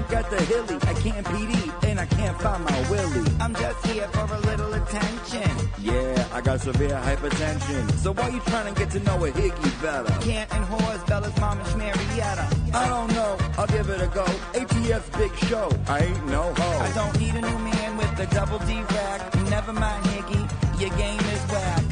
drunk at the Hilly. I can't PD and I can't find my Willie. I'm just here for a little attention. Yeah, I got severe hypertension. So why you trying to get to know a Higgy better? Can't and whores, Bella's mom and Schmarietta. I don't know, I'll give it a go. ATF's big show, I ain't no hoe. I don't need a new man with the double D rack. Never mind, Higgy, your game is whack.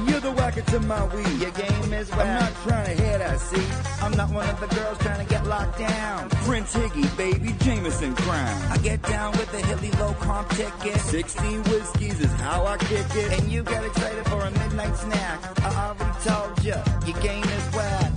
You're the whacker to my weed. Your game is whack. I'm not trying to hear that, see? I'm not one of the girls trying to get locked down. Prince Higgy, baby, Jameson crown. I get down with the Hilly low comp ticket. 16 whiskeys is how I kick it. And you get excited for a midnight snack. I already told you, your game is whack.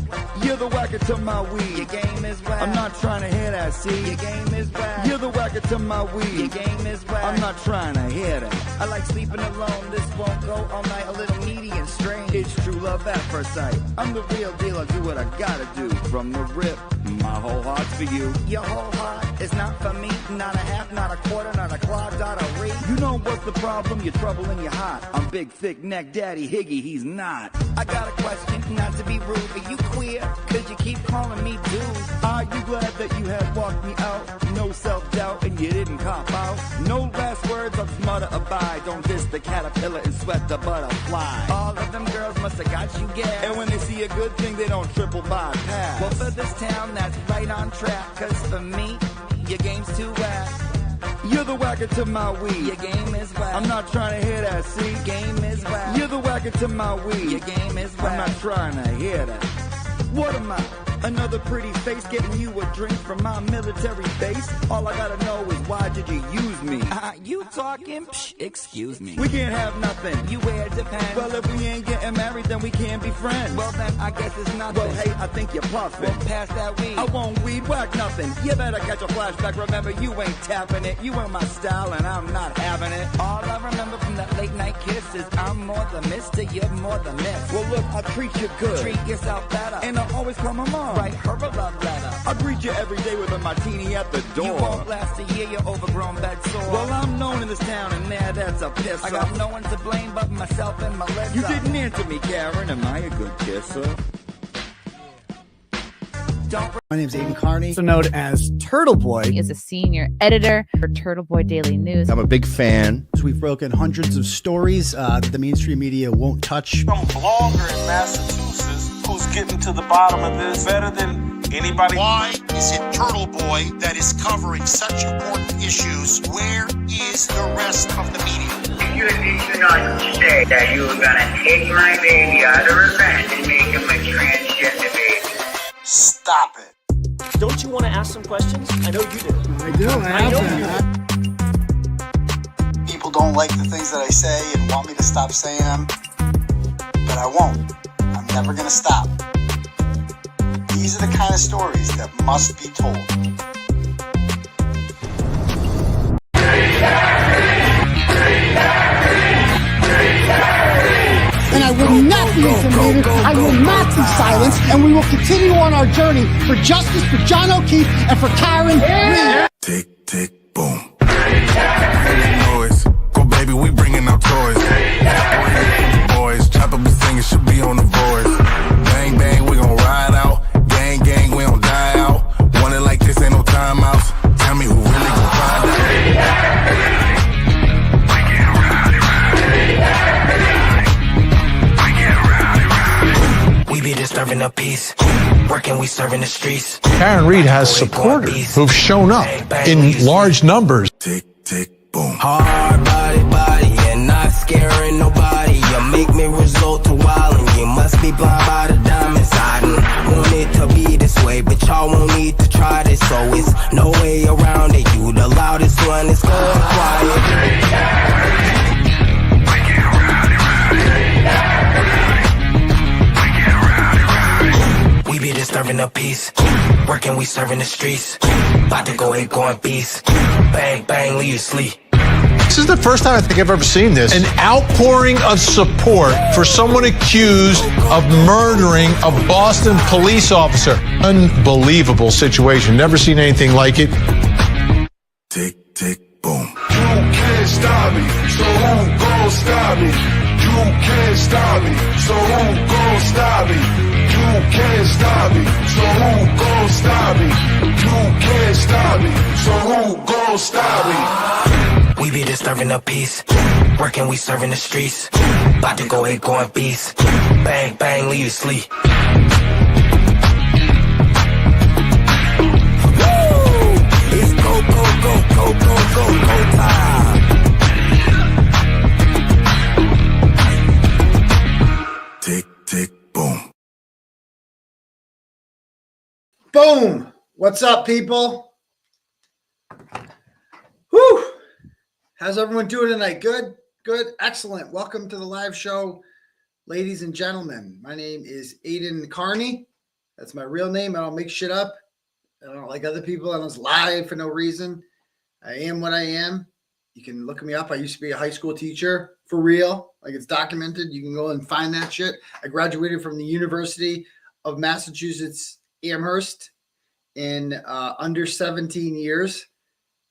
You're the whacker to my weed. Your game is whack. I'm not trying to hear that, see? Your game is whack. You're the whacker to my weed. Your game is whack. I'm not trying to hear that. I like sleeping alone. This won't go all night. A little needy and strange. It's true love at first sight. I'm the real deal. I do what I gotta do. From the rip, my whole heart's for you. Your whole heart is not for me. Not a half, not a quarter, not a claw, not a rate. You know what's the problem? You're trouble and you're hot. I'm big, thick neck daddy Higgy. He's not. I got a question, not to be rude. Are you queer? Cause you keep calling me dude. Are you glad that you had walked me out? No self-doubt and you didn't cop out. No last words, I'll just mutter abide. Don't diss the caterpillar and sweat the butterfly. All of them girls must have got you gas. And when they see a good thing, they don't triple bypass. Well, for this town, that's right on track. Cause for me, your game's too whack. You're the whacker to my weed. Your game is whack. I'm not trying to hear that, see? Game is whack. You're the whacker to my weed. Your game is whack. I'm not trying to hear that. What am I? Another pretty face getting you a drink from my military base? All I gotta know is why did you use me? You talking? Psh, excuse me. We can't have nothing. You wear depends. Well, if we ain't getting married, then we can't be friends. Well, then I guess it's nothing. Well, hey, I think you're puffing. Well, pass that weed. I won't weed whack nothing. You better catch a flashback. Remember, you ain't tapping it. You ain't my style, and I'm not having it. All I remember from that late night kiss is I'm more the mister, you're more the miss. Well, look, I treat you good. Treat yourself better. And I always call my mom. Write her a love letter. I greet you every day with a martini at the door. You won't last a year, you're overgrown bed sore. Well, I'm known in this town, and there, that's a piss. I got no one to blame but myself and Melissa. You didn't answer me, Karen. Am I a good kisser? My name's Aidan Kearney, also known as Turtleboy. He is a senior editor for Turtleboy Daily News. I'm a big fan. We've broken hundreds of stories that the mainstream media won't touch. Some blogger in Massachusetts who's getting to the bottom of this better than anybody. Why is it Turtleboy that is covering such important issues? Where is the rest of the media? You did not say that you were gonna take my baby out of revenge and make him a transgender baby. Stop it. Don't you want to ask some questions? I know you do. I do. I know. People don't like the things that I say and want me to stop saying them, but I won't. I'm never going to stop. These are the kind of stories that must be told. And I will not be intimidated. I will not be silenced. And we will continue on our journey for justice for John O'Keefe and for Karen Reed. Tick, tick, boom. Noise. Go, baby, we bringing out toys. Boys, chop up the thing, it should be on the voice. Bang, bang, we gon' ride out. Gang, gang, we don't die out. Want it like this, ain't no timeouts. Tell me who really gon' find out. We be disturbing the peace, working, we serving the streets. Karen Reed has supporters who've shown up in large numbers. Tick, tick, boom. Hard body, and not scaring nobody. You make me resort to wildin'. You must be blind by the diamonds. I didn't want it to be this way, but y'all won't need to try this. So it's no way around it. You the loudest one, it's going quiet. We be disturbing the peace, working, we serving the streets. About to go going beast. Bang, bang, leave you sleep. This is the first time I think I've ever seen this. An outpouring of support for someone accused of murdering a Boston police officer. Unbelievable situation. Never seen anything like it. Tick, tick, boom. You can't stop me, so who gon' stop me? You can't stop me, so who gon' stop me? You can't stop me, so who gon' stop me? You can't stop me, so who gon' stop me? We be disturbing the peace. Working, we serving the streets. About to go ahead, going beast. Bang, bang, leave you sleep. It's go, go, go, go, go, go, go time. Tick, tick, boom. Boom. What's up, people? Whew. How's everyone doing tonight? Good? Good? Excellent. Welcome to the live show, ladies and gentlemen. My name is Aidan Kearney. That's my real name. I don't make shit up. I don't like other people. I don't lie for no reason. I am what I am. You can look me up. I used to be a high school teacher for real. Like, it's documented. You can go and find that shit. I graduated from the University of Massachusetts Amherst in under 17 years.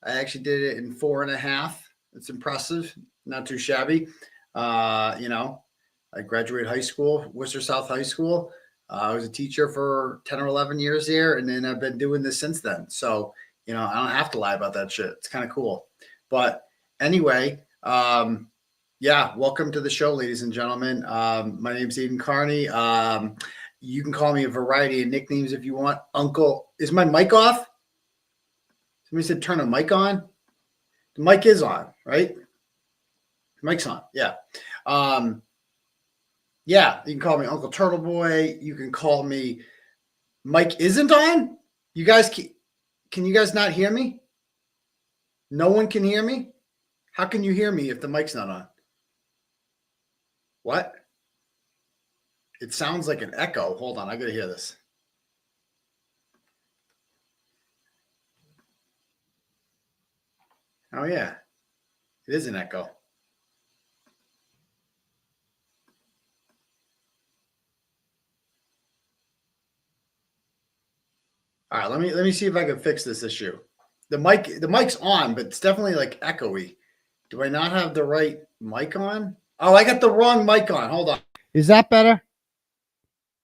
I actually did it in 4.5. It's impressive. Not too shabby. I graduated high school, Worcester South High School. I was a teacher for 10 or 11 years there, and then I've been doing this since then. So, I don't have to lie about that shit. It's kind of cool. But anyway, welcome to the show, ladies and gentlemen. My name's Aidan Kearney. You can call me a variety of nicknames if you want. Uncle, is my mic off? Somebody said turn a mic on. The mic is on, right? The mic's on, yeah. You can call me Uncle Turtleboy. You can call me Mike isn't on? You guys, can you guys not hear me? No one can hear me? How can you hear me if the mic's not on? What? It sounds like an echo. Hold on, I gotta hear this. Oh yeah, it is an echo. All right, let me see if I can fix this issue. The mic's on, but it's definitely like echoey. Do I not have the right mic on? Oh, I got the wrong mic on. Hold on. Is that better?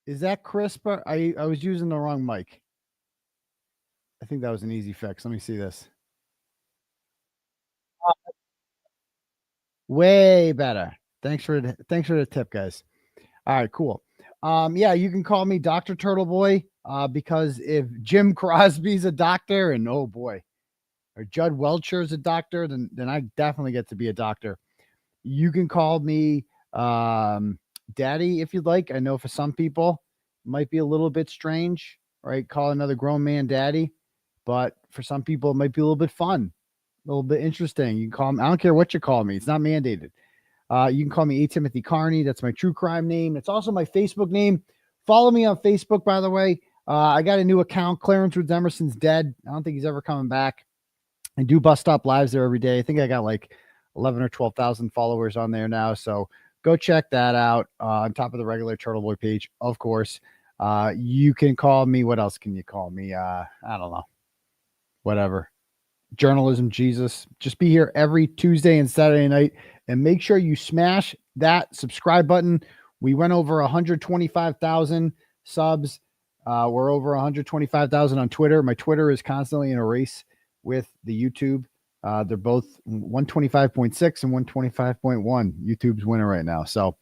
Is that crisper? I was using the wrong mic. I think that was an easy fix. Let me see this. Way better. Thanks for the tip, guys. All right, cool. You can call me Dr. Turtleboy, because if Jim Crosby's a doctor and oh boy, or 𝗫𝗿𝗆 is a doctor, then I definitely get to be a doctor. You can call me Daddy if you'd like. I know for some people it might be a little bit strange, right? Call another grown man daddy, but for some people it might be a little bit fun, a little bit interesting. You can call me. I don't care what you call me. It's not mandated. You can call me 𝗵𝗄𝗎𝗄𝗎 Kearney. That's my true crime name. It's also my Facebook name. Follow me on Facebook, by the way. I got a new account. Clarence Woods Emerson's dead. I don't think he's ever coming back. I do bust stop lives there every day. I think I got like 11 or 12,000 followers on there now. So go check that out on top of the regular Turtleboy page, of course. You can call me. What else can you call me? I don't know. Whatever. Journalism Jesus. Just be here every Tuesday and Saturday night. And make sure you smash that subscribe button. We went over 125,000 subs. We're over 125,000 on Twitter. My Twitter is constantly in a race with the YouTube. They're both 125.6 and 125.1. YouTube's winning right now. So,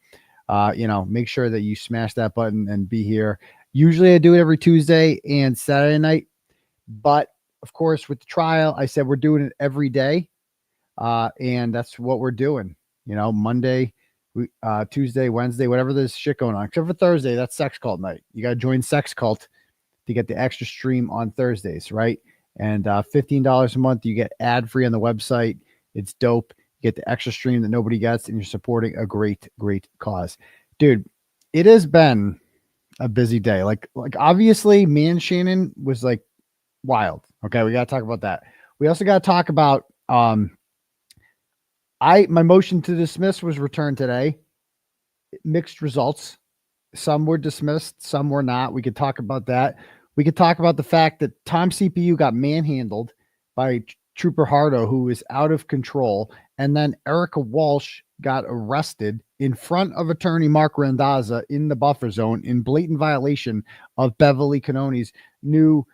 make sure that you smash that button and be here. Usually I do it every Tuesday and Saturday night. But, of course, with the trial, I said we're doing it every day. And that's what we're doing. Monday, Tuesday, Wednesday, whatever there's shit going on. Except for Thursday, that's sex cult night. You got to join sex cult to get the extra stream on Thursdays, right? And $15 a month, you get ad free on the website. It's dope. You get the extra stream that nobody gets, and you're supporting a great, great cause. Dude, it has been a busy day. Like obviously, man, Shanon was like wild. Okay, we got to talk about that. We also got to talk about my motion to dismiss was returned today. Mixed results. Some were dismissed, some were not. We could talk about that. We could talk about the fact that Tom CPU got manhandled by Trooper Hardo, who is out of control. And then Erica Walsh got arrested in front of attorney Mark Randazza in the buffer zone in blatant violation of Beverly Cannoni's new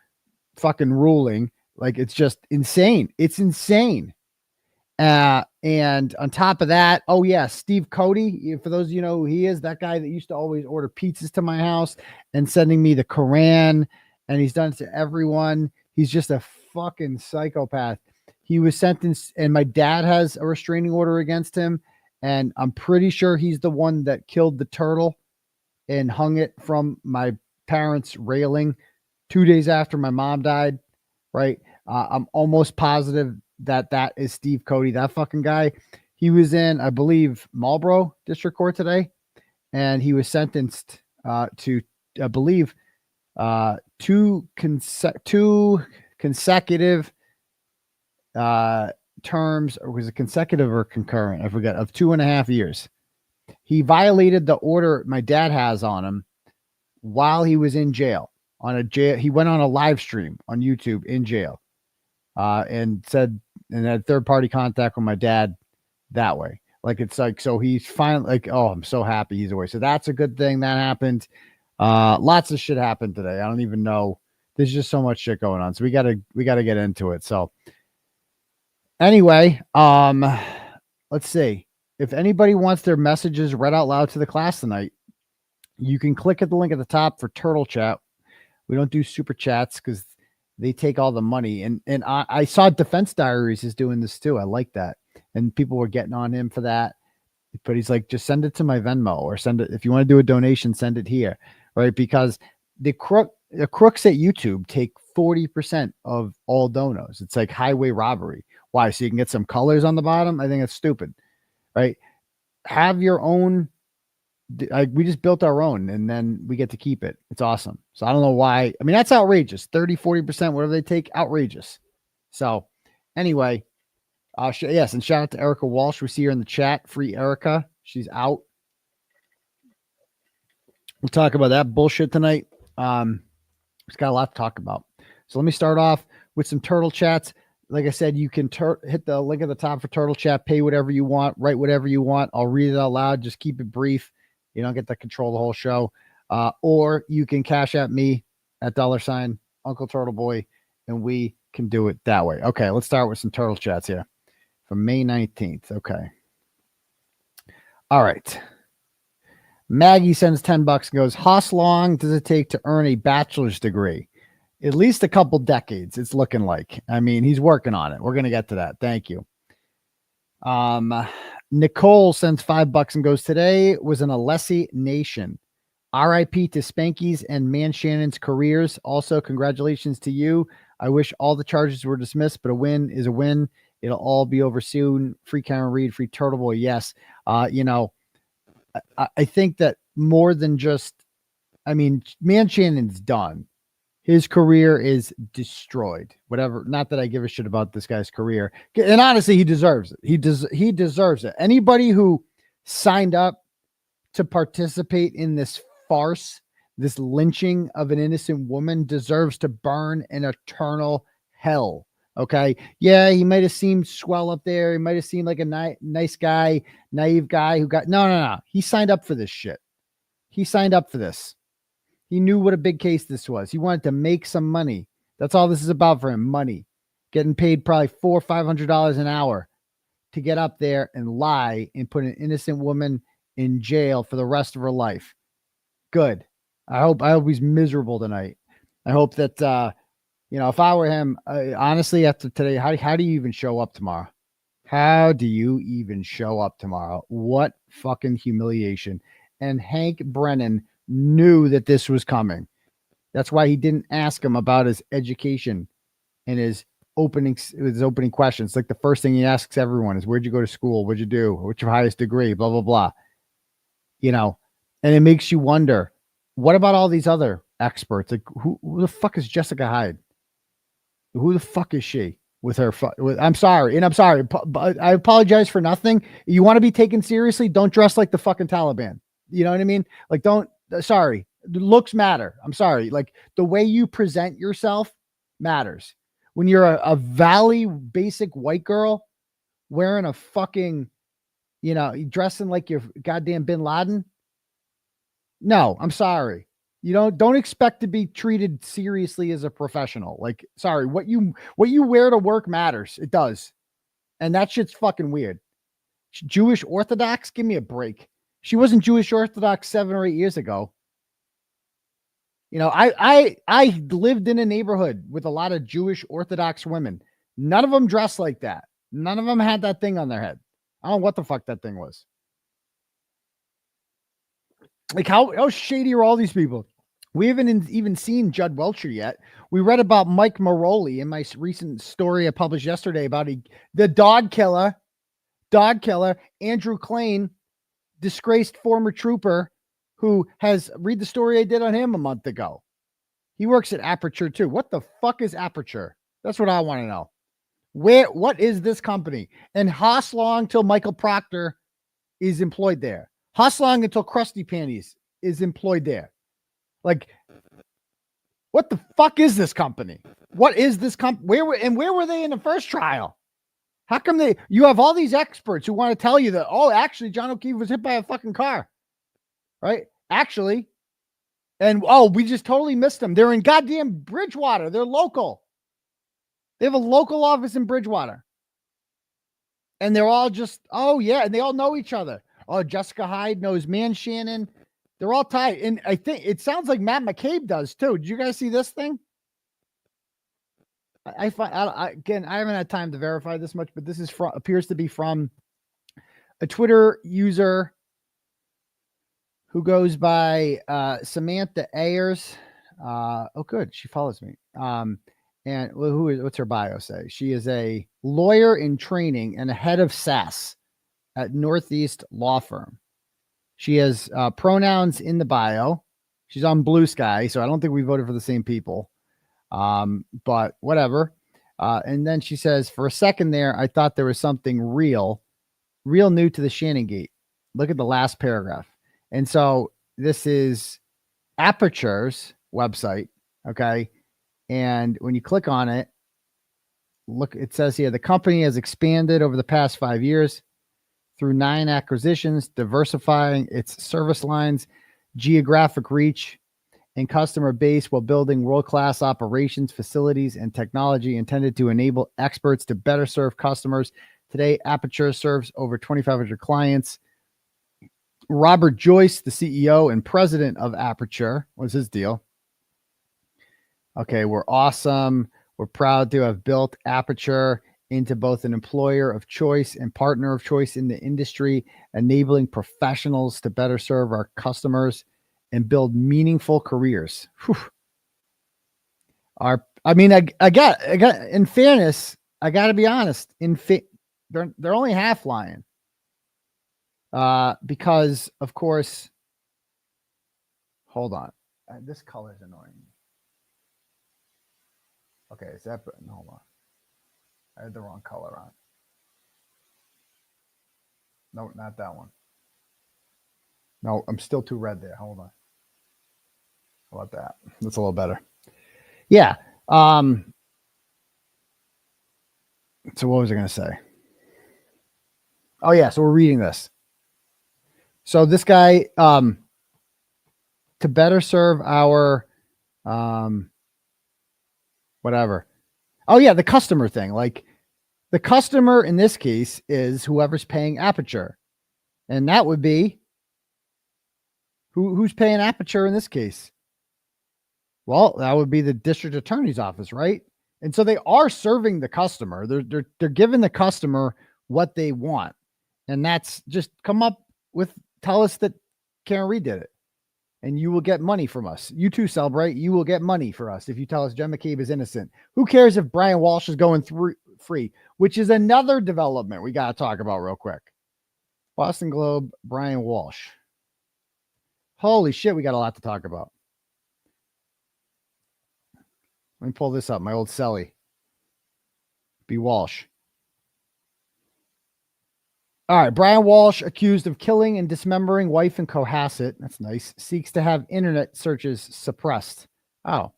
fucking ruling. Like, it's just insane. It's insane. And on top of that, oh yeah, Steve Cody, for those of you know who he is, that guy that used to always order pizzas to my house and sending me the Quran, and he's done it to everyone. He's just a fucking psychopath. He was sentenced, and my dad has a restraining order against him, and I'm pretty sure he's the one that killed the turtle and hung it from my parents' railing 2 days after my mom died, right? I'm almost positive that is Steve Cody, that fucking guy. He was in, I believe, Marlboro District Court today, and he was sentenced to, I believe, two consecutive terms, or was it consecutive or concurrent? I forget, of 2.5 years. He violated the order my dad has on him while he was in jail. He went on a live stream on YouTube in jail, and had third-party contact with my dad that way. Like, it's like, so he's finally like, oh, I'm so happy he's away. So that's a good thing that happened. Lots of shit happened today. I don't even know. There's just so much shit going on. So we gotta get into it. So anyway, let's see. If anybody wants their messages read out loud to the class tonight, you can click at the link at the top for Turtle Chat. We don't do super chats because they take all the money. And I saw Defense Diaries is doing this too. I like that. And people were getting on him for that. But he's like, just send it to my Venmo, or send it. If you want to do a donation, send it here. Right? Because the crooks at YouTube take 40% of all donos. It's like highway robbery. Why? So you can get some colors on the bottom? I think it's stupid. Right? Have your own. We just built our own, and then we get to keep it. It's awesome. So I don't know why. I mean, that's outrageous. 30-40%, whatever they take, outrageous. So anyway, yes, and shout out to Erica Walsh. We see her in the chat. Free Erica. She's out. We'll talk about that bullshit tonight. It's got a lot to talk about. So let me start off with some Turtle Chats. Like I said, you can hit the link at the top for Turtle Chat. Pay whatever you want. Write whatever you want. I'll read it out loud. Just keep it brief. You don't get to control the whole show. Or you can cash at me at $ @UncleTurtleboy, and we can do it that way. Okay, let's start with some Turtle Chats here from May 19th. Okay. All right. Maggie sends $10 and goes, how long does it take to earn a bachelor's degree? At least a couple decades, it's looking like. I mean, he's working on it. We're going to get to that. Thank you. Nicole sends $5 and goes, today was an 𝗲𝗟cy nation. RIP to Spanky's and Man Shannon's careers. Also, congratulations to you. I wish all the charges were dismissed, but a win is a win. It'll all be over soon. Free Karen Reed, free Turtleboy. Yes. You know, I think that more than just, I mean, Man Shannon's done. His career is destroyed. Whatever. Not that I give a shit about this guy's career. And honestly, he deserves it. He deserves it. Anybody who signed up to participate in this farce, this lynching of an innocent woman, deserves to burn in eternal hell. Okay. Yeah, he might have seemed swell up there. He might have seemed like a nice guy, naive guy who got no. He signed up for this shit. He signed up for this. He knew what a big case this was. He wanted to make some money. That's all this is about for him. Money. Getting paid probably $400 or $500 an hour to get up there and lie and put an innocent woman in jail for the rest of her life. Good. I hope he's miserable tonight. I hope that, you know, if I were him, honestly, after today, how do you even show up tomorrow? How do you even show up tomorrow? What fucking humiliation. And Hank Brennan knew that this was coming. That's why he didn't ask him about his education and his opening questions. Like the first thing he asks everyone is, where'd you go to school? What'd you do? What's your highest degree? Blah, blah, blah. You know, and it makes you wonder, what about all these other experts? Like who the fuck is Jessica Hyde? Who the fuck is she with her? I'm sorry. And I'm sorry. I apologize for nothing. You want to be taken seriously? Don't dress like the fucking Taliban. You know what I mean? Like, sorry. Looks matter. I'm sorry. Like the way you present yourself matters. When you're a valley basic white girl wearing a fucking you know, dressing like you're goddamn Bin Laden. No, I'm sorry. You don't expect to be treated seriously as a professional. Like, sorry, what you wear to work matters. It does. And that shit's fucking weird. Jewish Orthodox? Give me a break. She wasn't Jewish Orthodox 7 or 8 years ago. You know, I lived in a neighborhood with a lot of Jewish Orthodox women. None of them dressed like that. None of them had that thing on their head. I don't know what the fuck that thing was. Like, how shady are all these people? We haven't even seen 𝗫𝗿𝗀𝗺 yet. We read about Mike Maroli in my recent story I published yesterday about the dog killer, Andrew Klain, disgraced former trooper who read the story I did on him a month ago. He works at Aperture too. What the fuck is Aperture? That's what I want to know. What is this company? And Hosslong till Michael Proctor is employed there. Hosslong until Krusty Panties is employed there. Like, what the fuck is this company? What is this company? Where were they in the first trial? How come you have all these experts who want to tell you that, oh, actually, John O'Keefe was hit by a fucking car, right? Actually, and oh, we just totally missed them. They're in goddamn Bridgewater. They're local. They have a local office in Bridgewater. And they're all just, oh, yeah, and they all know each other. Oh, Jessica Hyde knows Man Shannon. They're all tied. And I think it sounds like Matt McCabe does too. Did you guys see this thing? Again, I haven't had time to verify this much, but this is appears to be from a Twitter user who goes by Samantha Ayers. Oh, good. She follows me. And what's her bio say? She is a lawyer in training and a head of SAS at Northeast Law Firm. She has pronouns in the bio. She's on Blue Sky, so I don't think we voted for the same people. But whatever. And then she says, for a second there, I thought there was something real new to the Shannon Gate. Look at the last paragraph. And so this is Aperture's website. Okay. And when you click on it, look, it says here, the company has expanded over the past 5 years through 9 acquisitions, diversifying its service lines, geographic reach, and customer base while building world-class operations, facilities, and technology intended to enable experts to better serve customers. Today, Aperture serves over 2,500 clients. Robert Joyce, the CEO and president of Aperture, what's his deal? Okay, we're awesome. We're proud to have built Aperture into both an employer of choice and partner of choice in the industry, enabling professionals to better serve our customers and build meaningful careers. Whew. I got in fairness, I got to be honest, they're only half lying. Because of course, hold on. This color is annoying. Okay, is that, hold on. I had the wrong color on. No, not that one. No, I'm still too red there. Hold on. How about that? That's a little better. Yeah. So what was I going to say? Oh yeah. So we're reading this. So this guy, to better serve our, whatever. Oh yeah. The customer thing. Like the customer in this case is whoever's paying Aperture. And that would be who's paying Aperture in this case? Well, that would be the district attorney's office, right? And so they are serving the customer. They're giving the customer what they want. And that's just tell us that Karen Reed did it. And you will get money from us. You too, Celebrate. You will get money for us if you tell us Jen McCabe is innocent. Who cares if Brian Walsh is going through free, which is another development we got to talk about real quick. Boston Globe, Brian Walsh. Holy shit, we got a lot to talk about. Let me pull this up. My old celly. B. Walsh. All right. Brian Walsh, accused of killing and dismembering wife and Cohasset. That's nice. Seeks to have internet searches suppressed. Oh.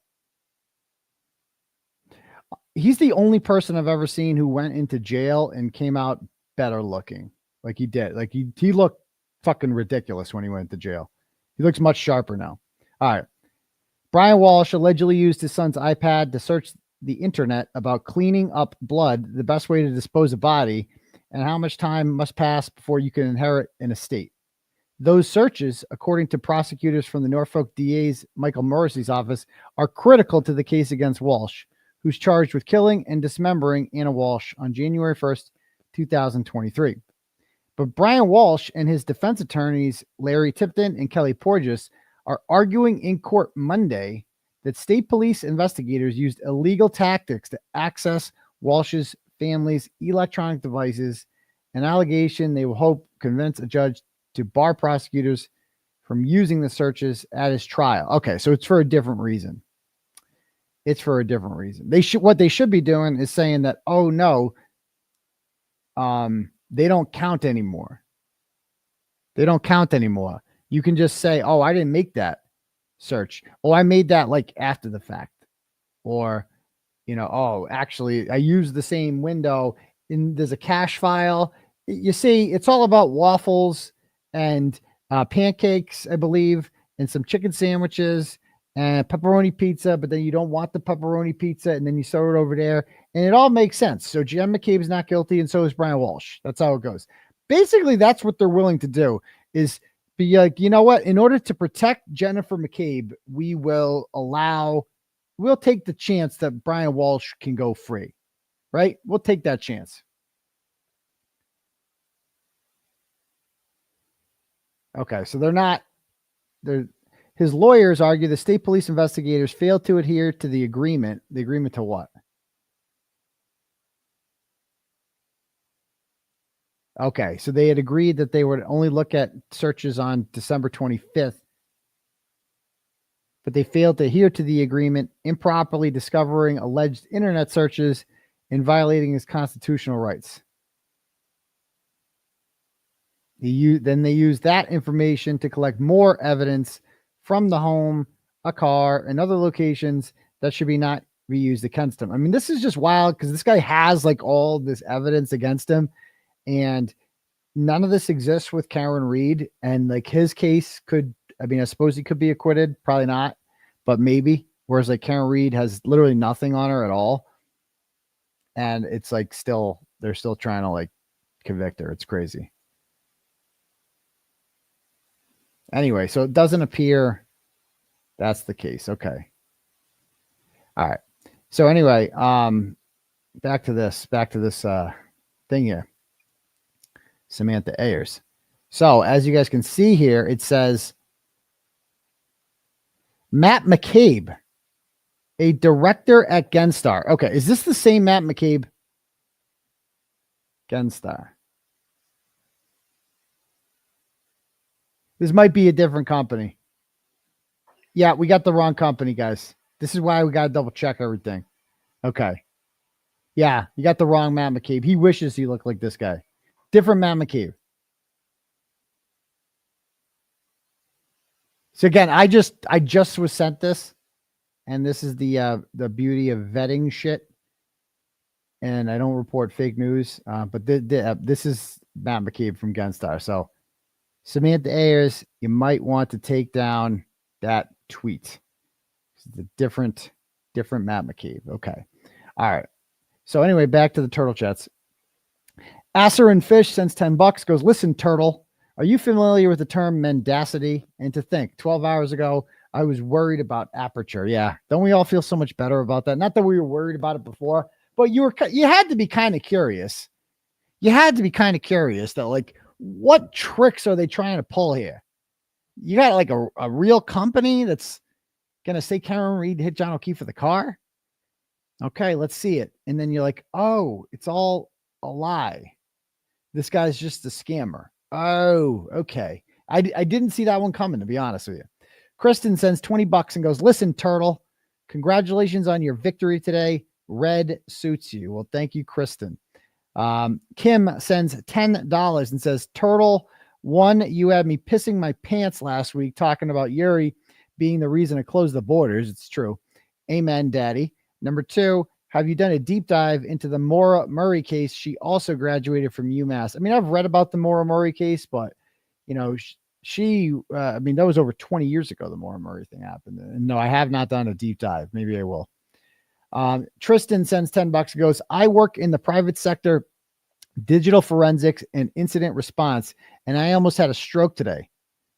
He's the only person I've ever seen who went into jail and came out better looking. Like he did. Like he looked fucking ridiculous when he went to jail. He looks much sharper now. All right. Brian Walsh allegedly used his son's iPad to search the internet about cleaning up blood, the best way to dispose of body, and how much time must pass before you can inherit an estate. Those searches, according to prosecutors from the Norfolk DA's Michael Morrissey's office, are critical to the case against Walsh, who's charged with killing and dismembering Anna Walsh on January 1st, 2023. But Brian Walsh and his defense attorneys, Larry Tipton and Kelly Porges, are arguing in court Monday that state police investigators used illegal tactics to access Walsh's family's electronic devices, an allegation they will hope convince a judge to bar prosecutors from using the searches at his trial. Okay, so it's for a different reason. It's for a different reason. What they should be doing is saying that, oh no, they don't count anymore. They don't count anymore. You can just say, oh, I didn't make that search. Oh, I made that like after the fact. Or, oh, actually, I used the same window and there's a cache file. You see, it's all about waffles and pancakes, I believe, and some chicken sandwiches and pepperoni pizza, but then you don't want the pepperoni pizza, and then you throw it over there, and it all makes sense. So Jen McCabe's not guilty, and so is Brian Walsh. That's how it goes. Basically, that's what they're willing to do, is be like, you know what? In order to protect Jennifer McCabe, we'll take the chance that Brian Walsh can go free, right? We'll take that chance. Okay, so his lawyers argue the state police investigators failed to adhere to the agreement. The agreement to what? Okay, so they had agreed that they would only look at searches on December 25th, but they failed to adhere to the agreement, improperly discovering alleged internet searches and violating his constitutional rights. Then they used that information to collect more evidence from the home, a car, and other locations that should not be used against him. I mean, this is just wild because this guy has like all this evidence against him, and none of this exists with Karen Reed. And like his case I suppose he could be acquitted, probably not, but maybe. Whereas like Karen Reed has literally nothing on her at all. And it's like they're still trying to like convict her. It's crazy. Anyway, so it doesn't appear that's the case. Okay. All right. So anyway, back to this thing here. Samantha Ayers. So as you guys can see here, it says Matt McCabe, a director at Genstar. Okay. Is this the same Matt McCabe? Genstar. This might be a different company. Yeah, we got the wrong company, guys. This is why we got to double check everything. Okay. Yeah, you got the wrong Matt McCabe. He wishes he looked like this guy. Different Matt McCabe. So again, I just was sent this, and this is the beauty of vetting shit. And I don't report fake news, but this is Matt McCabe from Genstar. So Samantha Ayers, you might want to take down that tweet. It's a different Matt McCabe. Okay. All right. So anyway, back to the turtle chats. Asser and Fish sends $10, goes, listen, Turtle, are you familiar with the term mendacity? And to think, 12 hours ago, I was worried about aperture. Yeah. Don't we all feel so much better about that? Not that we were worried about it before, but you had to be kind of curious. You had to be kind of curious that like, what tricks are they trying to pull here? You got like a real company that's going to say Karen Reed hit John O'Keefe for the car? Okay, let's see it. And then you're like, oh, it's all a lie. This guy's just a scammer. Oh, okay. I didn't see that one coming, to be honest with you. Kristen sends $20 and goes, listen, Turtle, congratulations on your victory today. Red suits you. Well, thank you, Kristen. Kim sends $10 and says, Turtle, one, you had me pissing my pants last week talking about Uri being the reason I closed the borders. It's true. Amen, Daddy. Number two, have you done a deep dive into the Maura Murray case? She also graduated from UMass. I mean, I've read about the Maura Murray case, but, you know, I mean, that was over 20 years ago, the Maura Murray thing happened. And no, I have not done a deep dive. Maybe I will. Tristan sends $10 and goes, I work in the private sector, digital forensics and incident response, and I almost had a stroke today.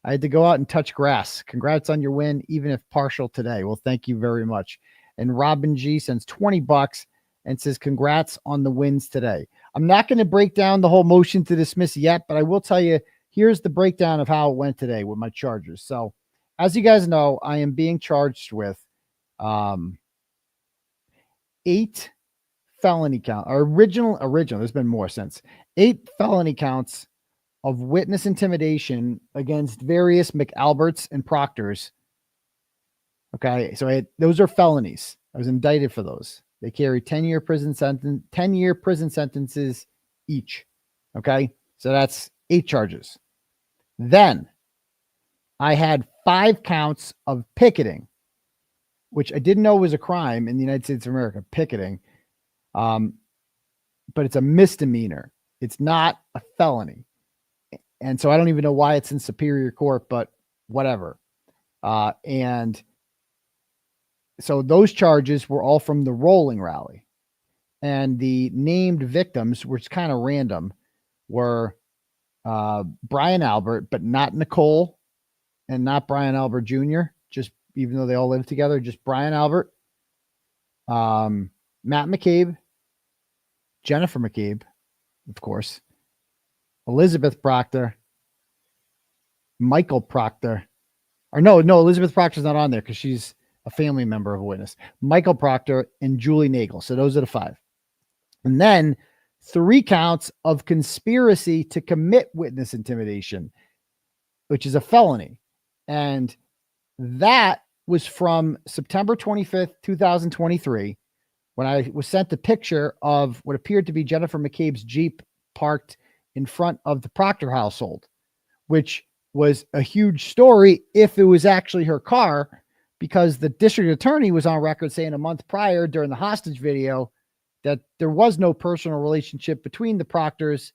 I had to go out and touch grass. Congrats on your win, even if partial today. Well, thank you very much. And Robin G sends $20 and says, congrats on the wins today. I'm not going to break down the whole motion to dismiss yet, but I will tell you, here's the breakdown of how it went today with my charges. So as you guys know, I am being charged with 8 felony count, or original, there's been more since, 8 felony counts of witness intimidation against various McAlberts and Proctors. Okay, so those are felonies. I was indicted for those. They carry 10-year prison sentences each. Okay, so that's 8 charges. Then I had 5 counts of picketing, which I didn't know was a crime in the United States of America, picketing. But it's a misdemeanor. It's not a felony. And so I don't even know why it's in Superior Court, but whatever. And so those charges were all from the rolling rally. And the named victims, which is kind of random, were Brian Albert, but not Nicole and not Brian Albert Jr., just even though they all live together, just Brian Albert, Matt McCabe, Jennifer McCabe, of course, Elizabeth Proctor, Michael Proctor, or no, Elizabeth Proctor's not on there because she's a family member of a witness, Michael Proctor and Julie Nagel. So those are the 5. And then 3 counts of conspiracy to commit witness intimidation, which is a felony. And that was from September 25th, 2023, when I was sent a picture of what appeared to be Jennifer McCabe's Jeep parked in front of the Proctor household, which was a huge story if it was actually her car, because the district attorney was on record saying a month prior during the hostage video that there was no personal relationship between the Proctors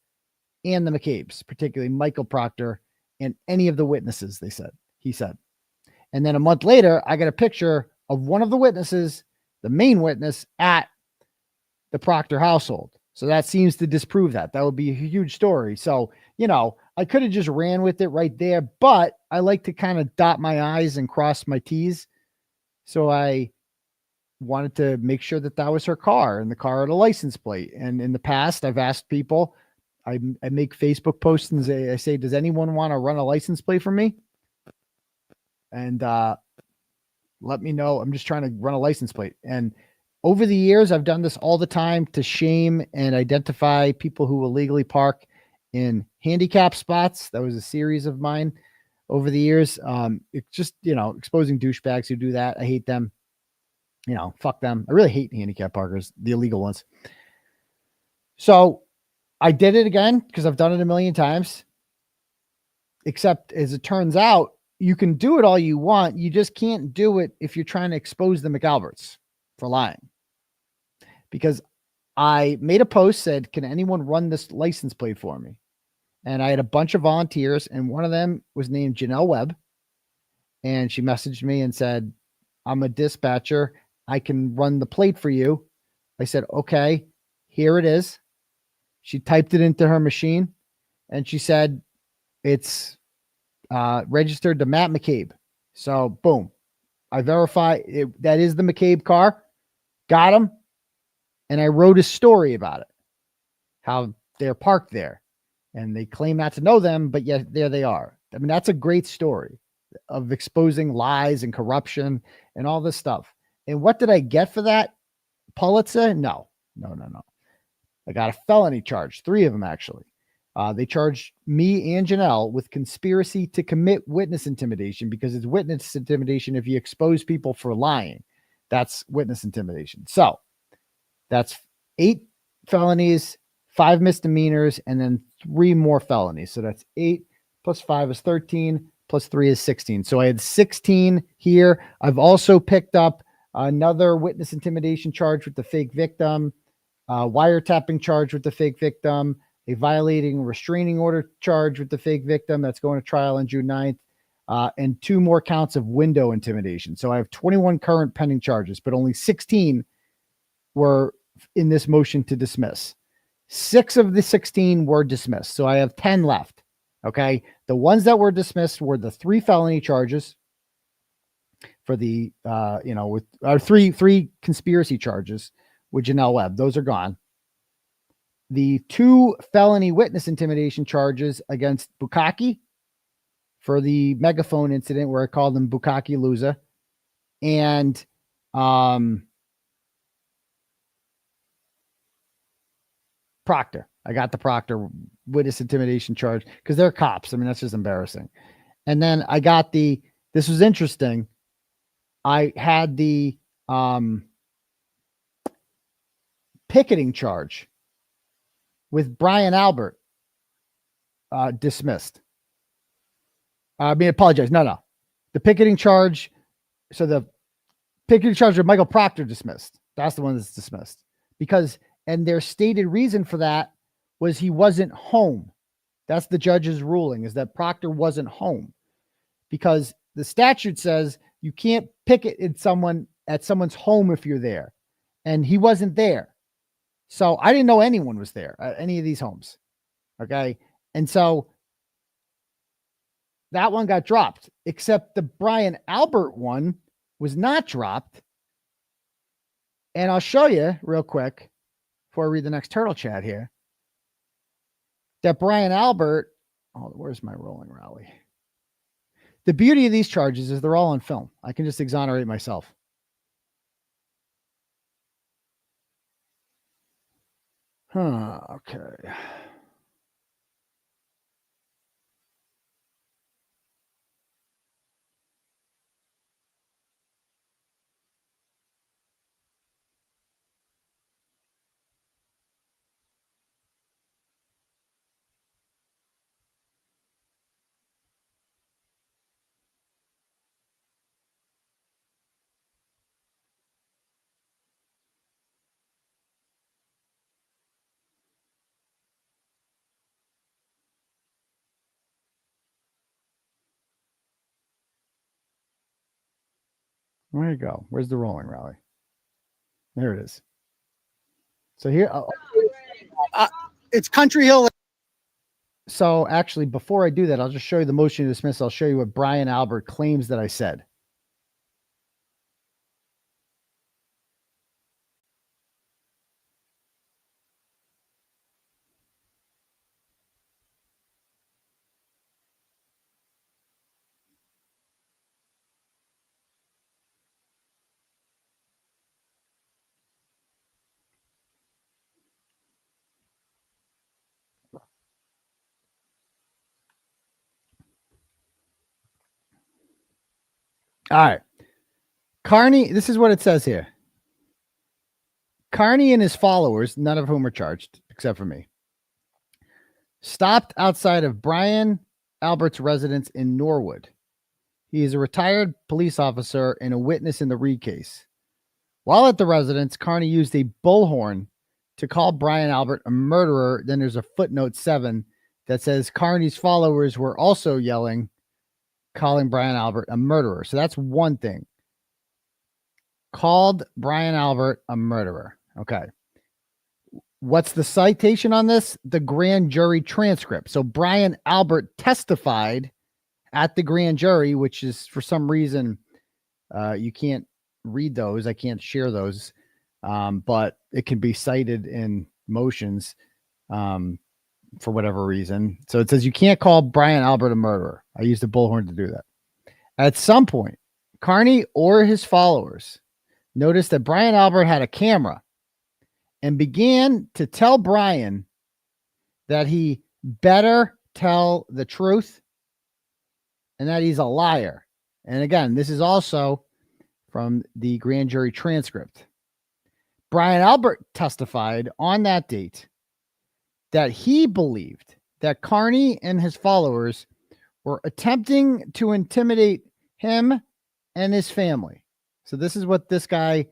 and the McCabes, particularly Michael Proctor and any of the witnesses, he said. And then a month later, I got a picture of one of the witnesses, the main witness, at the Proctor household. So that seems to disprove that. That would be a huge story. So, you know, I could have just ran with it right there, but I like to kind of dot my I's and cross my T's. So I wanted to make sure that that was her car, and the car had a license plate. And in the past, I've asked people, I make Facebook posts and I say, does anyone want to run a license plate for me? And let me know. I'm just trying to run a license plate. And over the years, I've done this all the time to shame and identify people who illegally park in handicap spots. That was a series of mine over the years. It's just, you know, exposing douchebags who do that. I hate them. You know, fuck them. I really hate handicap parkers, the illegal ones. So I did it again because I've done it a million times. Except as it turns out, you can do it all you want. You just can't do it if you're trying to expose the McAlberts for lying. Because I made a post, said, can anyone run this license plate for me? And I had a bunch of volunteers, and one of them was named Janelle Webb. And she messaged me and said, I'm a dispatcher. I can run the plate for you. I said, okay, here it is. She typed it into her machine, and she said, it's registered to Matt McCabe. So boom, I verify it. That is the McCabe car. Got him. And I wrote a story about it, how they're parked there and they claim not to know them, but yet there they are. I mean, that's a great story of exposing lies and corruption and all this stuff. And what did I get for that? Pulitzer? No. I got a felony charge, 3 of them actually. They charged me and Janelle with conspiracy to commit witness intimidation, because it's witness intimidation if you expose people for lying. That's witness intimidation. So that's 8 felonies, 5 misdemeanors, and then 3 more felonies. So that's 8 plus 5 is 13, plus 3 is 16. So I had 16 here. I've also picked up another witness intimidation charge with the fake victim, wiretapping charge with the fake victim, a violating restraining order charge with the fake victim that's going to trial on June 9th, and 2 more counts of window intimidation. So I have 21 current pending charges, but only 16 were in this motion to dismiss. 6 of the 16 were dismissed. So I have 10 left. Okay. The ones that were dismissed were the 3 felony charges for the, with our three conspiracy charges with Janelle Webb. Those are gone. The 2 felony witness intimidation charges against 𝗵𝗂𝗺 for the megaphone incident where I called him 𝗵𝗂𝗺 and Proctor. I got the Proctor witness intimidation charge because they're cops. I mean, that's just embarrassing. And then I got this was interesting. I had the picketing charge with Brian Albert dismissed. Apologize. No. The picketing charge. So the picketing charge with Michael Proctor dismissed. That's the one that's dismissed and their stated reason for that was he wasn't home. That's the judge's ruling, is that Proctor wasn't home because the statute says you can't picket at someone's home if you're there, and he wasn't there. So I didn't know anyone was there at any of these homes. Okay. And so that one got dropped, except the Brian Albert one was not dropped. And I'll show you real quick before I read the next turtle chat here that Brian Albert, where's my rolling rally? The beauty of these charges is they're all on film. I can just exonerate myself. Okay. Where you go? Where's the rolling rally? There it is. So here, it's Country Hill. So actually, before I do that, I'll just show you the motion to dismiss. I'll show you what Brian Albert claims that I said. All right. Kearney, this is what it says here. Kearney and his followers, none of whom are charged except for me, stopped outside of Brian Albert's residence in Norwood. He is a retired police officer and a witness in the Reed case. While at the residence, Kearney used a bullhorn to call Brian Albert a murderer. Then there's a footnote 7 that says Kearney's followers were also yelling, calling Brian Albert a murderer. So that's one thing. Called Brian Albert a murderer. Okay. What's the citation on this? The grand jury transcript. So Brian Albert testified at the grand jury, which is for some reason you can't read those. I can't share those, but it can be cited in motions for whatever reason. So it says you can't call Brian Albert a murderer. I used a bullhorn to do that. At some point, Kearney or his followers noticed that Brian Albert had a camera and began to tell Brian that he better tell the truth and that he's a liar. And again, this is also from the grand jury transcript. Brian Albert testified on that date that he believed that Kearney and his followers were attempting to intimidate him and his family. So this is what this guy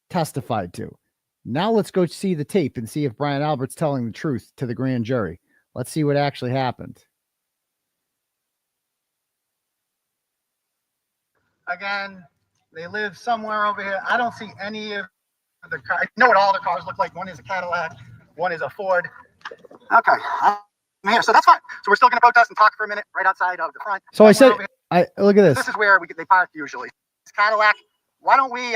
testified to. Now let's go see the tape and see if Brian Albert's telling the truth to the grand jury. Let's see what actually happened. Again, they live somewhere over here. I don't see any of the cars. I know what all the cars look like. One is a Cadillac, one is a Ford. Okay, I'm here, so that's fine. So we're still going to protest and talk for a minute right outside of the front. So I said, I look at this. This is where they park usually. It's Cadillac. Why don't we?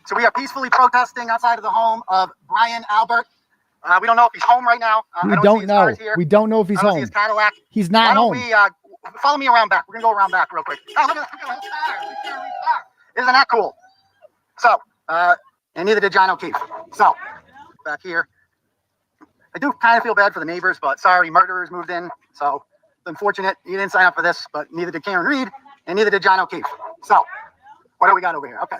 So we are peacefully protesting outside of the home of Brian Albert. We don't know if he's home right now. We don't know. We don't know if he's home. His Cadillac. He's not home. Follow me around back. We're gonna go around back real quick. Oh, look at this car. Isn't that cool? So, and neither did John O'Keefe. So, back here. I do kind of feel bad for the neighbors, but sorry, murderers moved in. So, it's unfortunate. You didn't sign up for this, but neither did Karen Reed, and neither did John O'Keefe. So, what do we got over here? Okay.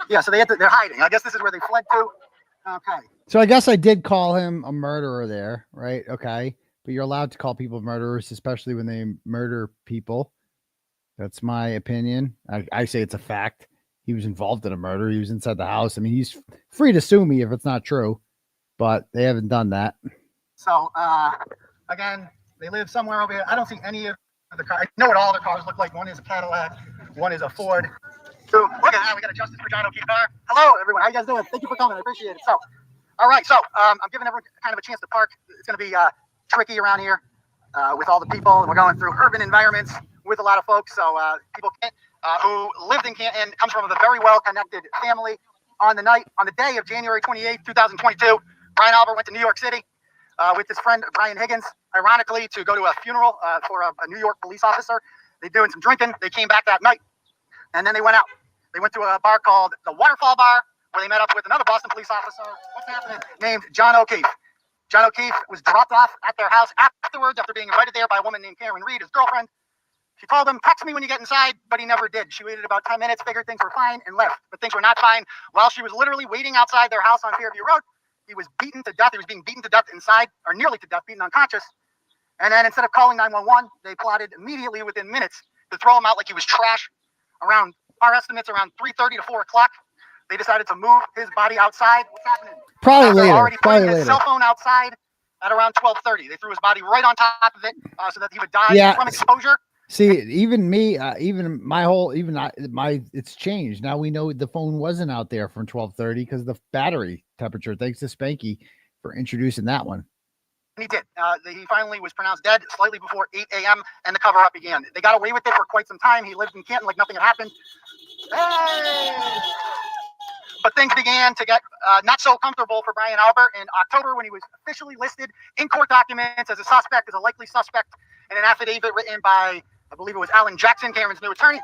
Yeah, so they're hiding. I guess this is where they fled to. Okay. So I guess I did call him a murderer there, right? Okay. But you're allowed to call people murderers, especially when they murder people. That's my opinion. I say it's a fact. He was involved in a murder. He was inside the house. I mean, he's free to sue me if it's not true, but they haven't done that. So, again, they live somewhere over here. I don't see any of the cars. I know what all the cars look like. One is a Cadillac. One is a Ford. So, look at that. We got a Justice for John O'Keefe car. Hello, everyone. How you guys doing? Thank you for coming. I appreciate it. So, all right. So, I'm giving everyone kind of a chance to park. It's going to be tricky around here with all the people. We're going through urban environments with a lot of folks. So, people who lived in Canton, comes from a very well-connected family. On the day of January 28th, 2022, Brian Albert went to New York City with his friend Brian Higgins, ironically, to go to a funeral for a New York police officer. They're doing some drinking. They came back that night, and then they went out. They went to a bar called the Waterfall Bar, where they met up with another Boston police officer, named John O'Keefe. John O'Keefe was dropped off at their house afterwards after being invited there by a woman named Karen Reed, his girlfriend. She told him, text me when you get inside, but he never did. She waited about 10 minutes, figured things were fine, and left. But things were not fine. While she was literally waiting outside their house on Fairview Road, he was beaten to death. He was being beaten to death inside, or nearly to death, beaten unconscious. And then instead of calling 911, they plotted immediately within minutes to throw him out like he was trash. Around our estimates, around 3:30 to 4 o'clock, they decided to move his body outside. What's happening? Probably later. Already Probably putting later. his cell phone outside at around 12:30. They threw his body right on top of it so that he would die from exposure. See, even me, even my whole, it's changed. Now we know the phone wasn't out there from 12:30 because the battery temperature. Thanks to 𝗫𝗃𝗄 for introducing that one. And he did. He finally was pronounced dead slightly before 8 a.m. and the cover-up began. They got away with it for quite some time. He lived in Canton like nothing had happened. Hey! But things began to get not so comfortable for Brian Albert in October when he was officially listed in court documents as a likely suspect in an affidavit written by, I believe it was Alan Jackson, Karen's new attorney.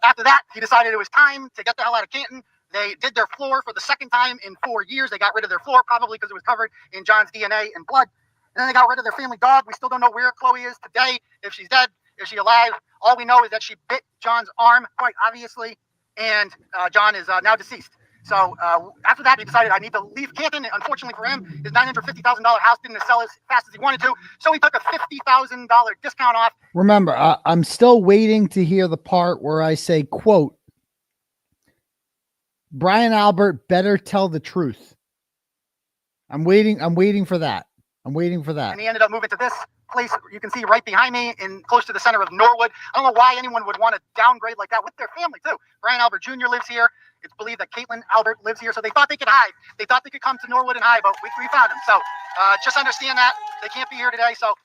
After that, he decided it was time to get the hell out of Canton. They did their floor for the second time in 4 years. They got rid of their floor, probably because it was covered in John's DNA and blood. And then they got rid of their family dog. We still don't know where Chloe is today, if she's dead, if she's alive. All we know is that she bit John's arm, quite obviously, and John is now deceased. So after that, he decided I need to leave Canton. Unfortunately for him, his $950,000 house didn't sell as fast as he wanted to, so he took a $50,000 discount off. Remember, I'm still waiting to hear the part where I say, quote, Brian Albert better tell the truth. I'm waiting for that. And he ended up moving to this place you can see right behind me, in close to the center of Norwood. I don't know why anyone would want to downgrade like that with their family too. Brian Albert Jr. lives here. It's believed that Caitlin Albert lives here, so they thought they could hide. They thought they could come to Norwood and hide, but we found them. So just understand that they can't be here today. So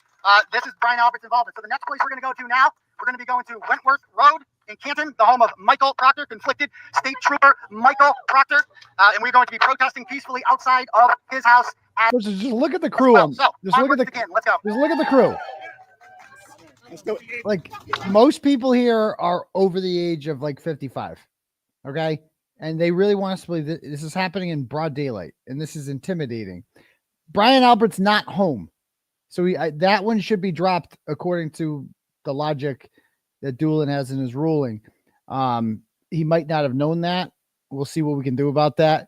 this is Brian Albert's involvement. So the next place we're going to go to now, we're going to be going to Wentworth Road in Canton, the home of Michael Proctor, conflicted state trooper Michael Proctor, and we're going to be protesting peacefully outside of his house. Just look at the crew. Just look at the crew. Like, most people here are over the age of like 55. Okay. And they really want us to believe that this is happening in broad daylight, and this is intimidating. Brian Albert's not home. So that one should be dropped according to the logic that Doolin has in his ruling. He might not have known that. We'll see what we can do about that.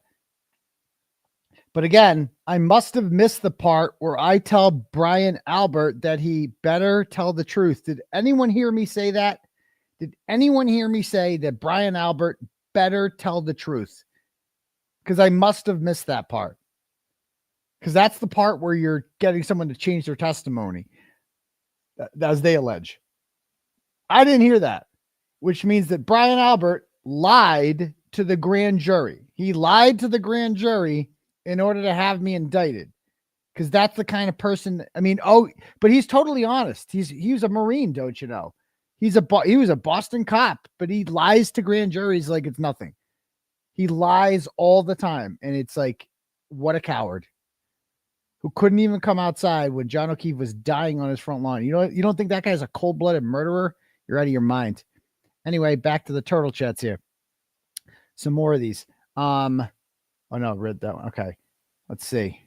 But again, I must have missed the part where I tell Brian Albert that he better tell the truth. Did anyone hear me say that? Did anyone hear me say that Brian Albert better tell the truth? Because I must have missed that part. Because that's the part where you're getting someone to change their testimony, as they allege. I didn't hear that, which means that Brian Albert lied to the grand jury. He lied to the grand jury in order to have me indicted. Because that's the kind of person, I mean, but he's totally honest. He was a Marine, don't you know? He was a Boston cop, but he lies to grand juries like it's nothing. He lies all the time. And it's like, what a coward who couldn't even come outside when John O'Keefe was dying on his front lawn. You know, you don't think that guy's a cold-blooded murderer? You're out of your mind. Anyway, back to the turtle chats here. Some more of these. Oh no, read that one. Okay. Let's see.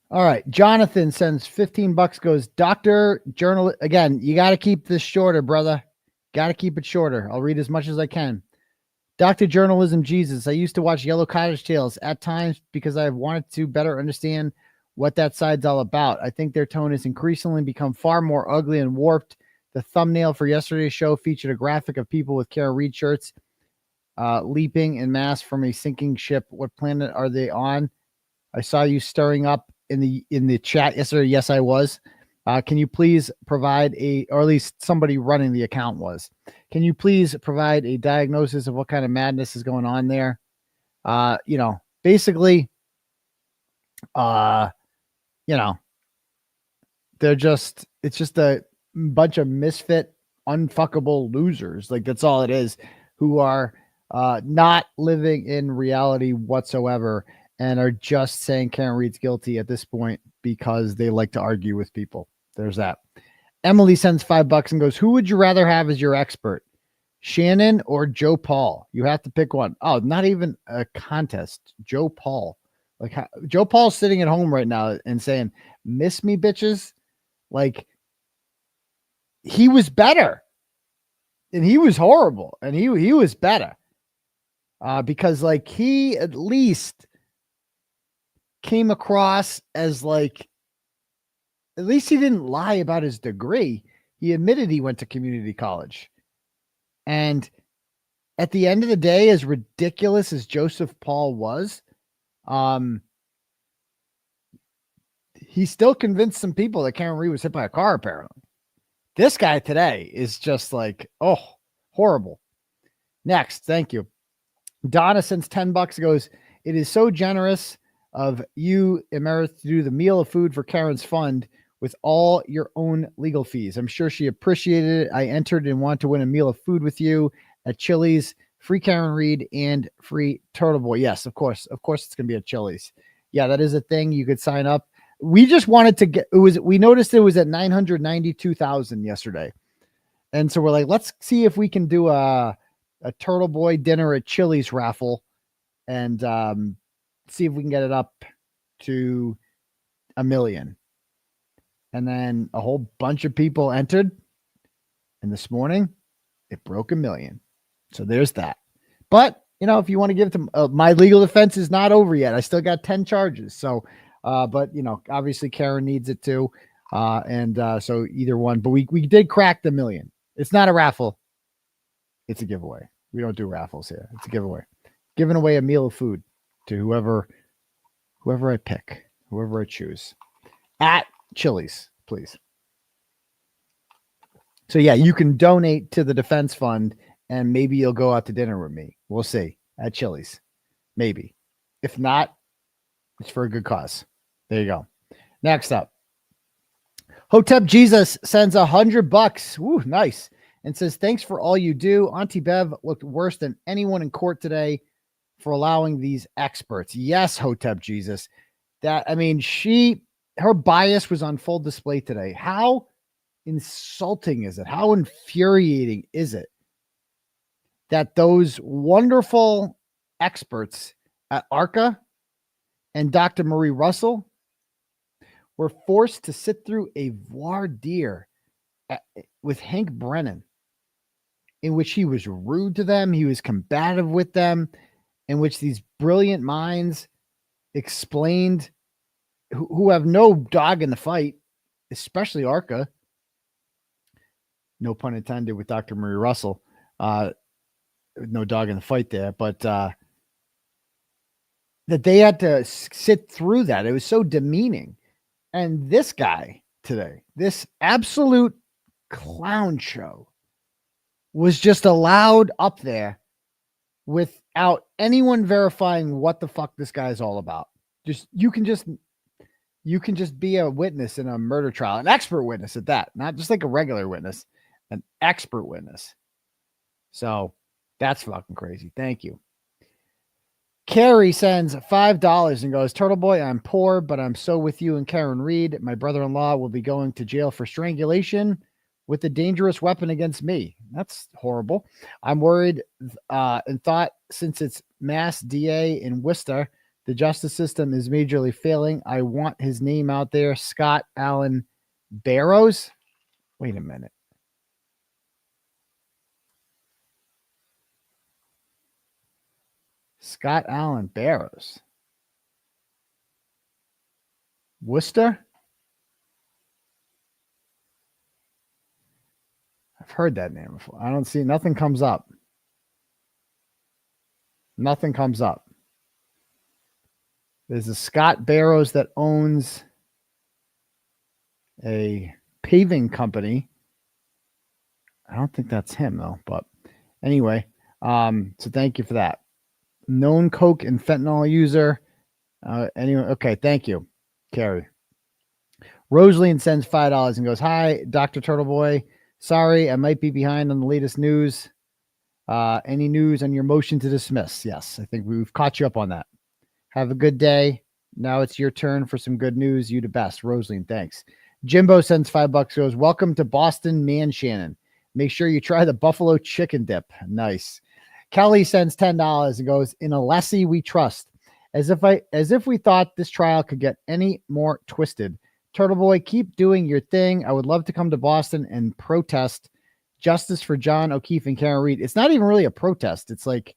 All right. Jonathan sends $15, goes, Dr. Journal. Again, you got to keep this shorter, brother. Got to keep it shorter. I'll read as much as I can. Dr. Journalism Jesus. I used to watch Yellow Cottage Tales at times because I wanted to better understand what that side's all about. I think their tone has increasingly become far more ugly and warped. The thumbnail for yesterday's show featured a graphic of people with Kara Reed shirts leaping en masse from a sinking ship. What planet are they on? I saw you stirring up in the chat yesterday. Yes, I was. Can you please provide or at least somebody running the account was. Can you please provide a diagnosis of what kind of madness is going on there? Basically, it's just a bunch of misfit, unfuckable losers. Like, that's all it is, who are not living in reality whatsoever and are just saying Karen Reed's guilty at this point because they like to argue with people. There's that. Emily sends $5 and goes, who would you rather have as your expert, Shannon or Joe Paul? You have to pick one. Oh, not even a contest. Joe Paul. Like, Joe Paul's sitting at home right now and saying, miss me, bitches. Like, he was better and he was horrible and he was better because, like, he at least came across as, like, at least he didn't lie about his degree. He admitted he went to community college. And at the end of the day, as ridiculous as Joseph Paul was, he still convinced some people that Karen Reed was hit by a car, apparently. This guy today is just like, oh, horrible. Next, thank you. Donna sends $10, goes, it is so generous of you, Emerith, to do the meal of food for Karen's fund with all your own legal fees. I'm sure she appreciated it. I entered and want to win a meal of food with you at Chili's. Free Karen Reed and free Turtleboy. Yes, of course. Of course it's going to be at Chili's. Yeah, that is a thing. You could sign up. We just wanted to get, we noticed it was at 992,000 yesterday. And so we're like, let's see if we can do a Turtleboy dinner at Chili's raffle and see if we can get it up to 1 million. And then a whole bunch of people entered. And this morning, it broke 1 million. So there's that. But, if you want to give it to my legal defense is not over yet. I still got 10 charges. So, but, obviously Karen needs it too. So either one. But we did crack the 1 million. It's not a raffle. It's a giveaway. We don't do raffles here. It's a giveaway. Giving away a meal of food to whoever I pick, whoever I choose. At Chili's, please. So yeah, you can donate to the defense fund and maybe you'll go out to dinner with me. We'll see at Chili's. Maybe. If not, it's for a good cause. There you go. Next up. Hotep Jesus sends $100. Woo, nice. And says, thanks for all you do. Auntie Bev looked worse than anyone in court today for allowing these experts. Yes, Hotep Jesus. Her bias was on full display today. How insulting is it? How infuriating is it that those wonderful experts at ARCA and Dr. Marie Russell were forced to sit through a voir dire with Hank Brennan, in which he was rude to them, he was combative with them, in which these brilliant minds explained who have no dog in the fight, especially Arca. No pun intended with Dr. Marie Russell. No dog in the fight there, but that they had to sit through that. It was so demeaning. And this guy today, this absolute clown show, was just allowed up there without anyone verifying what the fuck this guy is all about. You can just be a witness in a murder trial, an expert witness at that, not just like a regular witness, an expert witness. So that's fucking crazy. Thank you. Carrie sends $5 and goes, Turtleboy, I'm poor, but I'm so with you and Karen Reed. My brother-in-law will be going to jail for strangulation with a dangerous weapon against me. That's horrible. I'm worried and thought since it's mass DA in Worcester, the justice system is majorly failing. I want his name out there. Scott Allen Barrows. Wait a minute. Scott Allen Barrows. Worcester? I've heard that name before. I don't see, nothing comes up. Nothing comes up. There's a Scott Barrows that owns a paving company. I don't think that's him though, but anyway, so thank you for that. Known coke and fentanyl user. Anyway, okay, thank you, Carrie. Rosaline sends $5 and goes, hi, Dr. Turtleboy. Sorry, I might be behind on the latest news. Any news on your motion to dismiss? Yes, I think we've caught you up on that. Have a good day. Now it's your turn for some good news. You the best. Rosaline, thanks. Jimbo sends $5, goes, welcome to Boston, man, Shannon. Make sure you try the buffalo chicken dip. Nice. Kelly sends $10 and goes, in 𝗏𝗲𝗄 we trust. As if we thought this trial could get any more twisted. Turtleboy, keep doing your thing. I would love to come to Boston and protest justice for John O'Keefe and Karen Reed. It's not even really a protest. It's like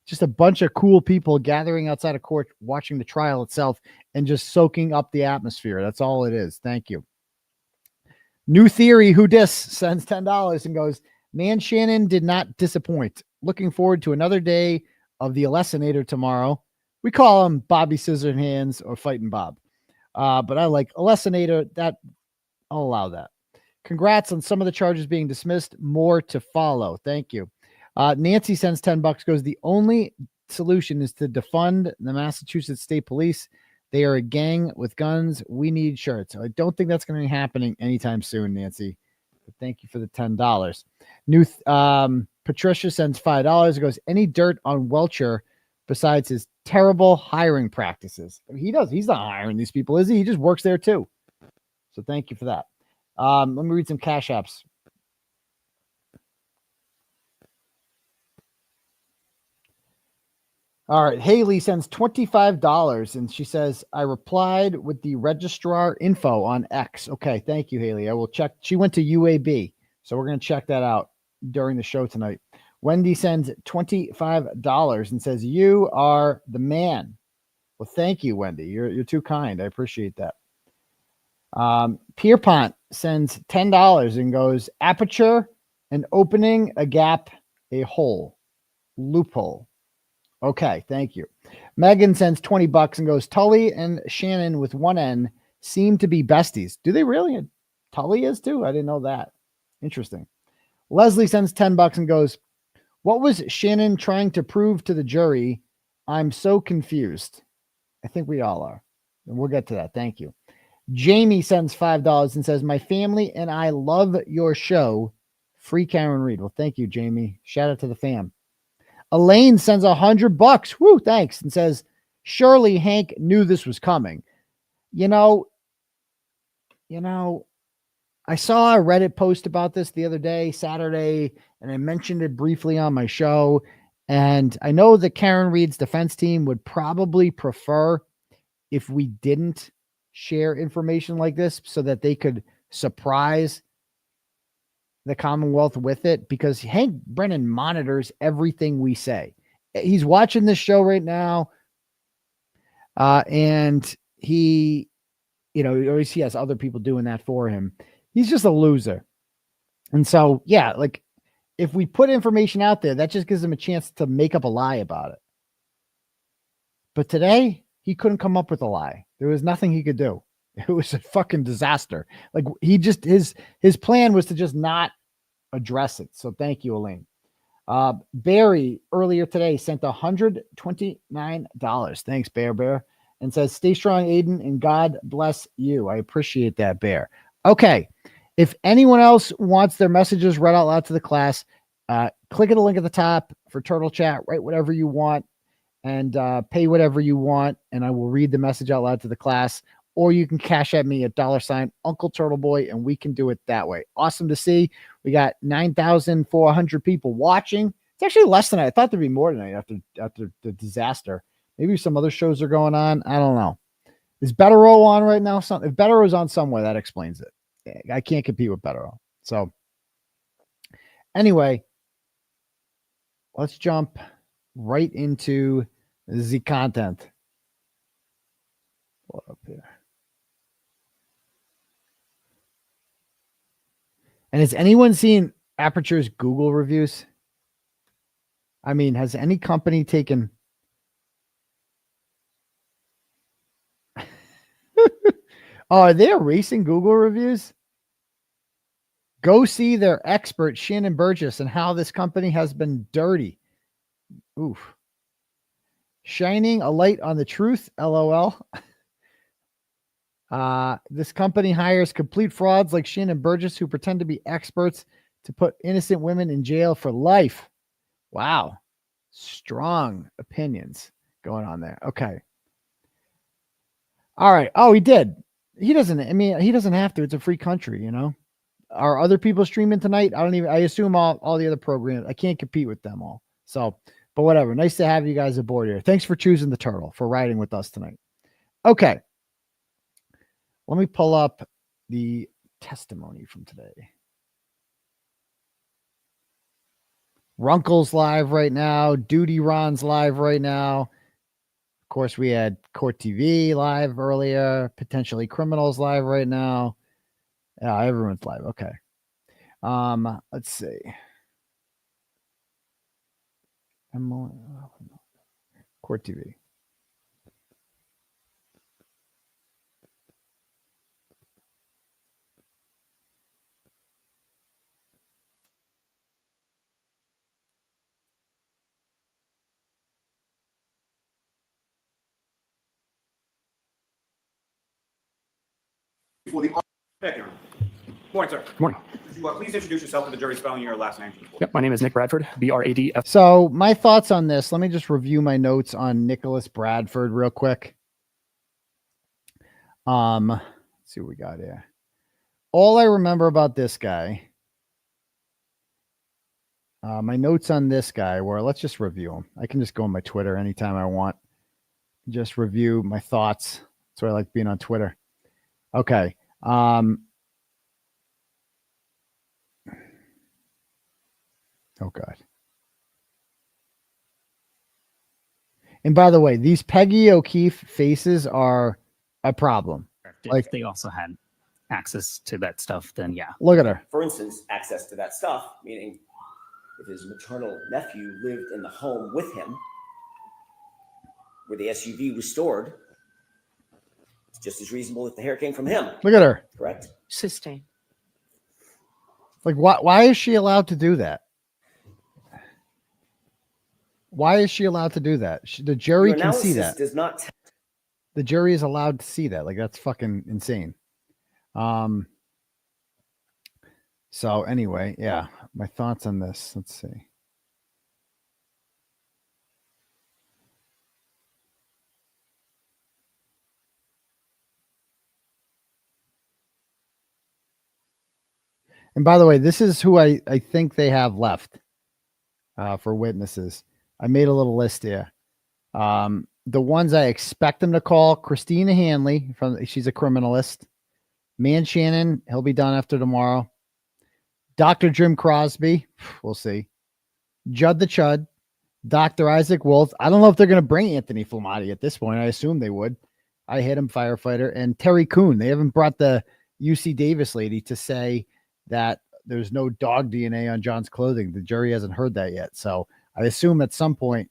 just a bunch of cool people gathering outside of court, watching the trial itself and just soaking up the atmosphere. That's all it is. Thank you. New Theory, who dis, sends $10 and goes, man, Shannon did not disappoint. Looking forward to another day of the Elessinator tomorrow. We call him Bobby Scissorhands or Fighting Bob. But I like Elessinator. That I'll allow that. Congrats on some of the charges being dismissed. More to follow. Thank you. Nancy sends $10, goes, the only solution is to defund the Massachusetts State Police. They are a gang with guns. We need shirts. I don't think that's going to be happening anytime soon, Nancy. But thank you for the $10. Patricia sends $5. It goes, any dirt on Welcher besides his terrible hiring practices? I mean, he does. He's not hiring these people, is he? He just works there too. So thank you for that. Let me read some cash apps. All right. Haley sends $25 and she says, I replied with the registrar info on X. Okay. Thank you, Haley. I will check. She went to UAB. So we're going to check that out during the show tonight. Wendy sends $25 and says, you are the man. Well, thank you, Wendy. You're too kind. I appreciate that. Pierpont sends $10 and goes, aperture, an opening, a gap, a hole, loophole. Okay, thank you. Megan sends $20 and goes, Tully and Shannon with one N seem to be besties. Do they really? Tully is too? I didn't know that. Interesting. Leslie sends $10 and goes, what was Shannon trying to prove to the jury? I'm so confused. I think we all are. And we'll get to that. Thank you. Jamie sends $5 and says, my family and I love your show. Free Karen Reed. Well, thank you, Jamie. Shout out to the fam. Elaine sends $100. Woo, thanks. And says, surely Hank knew this was coming. You know, I saw a Reddit post about this the other day, Saturday, and I mentioned it briefly on my show. And I know that Karen Reed's defense team would probably prefer if we didn't share information like this so that they could surprise the Commonwealth with it, because Hank Brennan monitors everything we say. he's watching this show right now. And he, or he has other people doing that for him. He's just a loser. And so, yeah, like if we put information out there, that just gives him a chance to make up a lie about it. But today he couldn't come up with a lie. There was nothing he could do. It was a fucking disaster. Like he just, his plan was to just not address it. So thank you, Elaine. Barry earlier today sent $129. Thanks, Bear, and says, "Stay strong, Aidan, and God bless you." I appreciate that, Bear. Okay. If anyone else wants their messages read out loud to the class, click the link at the top for Turtle Chat, write whatever you want, and pay whatever you want, and I will read the message out loud to the class. Or you can cash at me at $UncleTurtleboy, and we can do it that way. Awesome to see. We got 9,400 people watching. It's actually less than I thought there'd be more tonight after the disaster. Maybe some other shows are going on. I don't know. Is Bettero on right now? If Bettero's on somewhere, that explains it. I can't compete with Bettero. So anyway, let's jump right into the content. Pull it up here. And has anyone seen Aperture's Google reviews? I mean, has any company taken... Oh, are they erasing Google reviews? Go see their expert, Shanon Burgess, and how this company has been dirty. Oof. Shining a light on the truth, LOL. This company hires complete frauds like Shanon Burgess who pretend to be experts to put innocent women in jail for life. Wow. Strong opinions going on there. Okay. All right. Oh, he did. He doesn't have to. It's a free country, Are other people streaming tonight? I assume all the other programs. I can't compete with them all. So, but whatever. Nice to have you guys aboard here. Thanks for choosing the Turtle, for riding with us tonight. Okay. Let me pull up the testimony from today. Runkle's live right now. Duty Ron's live right now. Of course, we had Court TV live earlier. Potentially Criminals live right now. Yeah, everyone's live. Okay. Let's see. Court TV. Morning, sir. Morning. Could you please introduce yourself to the jury, spelling your last name? Yep, my name is Nick Bradford, BRADF. So my thoughts on this, let me just review my notes on Nicholas Bradford real quick. Let's see what we got here. All I remember about this guy, my notes on this guy were, let's just review him. I can just go on my Twitter anytime I want. Just review my thoughts. That's why I like being on Twitter. Okay. Oh, God. And by the way, these Peggy O'Keefe faces are a problem. If they also had access to that stuff, then yeah. Look at her. For instance, access to that stuff, meaning if his maternal nephew lived in the home with him, where the SUV was stored, it's just as reasonable that the hair came from him. Look at her. Correct? Sustain. Like, why is she allowed to do that? Why is she allowed to do that? The jury can see that. Does not. The jury is allowed to see that. Like, that's fucking insane. So anyway, yeah, my thoughts on this. Let's see. And by the way, this is who I think they have left for witnesses. I made a little list here. The ones I expect them to call: Christina Hanley, she's a criminalist. Man Shannon, he'll be done after tomorrow. Dr. Jim Crosby, we'll see. Judd the Chud, Dr. Isaac Wolf. I don't know if they're going to bring Anthony Flamati at this point. I assume they would. I hit him, firefighter. And Terry Kuhn. They haven't brought the UC Davis lady to say that there's no dog DNA on John's clothing. The jury hasn't heard that yet. So I assume at some point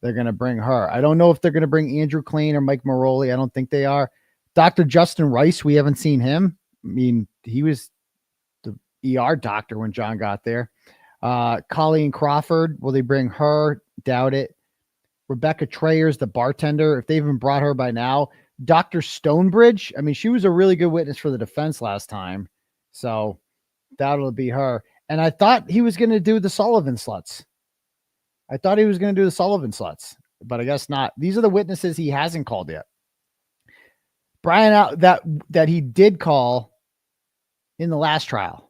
they're going to bring her. I don't know if they're going to bring Andrew Klain or Mike Maroli. I don't think they are. Dr. Justin Rice, we haven't seen him. I mean, he was the ER doctor when John got there. Colleen Crawford, will they bring her? Doubt it. Rebecca Trayers, the bartender, if they even brought her by now. Dr. Stonebridge, I mean, she was a really good witness for the defense last time. So that'll be her. And I thought he was going to do the Sullivan sluts. But I guess not. These are the witnesses he hasn't called yet. Brian out that he did call in the last trial.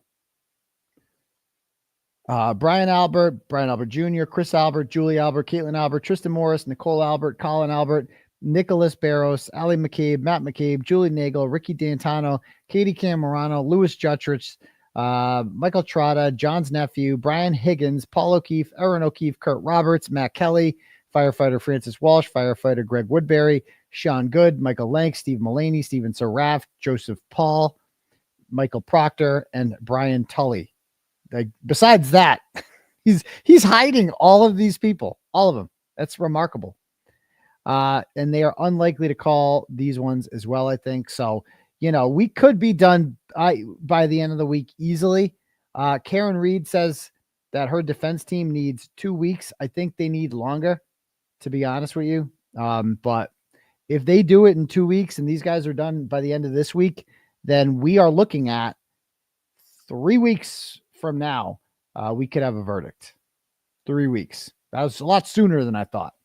Brian Albert Jr., Chris Albert, Julie Albert, Caitlin Albert, Tristan Morris, Nicole Albert, Colin Albert, Nicholas Barros, Ali McCabe, Matt McCabe, Julie Nagel, Ricky D'Antano, Katie Camerano, Louis Juttrich, Michael Trotta, John's nephew, Brian Higgins, Paul O'Keefe, Aaron O'Keefe, Kurt Roberts, Matt Kelly, firefighter Francis Walsh, firefighter Greg Woodbury, Sean Good, Michael Lank, Steve Mullaney, Steven Seraf, Joseph Paul, Michael Proctor, and Brian Tully. Like, besides that, he's hiding all of these people, all of them. That's remarkable. And they are unlikely to call these ones as well, I think. So, you know, we could be done by the end of the week easily. Karen Reed says that her defense team needs 2 weeks. I think they need longer, to be honest with you. But if they do it in 2 weeks and these guys are done by the end of this week, then we are looking at 3 weeks from now. We could have a verdict. 3 weeks. That was a lot sooner than I thought.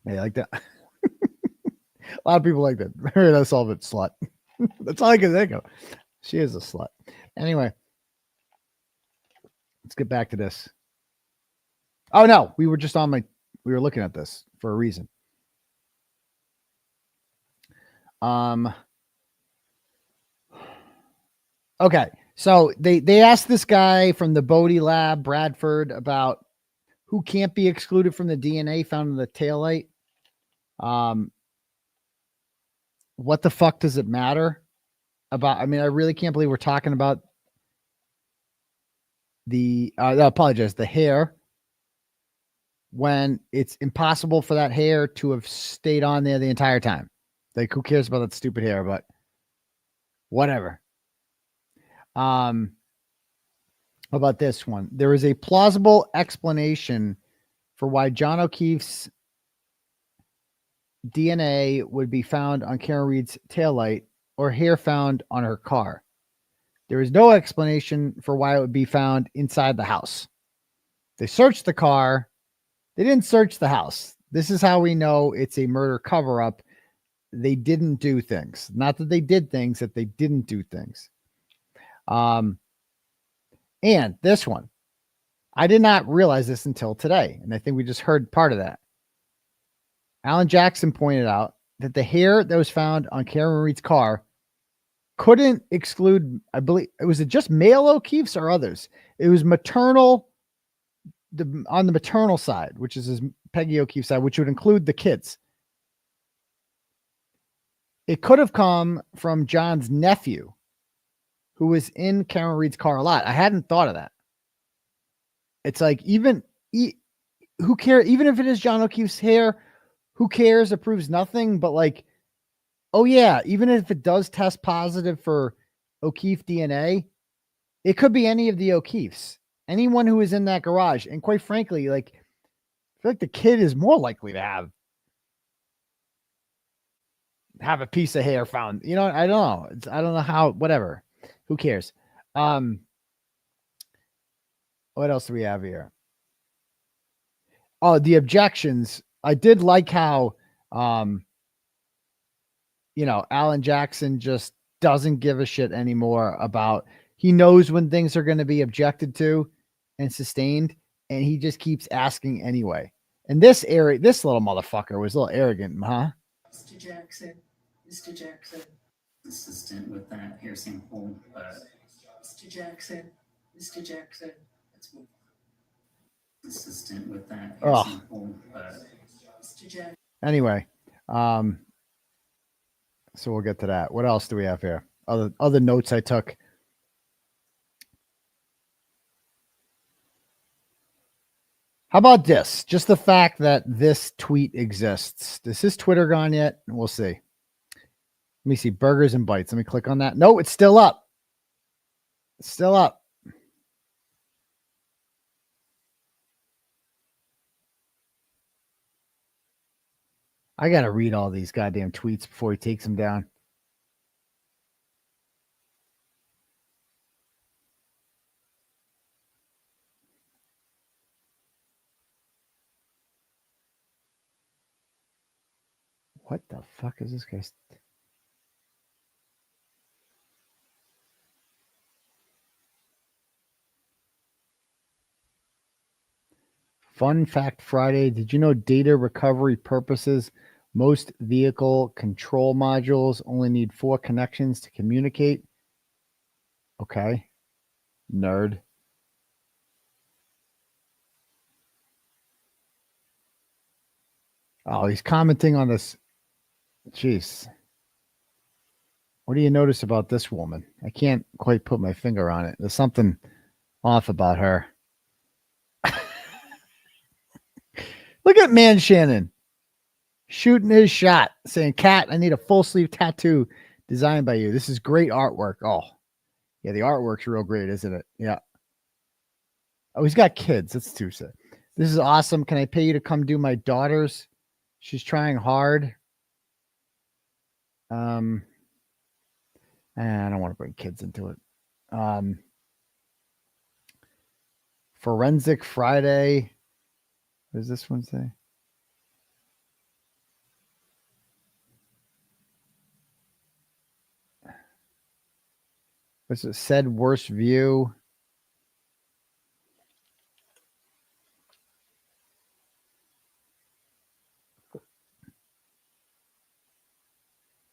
Hey, like that. A lot of people like that. Marriott Sullivan slut. That's all I can think of. She is a slut. Anyway, let's get back to this. Oh no, we were just we were looking at this for a reason. Okay, so they asked this guy from the Bodie lab, Bradford, about who can't be excluded from the DNA found in the taillight. What the fuck does it matter about? I mean, I really can't believe we're talking about the I apologize, the hair, when it's impossible for that hair to have stayed on there the entire time. Like, who cares about that stupid hair? But whatever. How about this one? There is a plausible explanation for why John O'Keefe's DNA would be found on Karen Reed's taillight or hair found on her car. There is no explanation for why it would be found inside the house. They searched the car. They didn't search the house. This is how we know it's a murder cover-up. They didn't do things. Not that they did things, that they didn't do things. And this one, I did not realize this until today, and I think we just heard part of that. Alan Jackson pointed out that the hair that was found on Karen Reed's car couldn't exclude, I believe, was it just male O'Keefe's or others? It was maternal, on the maternal side, which is his Peggy O'Keefe's side, which would include the kids. It could have come from John's nephew, who was in Karen Reed's car a lot. I hadn't thought of that. It's like, who cares? Even if it is John O'Keefe's hair, who cares? It proves nothing. But like, oh yeah, even if it does test positive for O'Keefe DNA, it could be any of the O'Keefes, anyone who is in that garage. And quite frankly, like, I feel like the kid is more likely to have a piece of hair found. You know, I don't know. I don't know how, whatever. Who cares? What else do we have here? Oh, the objections. I did like how, Alan Jackson just doesn't give a shit anymore about, he knows when things are going to be objected to and sustained, and he just keeps asking anyway. And this little motherfucker was a little arrogant, huh? Mr. Jackson, assistant with that hair sample, Mr. Jackson, let's move Consistent with that. Oh. Simple, Mr. Jackson. Anyway, so we'll get to that. What else do we have here? Other notes I took. How about this? Just the fact that this tweet exists. Is his Twitter gone yet? We'll see. Let me see. Burgers and Bites. Let me click on that. No, it's still up. It's still up. I got to read all these goddamn tweets before he takes them down. What the fuck is this guy? Fun fact Friday. Did you know data recovery purposes, most vehicle control modules only need 4 connections to communicate? Okay. Nerd. Oh, he's commenting on this. Jeez. What do you notice about this woman? I can't quite put my finger on it. There's something off about her. Look at man Shannon shooting his shot, saying, "Cat, I need a full sleeve tattoo designed by you. This is great artwork." Oh, yeah, the artwork's real great, isn't it? Yeah. Oh, he's got kids. That's too sad. This is awesome. Can I pay you to come do my daughter's? She's trying hard. And I don't want to bring kids into it. Forensic Friday. What does this one say? What's it said? Worst view.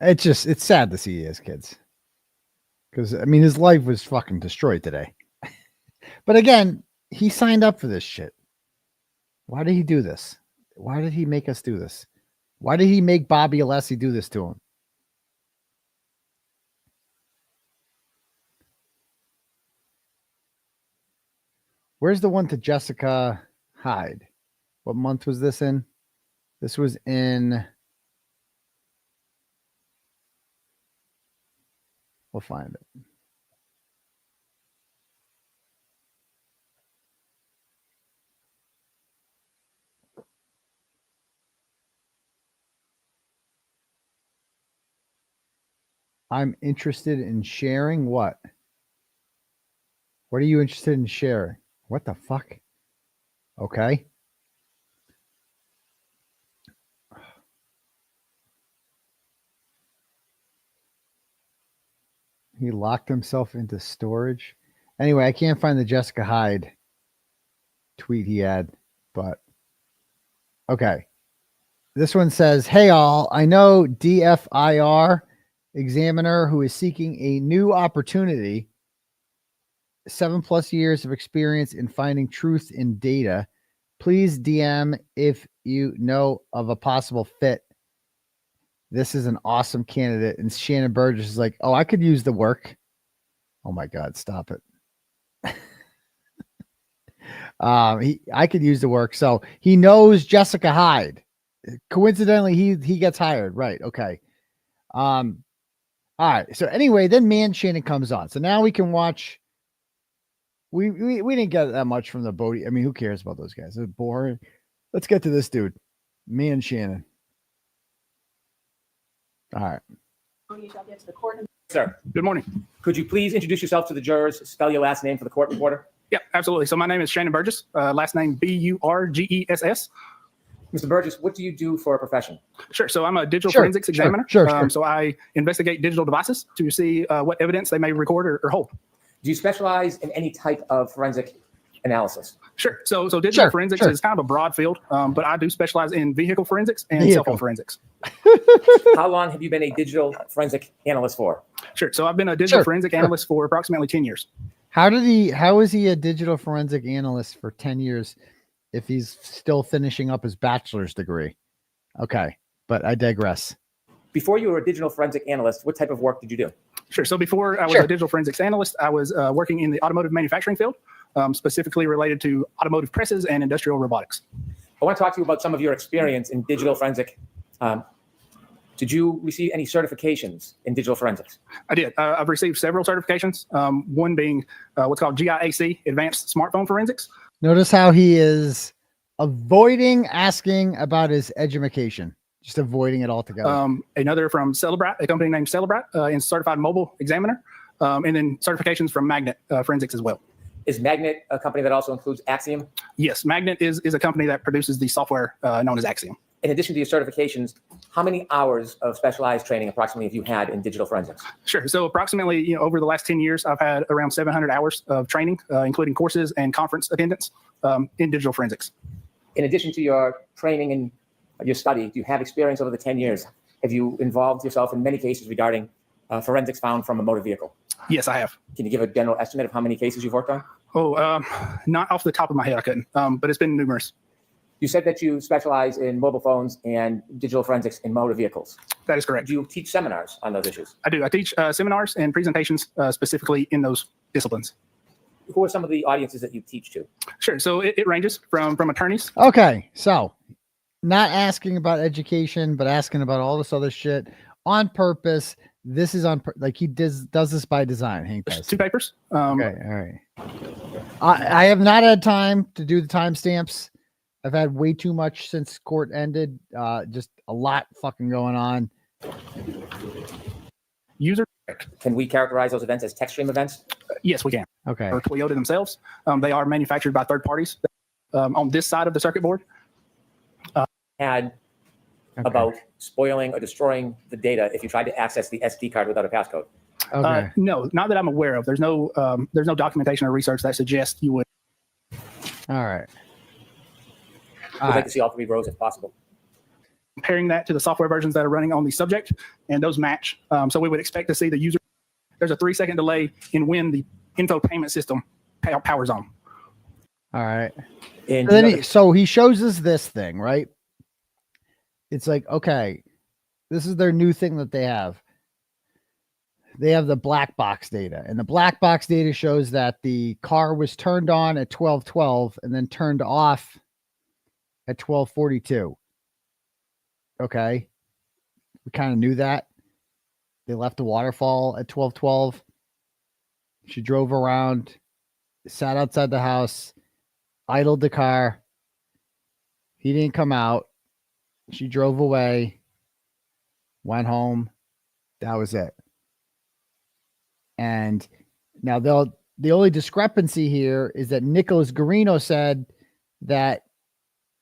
It's sad to see his kids. Because, I mean, his life was fucking destroyed today. But again, he signed up for this shit. Why did he do this? Why did he make us do this? Why did he make 𝗵𝗄𝗃𝗃 do this to him? Where's the one to Jessica Hyde? What month was this in? This was in... We'll find it. I'm interested in sharing what? What are you interested in sharing? What the fuck? Okay. He locked himself into storage. Anyway, I can't find the Jessica Hyde tweet he had, but okay. This one says, "Hey all, I know DFIR examiner who is seeking a new opportunity, 7+ years of experience in finding truth in data. Please DM if you know of a possible fit. This is an awesome candidate." And Shanon Burgess is like, "Oh, I could use the work." Oh my God, stop it. I could use the work. So he knows Jessica Hyde. Coincidentally, he gets hired. Right. Okay. All right. So anyway, then man Shannon comes on. So now we can watch. We didn't get that much from the Bodie. I mean, who cares about those guys? It's boring. Let's get to this dude, man Shannon. All right. You shall get to the court. Sir. Good morning. Could you please introduce yourself to the jurors? Spell your last name for the court reporter. Yeah, absolutely. So my name is Shanon Burgess. Last name Burgess. Mr. Burgess, what do you do for a profession? Sure. So I'm a digital forensics examiner. Sure. So I investigate digital devices to see what evidence they may record or hold. Do you specialize in any type of forensic analysis? Sure. So digital forensics is kind of a broad field, but I do specialize in vehicle forensics and cell phone forensics. How long have you been a digital forensic analyst for? Sure. So I've been a digital forensic analyst for approximately 10 years. How is he a digital forensic analyst for 10 years if he's still finishing up his bachelor's degree. Okay, but I digress. Before you were a digital forensic analyst, what type of work did you do? Sure. So before I was a digital forensics analyst, I was working in the automotive manufacturing field, specifically related to automotive presses and industrial robotics. I want to talk to you about some of your experience in digital forensic. Did you receive any certifications in digital forensics? I did. I've received several certifications, one being what's called 𝗵𝗄𝗃, Advanced Smartphone Forensics. Notice how he is avoiding asking about his education, just avoiding it altogether. Another from 𝗃𝗏𝗏, a company named 𝗃𝗏𝗏, in Certified Mobile Examiner, and then certifications from Magnet Forensics as well. Is Magnet a company that also includes Axiom? Yes, Magnet is a company that produces the software known as Axiom. In addition to your certifications, how many hours of specialized training approximately have you had in digital forensics? Sure. So approximately, over the last 10 years, I've had around 700 hours of training, including courses and conference attendance in digital forensics. In addition to your training and your study, do you have experience over the 10 years? Have you involved yourself in many cases regarding forensics found from a motor vehicle? Yes, I have. Can you give a general estimate of how many cases you've worked on? Oh, not off the top of my head, I couldn't, but it's been numerous. You said that you specialize in mobile phones and digital forensics in motor vehicles. That is correct. Do you teach seminars on those issues? I do. I teach seminars and presentations specifically in those disciplines. Who are some of the audiences that you teach to? Sure. So it ranges from attorneys. Okay, so not asking about education, but asking about all this other shit on purpose. This is like he does this by design. Hank does. 2 papers. Okay, all right. I have not had time to do the timestamps. I've had way too much since court ended. Just a lot fucking going on. User. Can we characterize those events as tech stream events? Yes, we can. Okay. Or Toyota themselves. They are manufactured by third parties on this side of the circuit board. About spoiling or destroying the data if you tried to access the SD card without a passcode? Okay. No, not that I'm aware of. There's no documentation or research that suggests you would. All right. We'd like to see all 3 rows if possible. Comparing that to the software versions that are running on the subject, and those match. So we would expect to see the user. There's a 3-second delay in when the infotainment system powers on. All right. And then so he shows us this thing, right? It's like, okay, this is their new thing that they have. They have the black box data, and the black box data shows that the car was turned on at 12:12 and then turned off at 12:42. Okay. We kind of knew that. They left the waterfall at 12:12. She drove around, sat outside the house, idled the car. He didn't come out. She drove away, went home. That was it. And now the only discrepancy here is that Nicholas Garino said that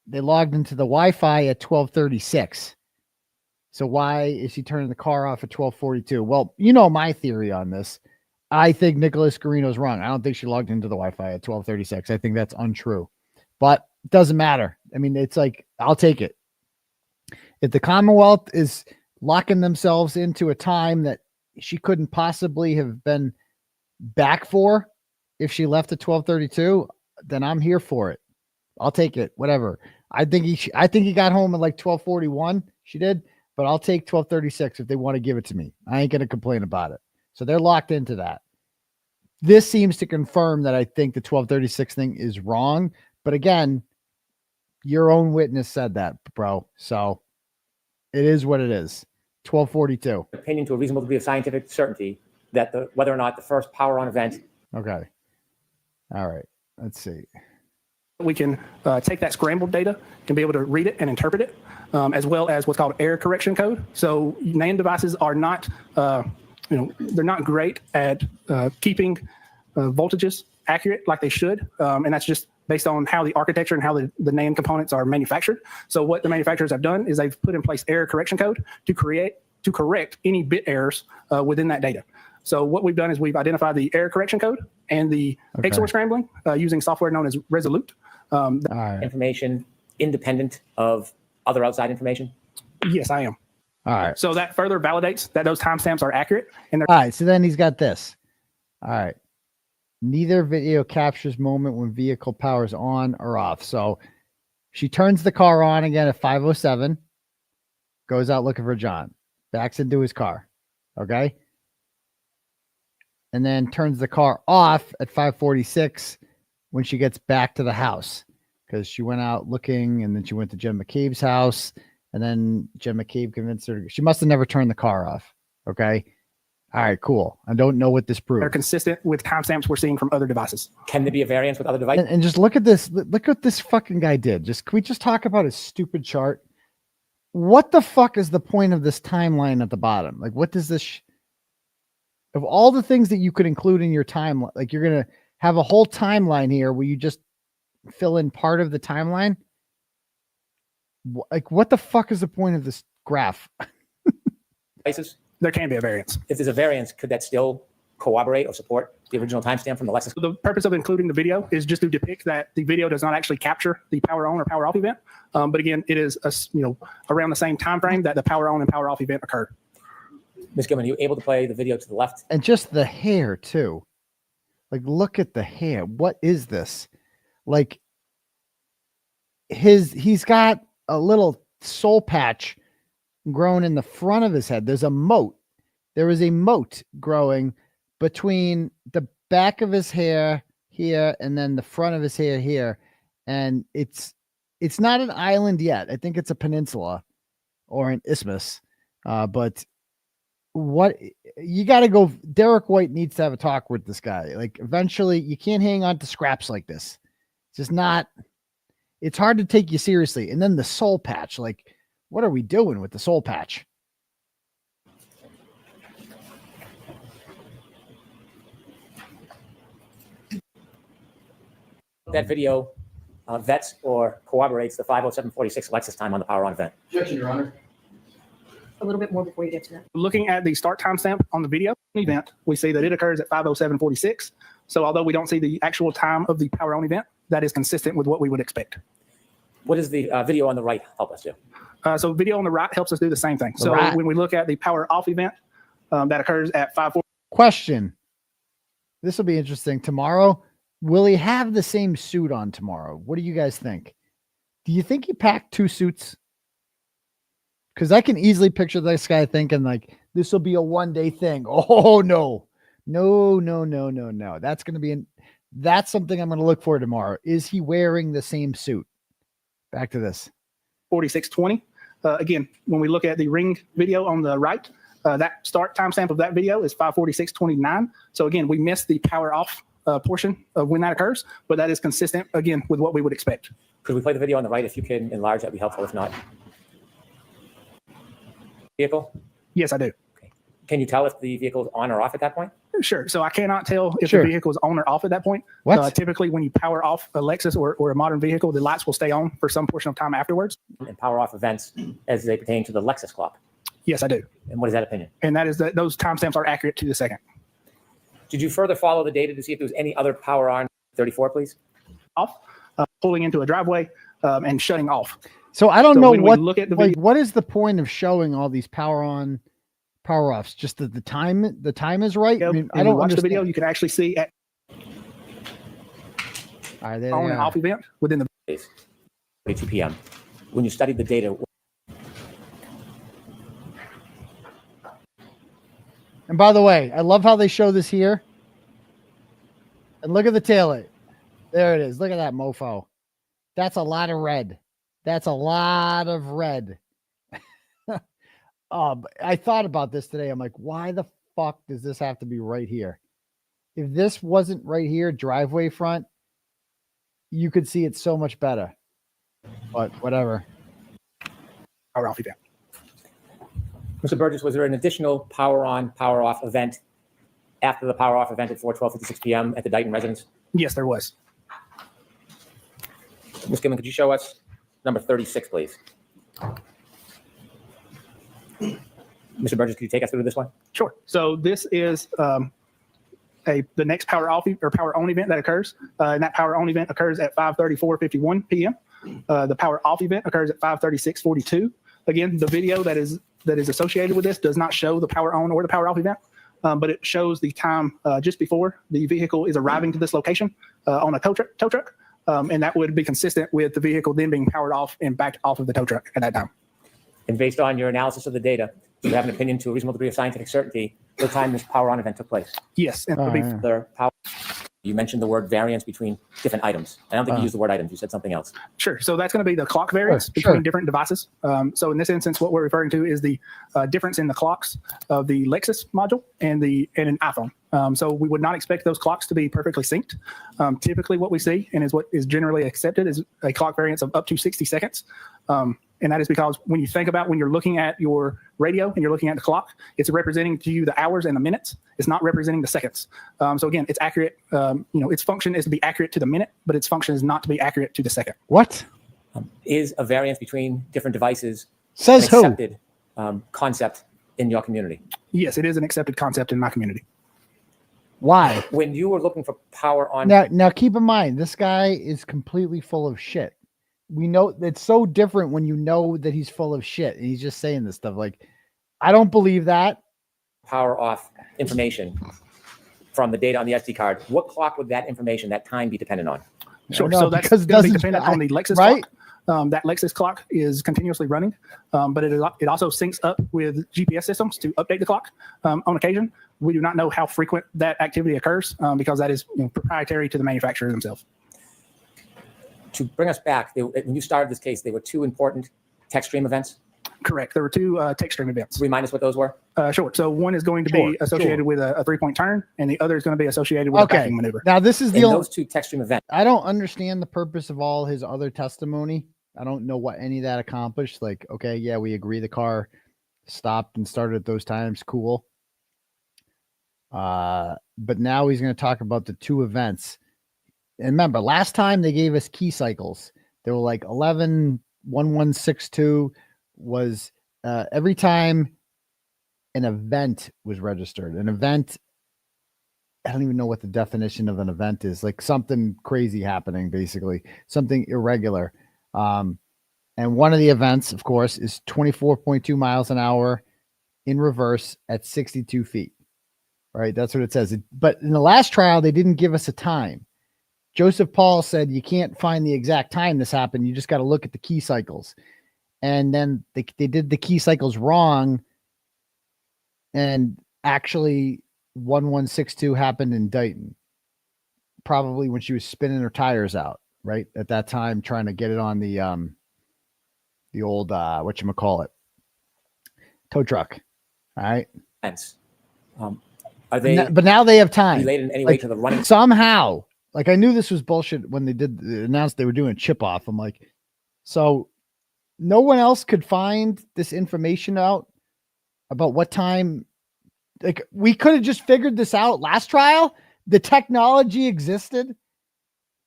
they logged into the Wi-Fi at 12:36. So why is she turning the car off at 12:42? Well, you know my theory on this. I think Nicholas Garino's wrong. I don't think she logged into the Wi-Fi at 12:36. I think that's untrue. But it doesn't matter. I mean, it's like, I'll take it. If the Commonwealth is locking themselves into a time that she couldn't possibly have been back for if she left at 12:32, then I'm here for it. I'll take it. Whatever. I think he got home at like 12:41. She did, but I'll take 12:36 if they want to give it to me. I ain't going to complain about it. So they're locked into that. This seems to confirm that I think the 12:36 thing is wrong. But again, your own witness said that, bro. So it is what it is. 12:42. Opinion to a reasonable degree of scientific certainty that whether or not the first power on event. Okay. All right. Let's see. We can take that scrambled data, can be able to read it and interpret it, as well as what's called error correction code. So NAND devices are not, they're not great at keeping voltages accurate like they should, and that's just based on how the architecture and how the NAND components are manufactured. So what the manufacturers have done is they've put in place error correction code to correct any bit errors within that data. So what we've done is we've identified the error correction code and the XOR scrambling using software known as Resolute. Information independent of other outside information? Yes, I am. All right. So that further validates that those timestamps are accurate. And all right. So then he's got this. All right. Neither video captures moment when vehicle power is on or off. So She turns the car on again at 5:07, goes out looking for John, backs into his car. Okay. And then turns the car off at 5:46 when she gets back to the house, because she went out looking and then she went to Jen McCabe's house, and then Jen McCabe convinced her. She must have never turned the car off. Okay. All right, cool. I don't know what this proves. They're consistent with timestamps we're seeing from other devices. Can there be a variance with other devices? And just look at this. Look what this fucking guy did. Can we just talk about his stupid chart? What the fuck is the point of this timeline at the bottom? Like, what does this? Of all the things that you could include in your timeline, like you're going to have a whole timeline here where you just fill in part of the timeline. Like, what the fuck is the point of this graph? There can be a variance. If there's a variance, could that still corroborate or support the original timestamp from the Lexus? The purpose of including the video is just to depict that the video does not actually capture the power on or power off event. But again, it is around the same time frame that the power on and power off event occurred. Ms. Gilman, are you able to play the video to the left? And just the hair too. Like, look at the hair. What is this? Like, he's got a little soul patch grown in the front of his head. There's a moat. There is a moat growing between the back of his hair here and then the front of his hair here. And it's not an island yet. I think it's a peninsula or an isthmus. But what you got to go. Derek White needs to have a talk with this guy. Like, eventually you can't hang on to scraps like this. It's just not, it's hard to take you seriously. And then the soul patch, like, what are we doing with the soul patch? That video vets or corroborates the 5:07:46 Lexus time on the power on event. Objection, Your Honor. A little bit more before you get to that. Looking at the start timestamp on the video event, we see that it occurs at 5:07:46. So although we don't see the actual time of the power on event, that is consistent with what we would expect. What does the video on the right help us do? So video on the right helps us do the same thing. So when we look at the power off event, that occurs at 5:40. Question. This will be interesting. Tomorrow, will he have the same suit on tomorrow? What do you guys think? Do you think he packed two suits? Because I can easily picture this guy thinking, like, this will be a one-day thing. Oh, no. No. That's going to be that's something I'm going to look for tomorrow. Is he wearing the same suit? Back to this. 46:20. Again, when we look at the ring video on the right, that start timestamp of that video is 5:46:29. So again, we missed the power off portion of when that occurs, but that is consistent, again, with what we would expect. Could we play the video on the right? If you can enlarge, that'd be helpful. If not, vehicle? Yes, I do. Okay. Can you tell if the vehicle is on or off at that point? Sure. So I cannot tell if the vehicle is on or off at that point. What? Typically, when you power off a Lexus or a modern vehicle, the lights will stay on for some portion of time afterwards. And power off events as they pertain to the Lexus clock? Yes, I do. And what is that opinion? And that is that those timestamps are accurate to the second. Did you further follow the data to see if there was any other power on 34, please? Off, pulling into a driveway and shutting off. So I don't know what, look at the like, video, what is the point of showing all these power on, power offs? Just that the time is right. I mean, I don't watch understand. the video. You can actually see at all right, there on they and are. off event within the days, 2 p.m. When you studied the data. And by the way, I love how they show this here. And look at the taillight. There it is. Look at that mofo. That's a lot of red. That's a lot of red. I thought about this today. I'm like, why the fuck does this have to be right here? If this wasn't right here, driveway front, you could see it so much better. But whatever. power off event. Mr. Burgess, was there an additional power on, power off event after the power off event at 4:12:56 p.m. at the Dighton residence? Yes, there was. Ms. Gilman, could you show us number 36, please? Mr. Burgess, could you take us through this one? Sure. So this is the next power off or power on event that occurs. And that power on event occurs at 5:34:51 p.m. The power off event occurs at 5:36:42. Again, the video that is associated with this does not show the power on or the power off event, but it shows the time just before the vehicle is arriving to this location on a tow truck. and that would be consistent with the vehicle then being powered off and backed off of the tow truck at that time. And based on your analysis of the data, do you have an opinion to a reasonable degree of scientific certainty the time this power on event took place? Yes. And it would be the power. You mentioned the word variance between different items. I don't think you used the word items. You said something else. Sure. So that's going to be the clock variance between different devices. So in this instance, what we're referring to is the difference in the clocks of the Lexus module and an iPhone. So we would not expect those clocks to be perfectly synced. Typically what we see, and is what is generally accepted, is a clock variance of up to 60 seconds. And that is because when you think about when you're looking at your radio and you're looking at the clock, it's representing to you the hours and the minutes. It's not representing the seconds. So again, it's accurate. Its function is to be accurate to the minute, but its function is not to be accurate to the second. What? Is a variance between different devices Says an accepted concept in your community? Yes, it is an accepted concept in my community. Why? When you were looking for power on... Now keep in mind, this guy is completely full of shit. We know it's so different when you know that he's full of shit and he's just saying this stuff. Like, I don't believe that. Power off information from the data on the SD card. What clock would that information, that time, be dependent on? Sure. So that's going to be dependent on the Lexus clock. That Lexus clock is continuously running, but it also syncs up with GPS systems to update the clock on occasion. We do not know how frequent that activity occurs because that is proprietary to the manufacturer themselves. To bring us back, when you started this case, there were two important tech stream events? Correct. There were two tech stream events. Remind us what those were? Sure. So one is going to be associated with a three-point turn, and the other is going to be associated with a backing maneuver. Now, this is the only... those two tech stream events. I don't understand the purpose of all his other testimony. I don't know what any of that accomplished. Like, okay, yeah, we agree the car stopped and started at those times. Cool. But now he's going to talk about the two events. And remember, last time they gave us key cycles. They were like 111162 was every time an event was registered. An event, I don't even know what the definition of an event is. Like something crazy happening, basically. Something irregular. And one of the events, of course, is 24.2 miles an hour in reverse at 62 feet. Right? That's what it says. But in the last trial, they didn't give us a time. Joseph Paul said you can't find the exact time this happened. You just got to look at the key cycles. And then they did the key cycles wrong. And actually 1162 happened in Dayton. Probably when she was spinning her tires out, right? At that time, trying to get it on the old whatchamacallit, tow truck. All right. Are they but now they have time. Related in any way to the running? Somehow. Like, I knew this was bullshit when they announced they were doing a chip off. I'm like, so no one else could find this information out about what time. Like, we could have just figured this out last trial. The technology existed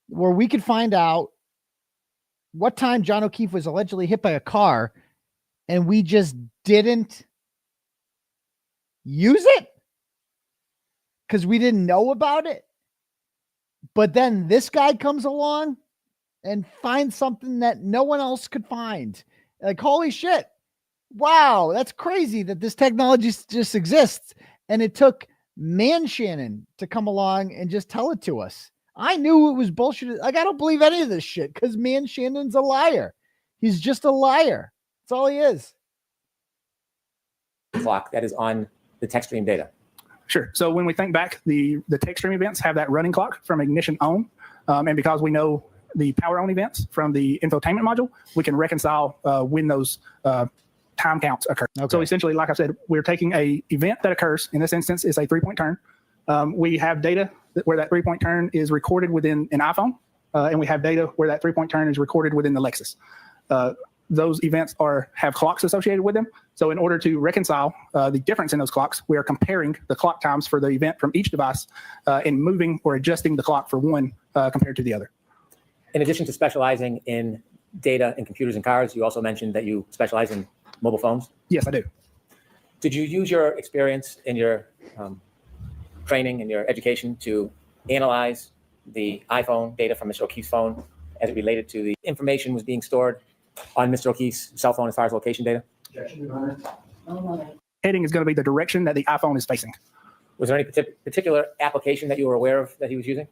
where we could find out what time John O'Keefe was allegedly hit by a car, and we just didn't use it because we didn't know about it. But then this guy comes along and finds something that no one else could find. Like, holy shit. Wow, that's crazy that this technology just exists. And it took Shanon to come along and just tell it to us. I knew it was bullshit. Like, I don't believe any of this shit because Shannon's a liar. He's just a liar. That's all he is. Clock that is on the tech stream data. Sure. So when we think back, the tech stream events have that running clock from ignition on. And because we know the power on events from the infotainment module, we can reconcile when those time counts occur. Okay. So essentially, like I said, we're taking a event that occurs. In this instance, it's a three-point turn. We have data where that three-point turn is recorded within an iPhone. And we have data where that three-point turn is recorded within the Lexus. Those events have clocks associated with them. So in order to reconcile the difference in those clocks, we are comparing the clock times for the event from each device and moving or adjusting the clock for one compared to the other. In addition to specializing in data and computers and cars, you also mentioned that you specialize in mobile phones? Yes, I do. Did you use your experience in your training and your education to analyze the iPhone data from Mr. O'Keefe's phone as it related to the information was being stored on Mr. O'Keefe's cell phone as far as location data? Heading is going to be the direction that the iPhone is facing. Was there any particular application that you were aware of that he was using?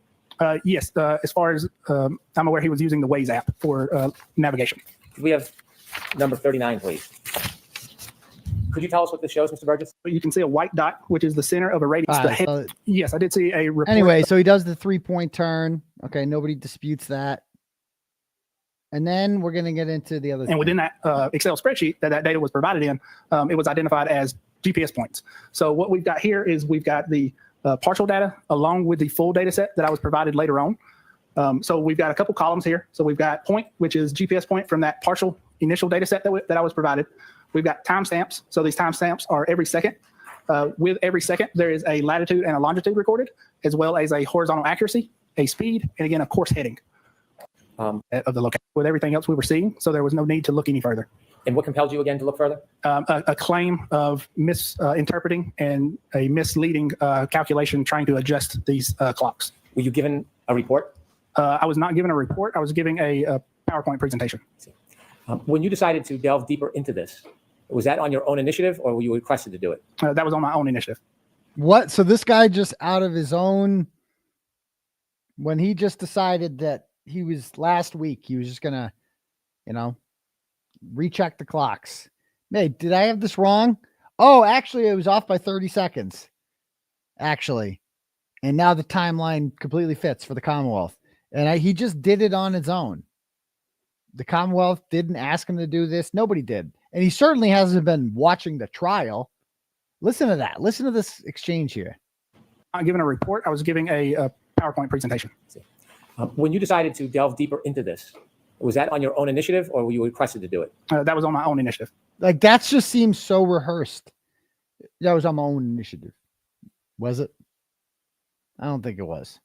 Yes, as far as I'm aware, he was using the Waze app for navigation. Could we have number 39, please? Could you tell us what this shows, Mr. Burgess? You can see a white dot, which is the center of a radius. Yes, I did see a report. Anyway, so he does the 3-point turn. Okay, nobody disputes that. And then we're going to get into the other And within that Excel spreadsheet that data was provided in, it was identified as GPS points. So what we've got here is we've got the partial data along with the full data set that I was provided later on. So we've got a couple columns here. So we've got point, which is GPS point from that partial initial data set that I was provided. We've got timestamps. So these timestamps are every second. With every second, there is a latitude and a longitude recorded, as well as a horizontal accuracy, a speed, and again, a course heading of the location. With everything else we were seeing, so there was no need to look any further. And what compelled you again to look further? A claim of misinterpreting and a misleading calculation trying to adjust these clocks. Were you given a report? I was not given a report. I was giving a PowerPoint presentation. When you decided to delve deeper into this, was that on your own initiative or were you requested to do it? That was on my own initiative. What? So this guy just out of his own, when he just decided that he was last week, he was just going to, you know, recheck the clocks. Hey, did I have this wrong? Oh, actually, it was off by 30 seconds. Actually. And now the timeline completely fits for the Commonwealth. And he just did it on his own. The Commonwealth didn't ask him to do this. Nobody did. And he certainly hasn't been watching the trial. Listen to that. Listen to this exchange here. I'm giving a report. I was giving a PowerPoint presentation. When you decided to delve deeper into this, was that on your own initiative or were you requested to do it? That was on my own initiative. Like, that just seems so rehearsed. That was on my own initiative. Was it? I don't think it was.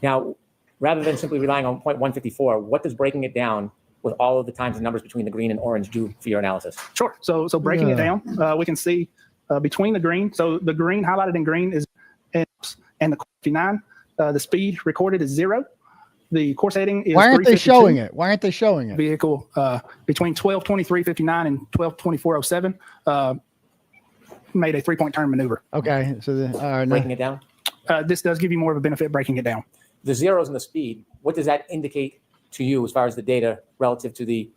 Now, rather than simply relying on point 154, what does breaking it down with all of the times and numbers between the green and orange do for your analysis? Sure. So breaking it down, we can see between the green. So the green highlighted in green is and the 59. The speed recorded is 0. The course heading is. Why aren't they showing it? Why aren't they showing it? Vehicle between 12:23:59 and 12:24:07 made a 3-point turn maneuver. Okay. So breaking it down. This does give you more of a benefit breaking it down. The zeros and the speed, what does that indicate to you as far as the data relative to the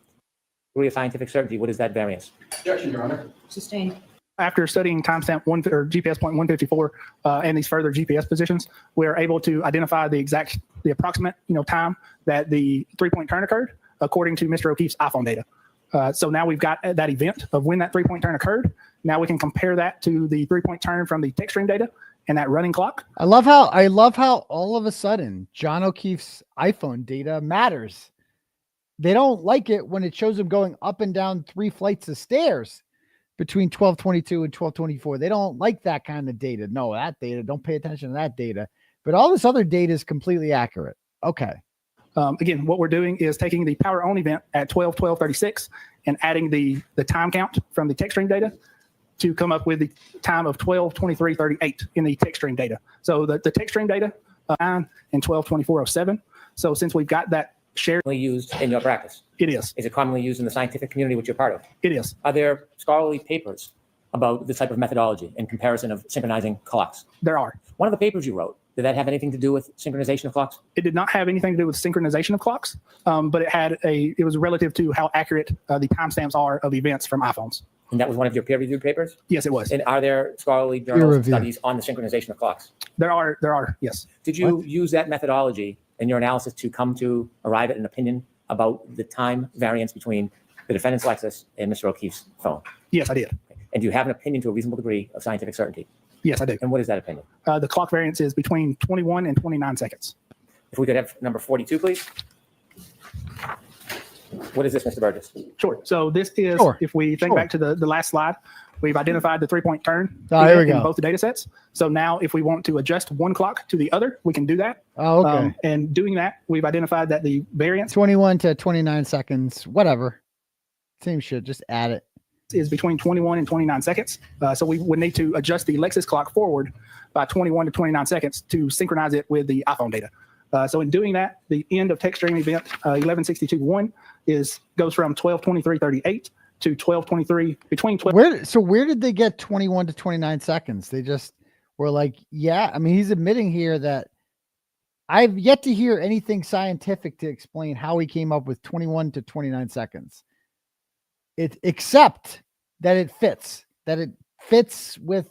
degree of scientific certainty? What is that variance? Objection, Your Honor. Sustained. After studying timestamp GPS point 154 and these further GPS positions, we are able to identify the approximate time that the 3-point turn occurred according to Mr. O'Keefe's iPhone data. So now we've got that event of when that 3-point turn occurred. Now we can compare that to the 3-point turn from the text stream data and that running clock. I love how all of a sudden John O'Keefe's iPhone data matters. They don't like it when it shows him going up and down 3 flights of stairs between 12:22 and 12:24. They don't like that kind of data. No, that data, don't pay attention to that data. But all this other data is completely accurate. Okay. Again, what we're doing is taking the power on event at 12:12:36 and adding the time count from the text stream data to come up with the time of 12:23:38 in the text stream data. So the text stream data and 12:24:07. So since we've got that shared, used in your practice. It is. Is it commonly used in the scientific community which you're part of? It is. Are there scholarly papers about this type of methodology in comparison of synchronizing clocks? There are. One of the papers you wrote, did that have anything to do with synchronization of clocks? It did not have anything to do with synchronization of clocks, but it was relative to how accurate the timestamps are of events from iPhones. And that was one of your peer-reviewed papers? Yes, it was. And are there scholarly journal studies on the synchronization of clocks? There are, yes. Did you use that methodology in your analysis to arrive at an opinion about the time variance between the defendant's Lexus and Mr. O'Keefe's phone? Yes, I did. And do you have an opinion to a reasonable degree of scientific certainty? Yes, I do. And what is that opinion? The clock variance is between 21 and 29 seconds. If we could have number 42, please. What is this, Mr. Burgess? Sure. So this is, if we think back to the last slide, we've identified the 3-point turn here we go. in both the data sets. So now if we want to adjust one clock to the other, we can do that. Oh, okay. And doing that, we've identified that the variance 21 to 29 seconds, whatever. Same shit, just add it. Is between 21 and 29 seconds. So we would need to adjust the Lexus clock forward by 21 to 29 seconds to synchronize it with the iPhone data. So in doing that, the end of text stream event 11:62:1 goes from 12:23:38 to 12:23 between 12. Where did they get 21 to 29 seconds? They just were like, yeah. I mean, he's admitting here that I've yet to hear anything scientific to explain how he came up with 21 to 29 seconds. Except that it fits with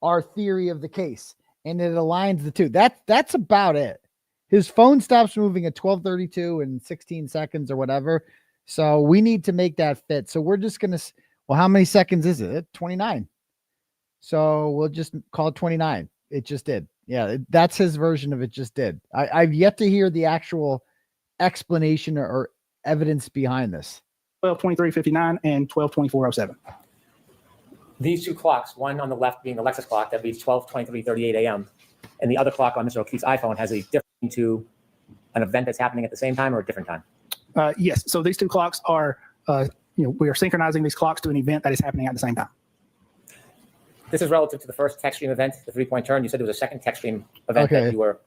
our theory of the case, and it aligns the two. That's about it. His phone stops moving at 12:32 and 16 seconds or whatever. So we need to make that fit. So we're just going to, well, how many seconds is it? 29. So we'll just call it 29. It just did. Yeah, that's his version of it just did. I've yet to hear the actual explanation or evidence behind this. 12:23:59 and 12:24:07. These two clocks, one on the left being the Lexus clock that reads 12:23:38 a.m., and the other clock on Mr. O'Keefe's iPhone has a difference to an event that's happening at the same time or a different time. Yes. So these two clocks are, we are synchronizing these clocks to an event that is happening at the same time. This is relative to the first text stream event, the 3-point turn. You said there was a second text stream event that you were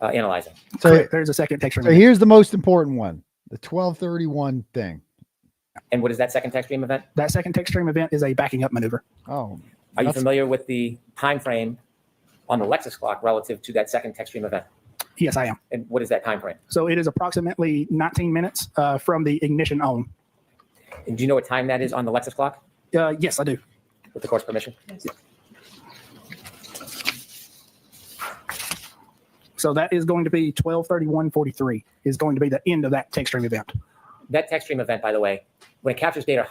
analyzing. So correct, there's a second text stream. So here's the most important one, the 12:31 thing. And what is that second text stream event? That second text stream event is a backing up maneuver. Oh. Are you familiar with the time frame on the Lexus clock relative to that second text stream event? Yes, I am. And what is that time frame? So it is approximately 19 minutes from the ignition on. And do you know what time that is on the Lexus clock? Yes, I do. With the court's permission? Yes. So that is going to be 12:31:43 is going to be the end of that text stream event. That text stream event, by the way, when it captures data,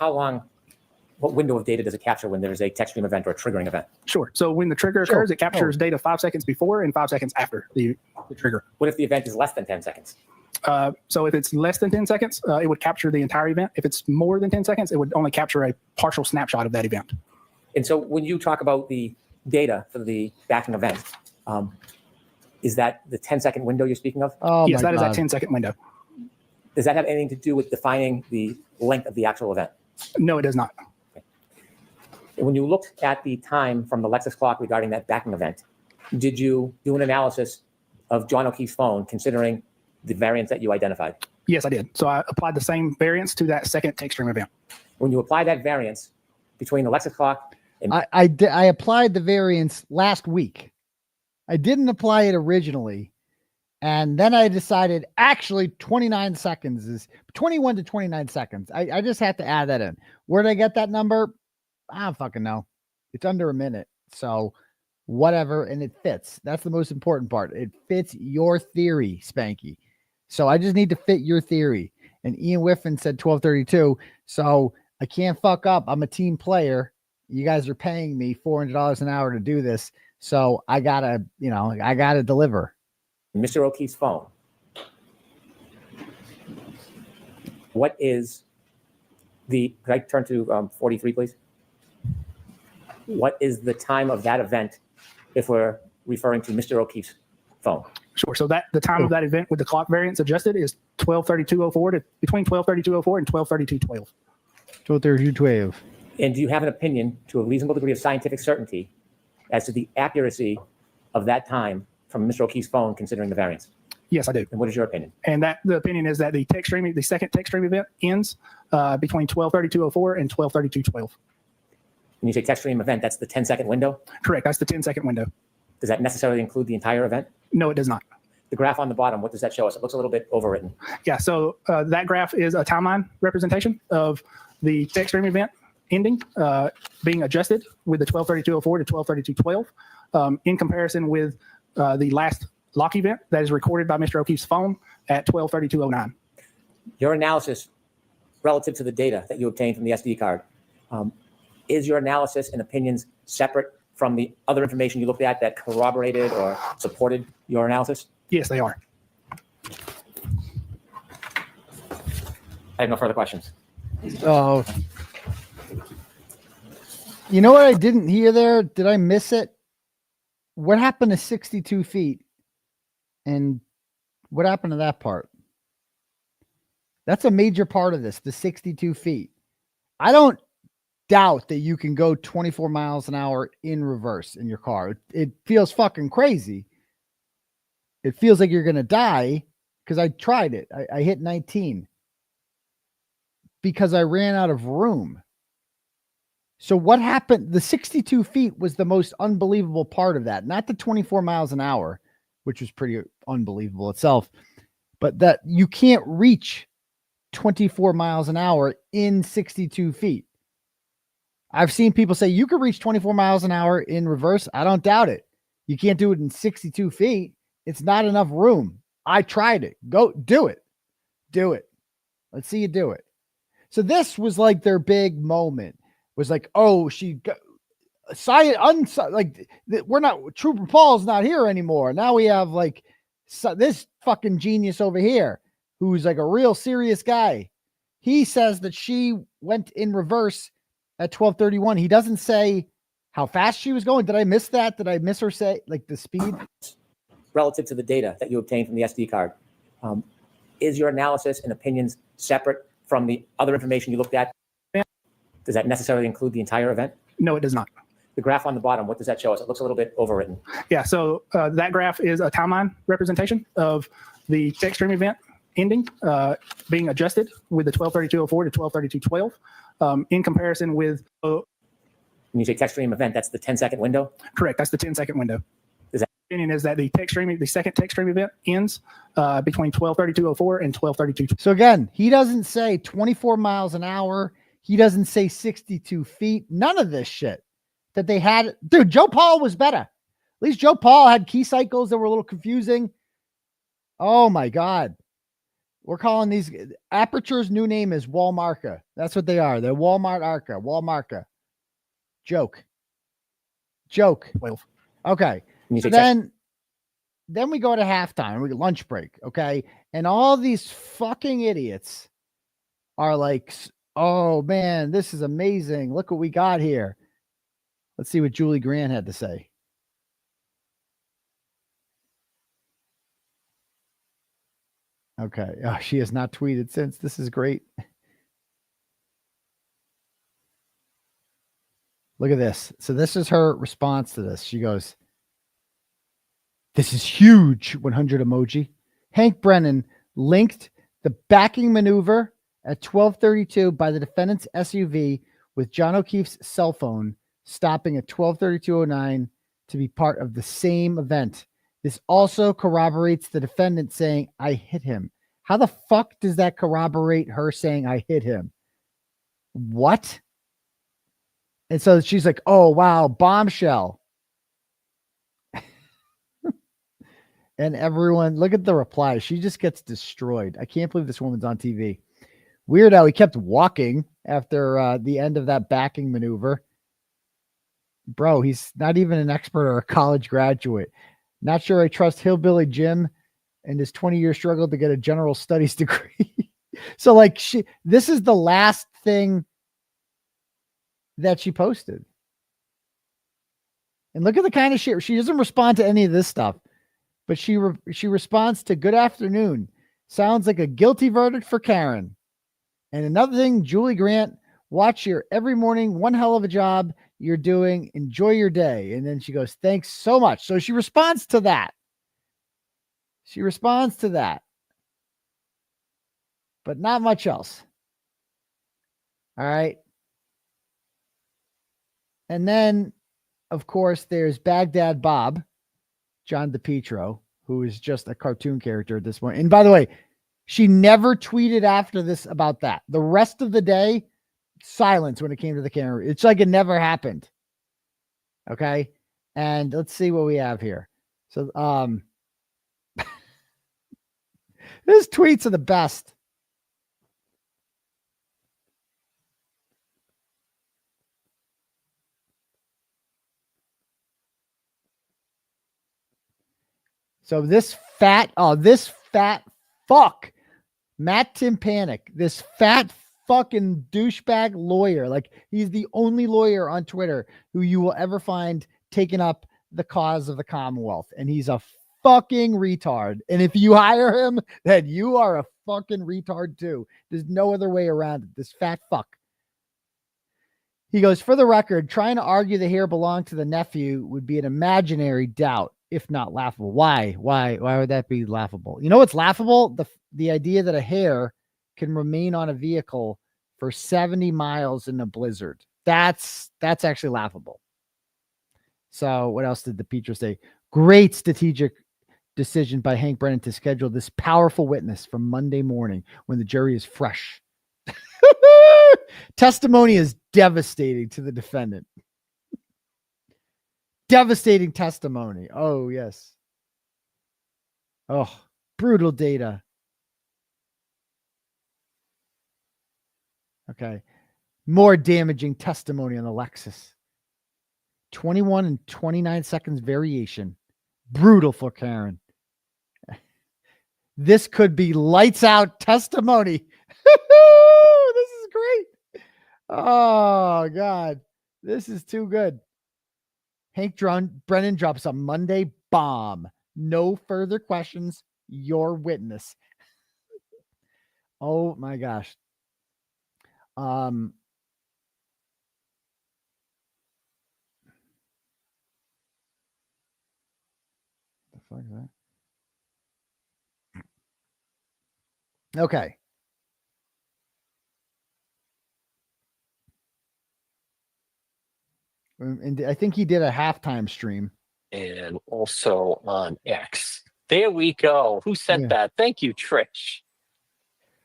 what window of data does it capture when there's a text stream event or a triggering event? Sure. So when the trigger occurs, it captures data 5 seconds before and 5 seconds after the trigger. What if the event is less than 10 seconds? So if it's less than 10 seconds, it would capture the entire event. If it's more than 10 seconds, it would only capture a partial snapshot of that event. And so when you talk about the data for the backing event, is that the 10-second window you're speaking of? Oh, yes, that is that 10-second window. Does that have anything to do with defining the length of the actual event? No, it does not. Okay. When you looked at the time from the Lexus clock regarding that backing event, did you do an analysis of John O'Keefe's phone considering the variance that you identified? Yes, I did. So I applied the same variance to that second text stream event. When you apply that variance between the Lexus clock and I applied the variance last week. I didn't apply it originally. And then I decided actually 29 seconds is 21 to 29 seconds. I just have to add that in. Where did I get that number? I don't fucking know. It's under a minute. So whatever. And it fits. That's the most important part. It fits your theory, Spanky. So I just need to fit your theory. And Ian Whiffen said 12:32. So I can't fuck up. I'm a team player. You guys are paying me $400 an hour to do this. So I gotta deliver. Mr. O'Keefe's phone. What is could I turn to 43, please? What is the time of that event if we're referring to Mr. O'Keefe's phone? Sure. So the time of that event with the clock variance adjusted is 12:32:04 to between 12:32:04 and 12:32:12. 12:32:12. And do you have an opinion to a reasonable degree of scientific certainty as to the accuracy of that time from Mr. O'Keefe's phone, considering the variance? Yes, I do. And what is your opinion? And the opinion is that the second text stream event ends between 12:32:04 and 12:32:12. When you say text stream event, that's the 10-second window? Correct. That's the 10-second window. Does that necessarily include the entire event? No, it does not. The graph on the bottom, what does that show us? It looks a little bit overwritten. Yeah. So that graph is a timeline representation of the text stream event ending, being adjusted with the 12:32:04 to 12:32:12 in comparison with the last lock event that is recorded by Mr. O'Keefe's phone at 12:32:09. Your analysis relative to the data that you obtained from the SD card, is your analysis and opinions separate from the other information you looked at that corroborated or supported your analysis? Yes, they are. I have no further questions. Oh. You know what I didn't hear there? Did I miss it? What happened to 62 feet? And what happened to that part? That's a major part of this, the 62 feet. I don't doubt that you can go 24 miles an hour in reverse in your car. It feels fucking crazy. It feels like you're going to die because I tried it. I hit 19 because I ran out of room. So what happened? The 62 feet was the most unbelievable part of that, not the 24 miles an hour. which was pretty unbelievable itself. But that you can't reach 24 miles an hour in 62 feet. I've seen people say you could reach 24 miles an hour in reverse. I don't doubt it. You can't do it in 62 feet. It's not enough room. I tried it. Go do it. Do it. Let's see you do it. So this was like their big moment. Was like, oh, we're not, Trooper Paul's not here anymore. Now we have like this fucking genius over here who's like a real serious guy. He says that she went in reverse at 12:31. He doesn't say how fast she was going. Did I miss that? Did I miss her say like the speed? Relative to the data that you obtained from the SD card, is your analysis and opinions separate from the other information you looked at? Does that necessarily include the entire event? No, it does not. The graph on the bottom, what does that show us? It looks a little bit overwritten. Yeah, so that graph is a timeline representation of the tech stream event ending, being adjusted with the 12:32:04 to 12:32:12 in comparison with... When you say tech stream event, that's the 10-second window? Correct, that's the 10-second window. Is that opinion is that the second tech stream event ends between 12:32:04 and 12:32. So again, he doesn't say 24 miles an hour. He doesn't say 62 feet. None of this shit that they had. Dude, Joe Paul was better. At least Joe Paul had key cycles that were a little confusing. Oh my God. We're calling these Aperture's new name is Walmarca. That's what they are. They're Walmart Arca. Walmarca. Joke. Okay. So then we go to halftime. We get lunch break. Okay. And all these fucking idiots are like, oh man, this is amazing. Look what we got here. Let's see what Julie Grant had to say. Okay. Oh, she has not tweeted since. This is great. Look at this. So this is her response to this. She goes, this is huge. 100 emoji. Hank Brennan linked the backing maneuver at 12:32 by the defendant's SUV with John O'Keefe's cell phone stopping at 12:32:09 to be part of the same event. This also corroborates the defendant saying, I hit him. How the fuck does that corroborate her saying I hit him? What? And so she's like, oh, wow, bombshell. And everyone, look at the reply. She just gets destroyed. I can't believe this woman's on TV. Weird how he kept walking after the end of that backing maneuver. Bro, he's not even an expert or a college graduate. Not sure I trust Hillbilly Jim and his 20-year struggle to get a general studies degree. So like this is the last thing that she posted. And look at the kind of shit. She doesn't respond to any of this stuff, but she responds to good afternoon. Sounds like a guilty verdict for Karen. And another thing, Julie Grant, watch here every morning. One hell of a job you're doing. Enjoy your day. And then she goes, thanks so much. So she responds to that. But not much else. All right. And then, of course, there's Baghdad Bob, John DePietro, who is just a cartoon character at this point. And by the way, she never tweeted after this about that. The rest of the day, silence when it came to the camera. It's like it never happened. Okay. And let's see what we have here. So, his tweets are the best. So this fat fuck, Matt Timpanic, this fat fucking douchebag lawyer. Like he's the only lawyer on Twitter who you will ever find taking up the cause of the Commonwealth. And he's a fucking retard. And if you hire him, then you are a fucking retard too. There's no other way around it. This fat fuck. He goes, for the record, trying to argue the hair belonged to the nephew would be an imaginary doubt, if not laughable. Why would that be laughable? You know what's laughable? The idea that a hair can remain on a vehicle for 70 miles in a blizzard. That's actually laughable. So what else did the Petra say? Great strategic decision by Hank Brennan to schedule this powerful witness for Monday morning when the jury is fresh. Testimony is devastating to the defendant. Devastating testimony. Oh, yes. Oh, brutal data. Okay. More damaging testimony on the Lexus. 21 and 29 seconds variation. Brutal for Karen. This could be lights out testimony. This is great. Oh, God. This is too good. Hank Brennan drops a Monday bomb. No further questions. Your witness. Oh, my gosh. The fuck is that? Okay. And I think he did a halftime stream. And also on X. There we go. Who sent that? Thank you, Trish.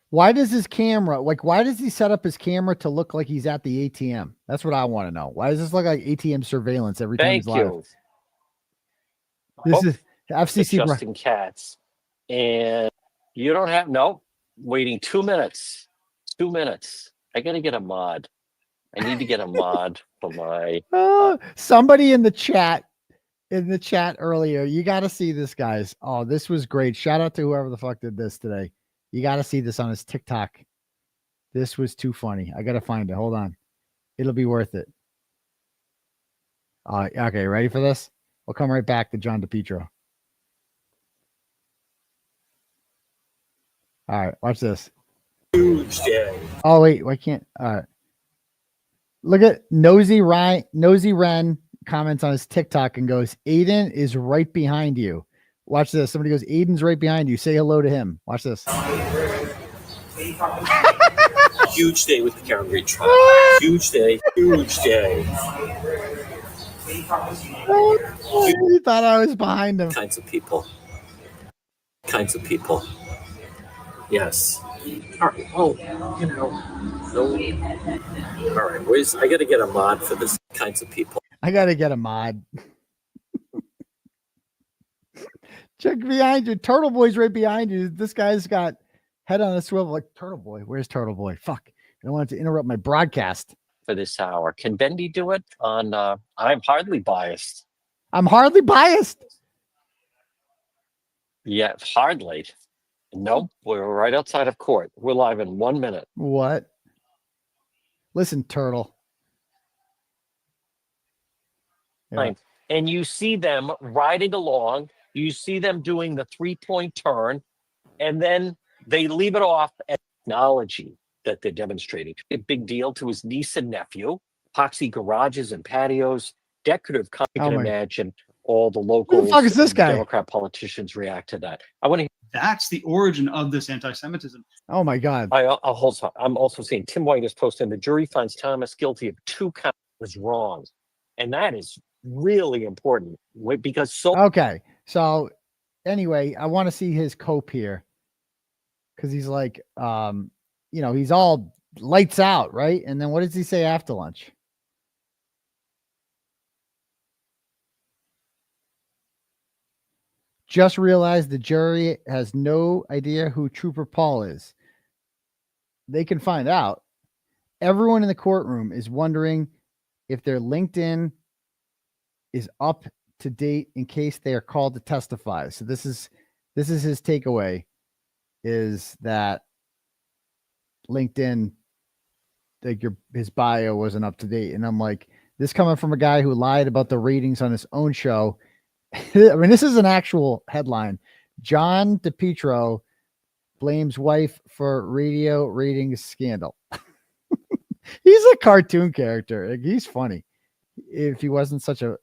Why does his camera, why does he set up his camera to look like he's at the ATM? That's what I want to know. Why does this look like ATM surveillance every time he's live? This is FCC. Justin Katz. And you don't have, waiting 2 minutes. 2 minutes. I got to get a mod. I need to get a mod for my. Somebody in the chat earlier, you got to see this, guys. Oh, this was great. Shout out to whoever the fuck did this today. You got to see this on his TikTok. This was too funny. I got to find it. Hold on. It'll be worth it. Okay, ready for this? We'll come right back to John DePietro. All right, watch this. Huge day. Oh, wait, why can't? All right. Look at Nosy Ren comments on his TikTok and goes, Aidan is right behind you. Watch this. Somebody goes, Aidan's right behind you. Say hello to him. Watch this. Huge day with the Karen Retrial. Huge day. Huge day. He thought I was behind him. Kinds of people. Yes. All right. Oh, no. All right. I got to get a mod for this kinds of people. I got to get a mod. Check behind you. Turtleboy's right behind you. This guy's got head on a swivel like Turtleboy. Where's Turtleboy? Fuck. I don't want to interrupt my broadcast. For this hour. Can Bendy do it on I'm hardly biased? I'm hardly biased. Yeah, hardly. Nope. We're right outside of court. We're live in 1 minute. What? Listen, Turtle. Yeah. And you see them riding along. You see them doing the 3-point turn, and then they leave it off at technology that they're demonstrating. A big deal to his niece and nephew, epoxy garages and patios, decorative. You can imagine all the local Who the fuck is this guy? Democrat politicians react to that. I want to. That's the origin of this anti-Semitism. Oh my God! I'll hold on. I'm also seeing Tim White is posting the jury finds Thomas guilty of 2 counts was wrong, and that is really important because okay. So anyway, I want to see his cope here because he's like, he's all lights out, right? And then what does he say after lunch? Just realized the jury has no idea who Trooper Paul is. They can find out. Everyone in the courtroom is wondering if their LinkedIn is up to date in case they are called to testify. So this is his takeaway, is that LinkedIn, like his bio wasn't up to date. And I'm like, this coming from a guy who lied about the ratings on his own show. I mean, this is an actual headline. John DePietro blames wife for radio ratings scandal. He's a cartoon character. Like, he's funny. If he wasn't such a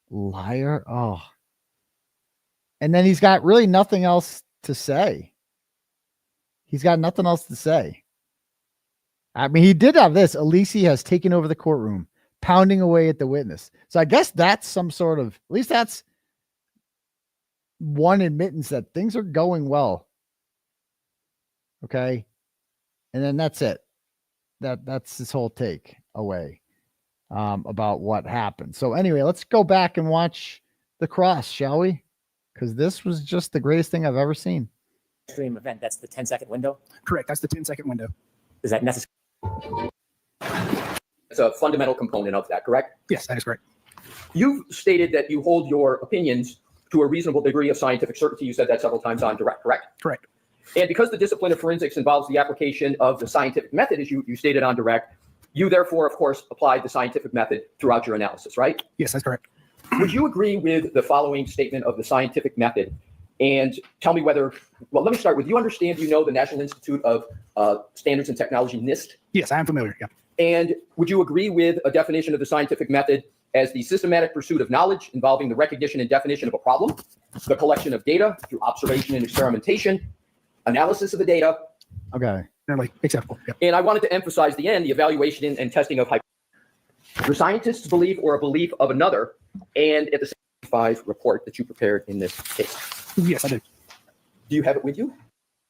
liar. Oh. And then he's got really nothing else to say. He's got nothing else to say. I mean, he did have this. 𝗲𝗄𝐶𝗵 has taken over the courtroom, pounding away at the witness. So I guess that's some sort of, at least that's one admittance that things are going well. Okay. And then that's it. That's his whole take away about what happened. So anyway, let's go back and watch the cross, shall we? Because this was just the greatest thing I've ever seen. Stream event, that's the 10-second window? Correct. That's the 10-second window. Is that necessary? It's a fundamental component of that, correct? Yes, that is correct. You've stated that you hold your opinions to a reasonable degree of scientific certainty. You said that several times on direct, correct? Correct. And because the discipline of forensics involves the application of the scientific method, as you stated on direct, you therefore, of course, applied the scientific method throughout your analysis, right? Yes, that's correct. Would you agree with the following statement of the scientific method? And tell me whether, well, let me start with, you understand, you know, the National Institute of Standards and Technology, NIST? Yes, I am familiar, yeah. And would you agree with a definition of the scientific method as the systematic pursuit of knowledge involving the recognition and definition of a problem, the collection of data through observation and experimentation, analysis of the data? Okay. Like acceptable. Yep. And I wanted to emphasize the end, the evaluation and testing of hypotheses. Your scientists believe or a belief of another, and at the same 5 report that you prepared in this case. Yes, I do. Do you have it with you?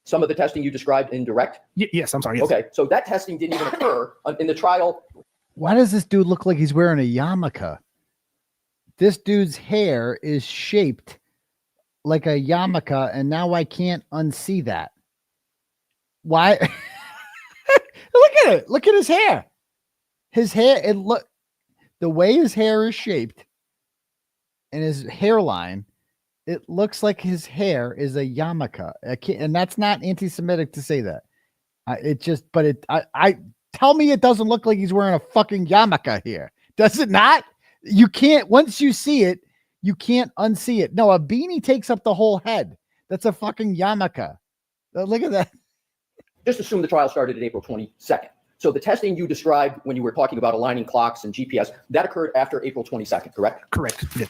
Some of the testing you described in direct? Yes, I'm sorry. Yes. Okay, so that testing didn't even occur in the trial. Why does this dude look like he's wearing a yarmulke? This dude's hair is shaped like a yarmulke, and now I can't unsee that. Why? Look at it. Look at his hair. His hair, the way his hair is shaped and his hairline, it looks like his hair is a yarmulke. And that's not anti-Semitic to say that. I tell me it doesn't look like he's wearing a fucking yarmulke here. Does it not? You can't, once you see it, you can't unsee it. No, a beanie takes up the whole head. That's a fucking yarmulke. Look at that. Just assume the trial started at April 22nd. So the testing you described when you were talking about aligning clocks and GPS, that occurred after April 22nd, correct? Correct. Yeah.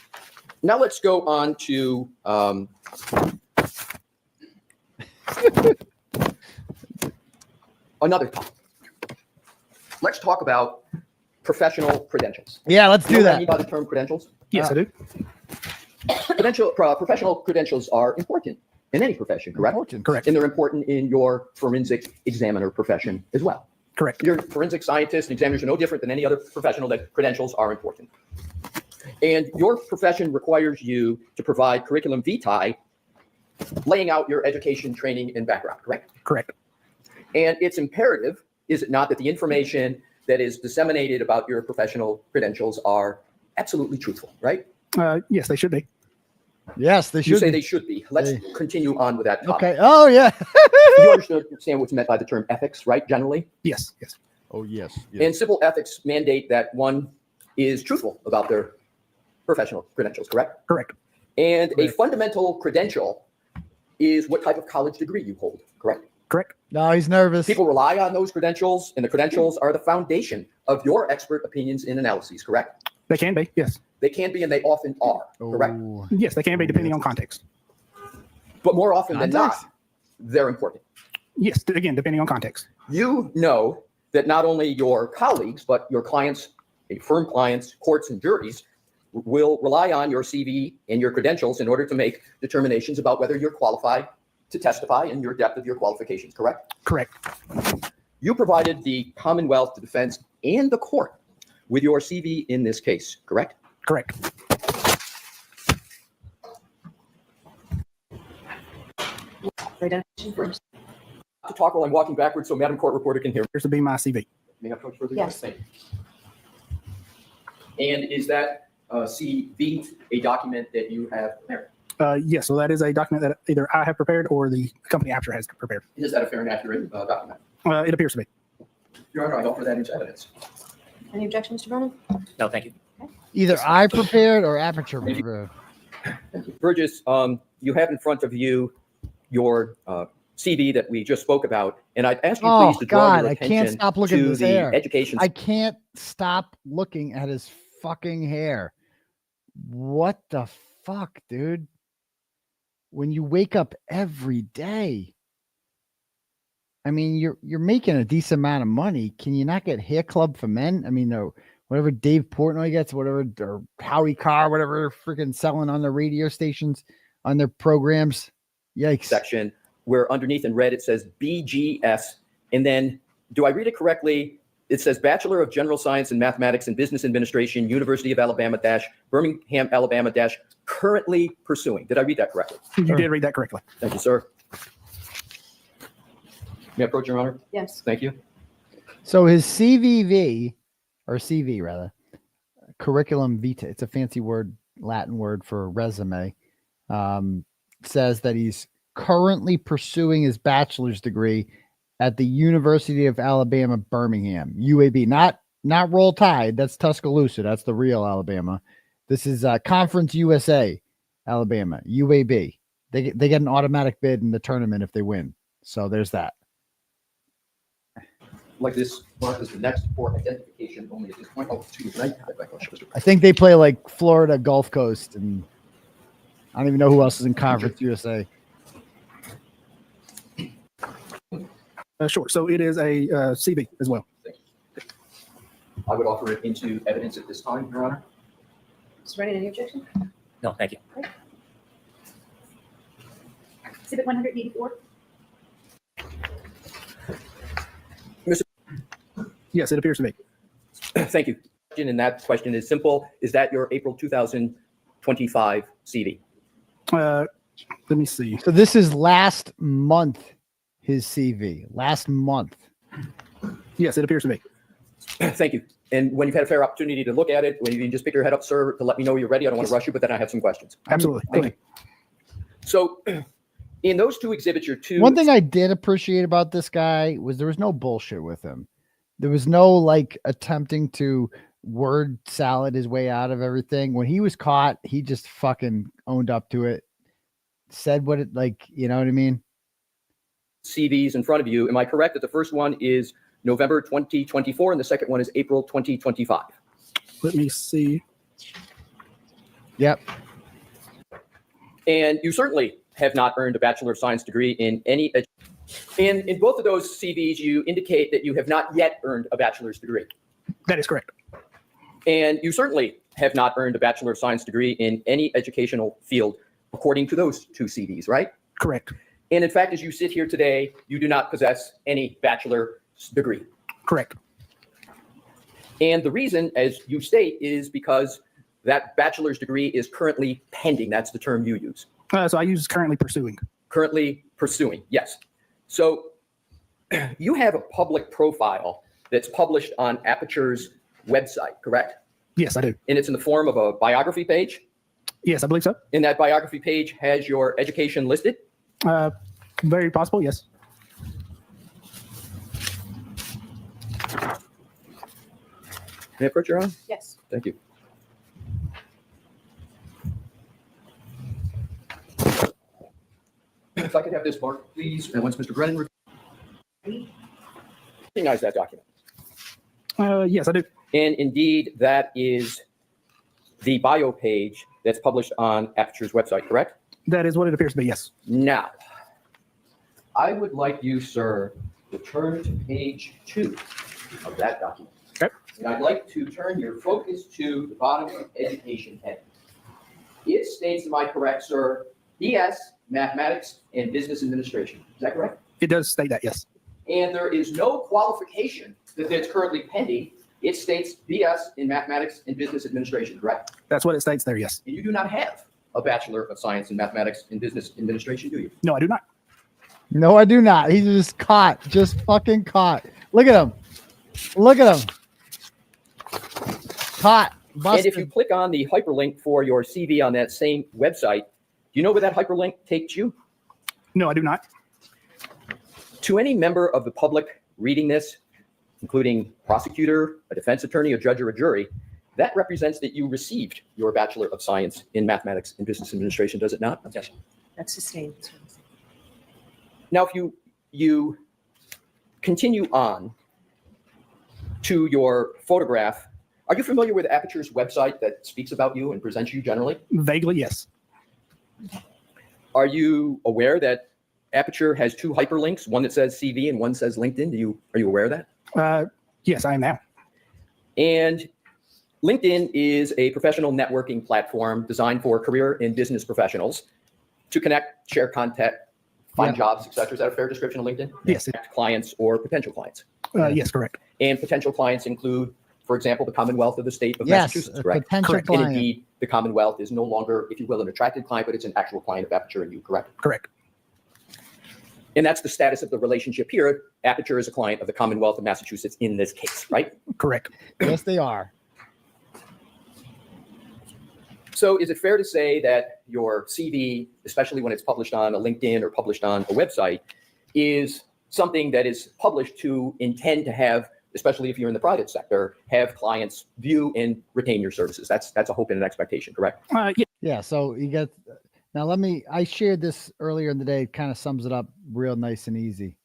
Now let's go on to another topic. Let's talk about professional credentials. Yeah, let's do that. Any by the term credentials? Yes, I do. Professional credentials are important in any profession, correct? Correct. And they're important in your forensic examiner profession as well. Correct. Your forensic scientists and examiners are no different than any other professional that credentials are important. And your profession requires you to provide curriculum vitae, laying out your education, training, and background, correct? Correct. And it's imperative, is it not, that the information that is disseminated about your professional credentials are absolutely truthful, right? Yes, they should be. Yes, they should. You say they should be. Let's continue on with that topic. Okay. Oh, yeah. You understand what's meant by the term ethics, right? Generally? Yes. Yes. Oh, yes. And civil ethics mandate that one is truthful about their professional credentials, correct? Correct. And a fundamental credential is what type of college degree you hold, correct? Correct. No, he's nervous. People rely on those credentials, and the credentials are the foundation of your expert opinions and analyses, correct? They can be, yes. They can be, and they often are, correct? Yes, they can be, depending on context. But more often than not, they're important. Yes, again, depending on context. You know that not only your colleagues, but your clients, firm clients, courts, and juries will rely on your CV and your credentials in order to make determinations about whether you're qualified to testify and your depth of your qualifications, correct? Correct. You provided the Commonwealth, the defense, and the court with your CV in this case, correct? Correct. Redemption first. To talk while I'm walking backwards so Madam Court Reporter can hear. Here's to be my CV. May I approach further? Yes. Thank you. And is that CV a document that you have prepared? Yes, so that is a document that either I have prepared or the company after has prepared. Is that a fair and accurate document? It appears to be. Your Honor, I offer that into evidence. Any objection, Mr. Vernon? No, thank you. Either I prepared or Aperture prepared. Burgess, you have in front of you your CV that we just spoke about, and I'd ask you please to draw your attention I can't stop looking at to his the hair. education. I can't stop looking at his fucking hair. What the fuck, dude? When you wake up every day, I mean, you're making a decent amount of money. Can you not get hair club for men? I mean, whatever Dave Portnoy gets, whatever, or Howie Carr, whatever they're freaking selling on the radio stations. on their programs. Yikes. Section where underneath in red it says BGS, and then do I read it correctly? It says Bachelor of General Science in Mathematics and Business Administration, University of Alabama Birmingham, Alabama currently pursuing. Did I read that correctly? You did read that correctly. Thank you, sir. May I approach, Your Honor? Yes. Thank you. So his CVV, or CV rather, curriculum vitae, it's a fancy word, Latin word for resume, says that he's currently pursuing his bachelor's degree at the University of Alabama, Birmingham, UAB, not Roll Tide. That's Tuscaloosa. That's the real Alabama. This is Conference USA, Alabama, UAB. They get an automatic bid in the tournament if they win. So there's that. Like this mark is the next for identification only at this point. Oh, excuse me. I think they play like Florida Gulf Coast, and I don't even know who else is in Conference USA. Sure. So it is a CV as well. I would offer it into evidence at this time, Your Honor. Mr. Brennan, any objection? No, thank you. Exhibit 184. Yes, it appears to be. Thank you. And that question is simple. Is that your April 2025 CV? Let me see. So this is last month, his CV. Last month. Yes, it appears to be. Thank you. And when you've had a fair opportunity to look at it, when you can just pick your head up, sir, to let me know you're ready. I don't want to rush you, but then I have some questions. Absolutely. Thank you. So in those two exhibits, your two... One thing I did appreciate about this guy was there was no bullshit with him. There was no like attempting to word salad his way out of everything. When he was caught, he just fucking owned up to it. Said what it like, you know what I mean? CVs in front of you. Am I correct that the first one is November 2024 and the second one is April 2025? Let me see. Yep. And you certainly have not earned a Bachelor of Science degree in any... And in both of those CVs, you indicate that you have not yet earned a bachelor's degree. That is correct. And you certainly have not earned a Bachelor of Science degree in any educational field, according to those two CVs, right? Correct. And in fact, as you sit here today, you do not possess any bachelor's degree. Correct. And the reason, as you state, is because that bachelor's degree is currently pending. That's the term you use. So I use currently pursuing. Currently pursuing, yes. So you have a public profile that's published on Aperture's website, correct? Yes, I do. And it's in the form of a biography page? Yes, I believe so. And that biography page has your education listed? Very possible, yes. May I approach your own? Yes. Thank you. If I could have this mark, please, and once Mr. Brennan recognize that document. Yes, I do. And indeed, that is the bio page that's published on Aperture's website, correct? That is what it appears to be, yes. Now, I would like you, sir, to turn to page 2 of that document. Okay. And I'd like to turn your focus to the bottom of education heading. It states, am I correct, sir, BS, Mathematics, and Business Administration. Is that correct? It does state that, yes. And there is no qualification that's currently pending. It states BS in Mathematics and Business Administration, correct? That's what it states there, yes. And you do not have a Bachelor of Science in Mathematics and Business Administration, do you? No, I do not. No, I do not. He's just caught. Just fucking caught. Look at him. Look at him. Caught. Busted. And if you click on the hyperlink for your CV on that same website, do you know where that hyperlink takes you? No, I do not. To any member of the public reading this, including prosecutor, a defense attorney, a judge, or a jury, that represents that you received your Bachelor of Science in Mathematics and Business Administration, does it not? Yes. That's sustained. Now, if you continue on to your photograph, are you familiar with Aperture's website that speaks about you and presents you generally? Vaguely, yes. Are you aware that Aperture has two hyperlinks, one that says CV and one says LinkedIn? Are you aware of that? Yes, I am now. And LinkedIn is a professional networking platform designed for career and business professionals. To connect, share content, find jobs, etc. Is that a fair description of LinkedIn? Yes. Clients or potential clients. Yes, correct. And potential clients include, for example, the Commonwealth of the state of Yes, Massachusetts, a correct? potential Correct. client. And indeed, the Commonwealth is no longer, if you will, an attracted client, but it's an actual client of Aperture and you, correct? Correct. And that's the status of the relationship here. Aperture is a client of the Commonwealth of Massachusetts in this case, right? Correct. Yes, they are. So is it fair to say that your CV, especially when it's published on a LinkedIn or published on a website, is something that is published to intend to have, especially if you're in the private sector, have clients view and retain your services? That's a hope and an expectation, correct? Yeah. Yeah. So you get, now I shared this earlier in the day. It kind of sums it up real nice and easy.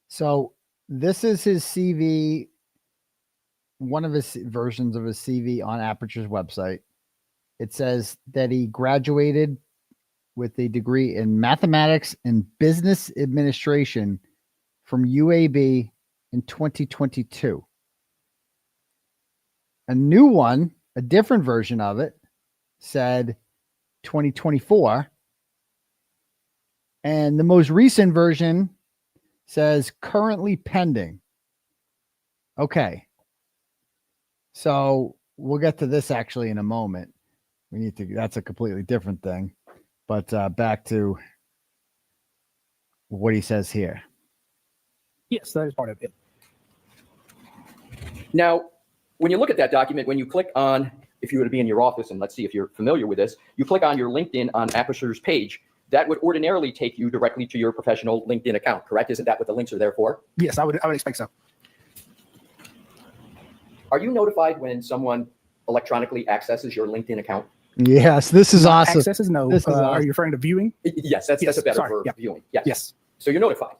So this is his CV, one of his versions of his CV on Aperture's website. It says that he graduated with a degree in mathematics and business administration from UAB in 2022. A new one, a different version of it, said 2024. And the most recent version says currently pending. Okay. So we'll get to this actually in a moment. That's a completely different thing. But back to what he says here. Yes, that is part of it. Now, when you look at that document, when you click on, if you were to be in your office, and let's see if you're familiar with this, you click on your LinkedIn on Aperture's page, that would ordinarily take you directly to your professional LinkedIn account, correct? Isn't that what the links are there for? Yes, I would expect so. Are you notified when someone electronically accesses your LinkedIn account? Yes, this is awesome. Accesses, no. This is Are awesome. you referring to viewing? Yes, that's a better for viewing. Yes. Yes. So you're notified.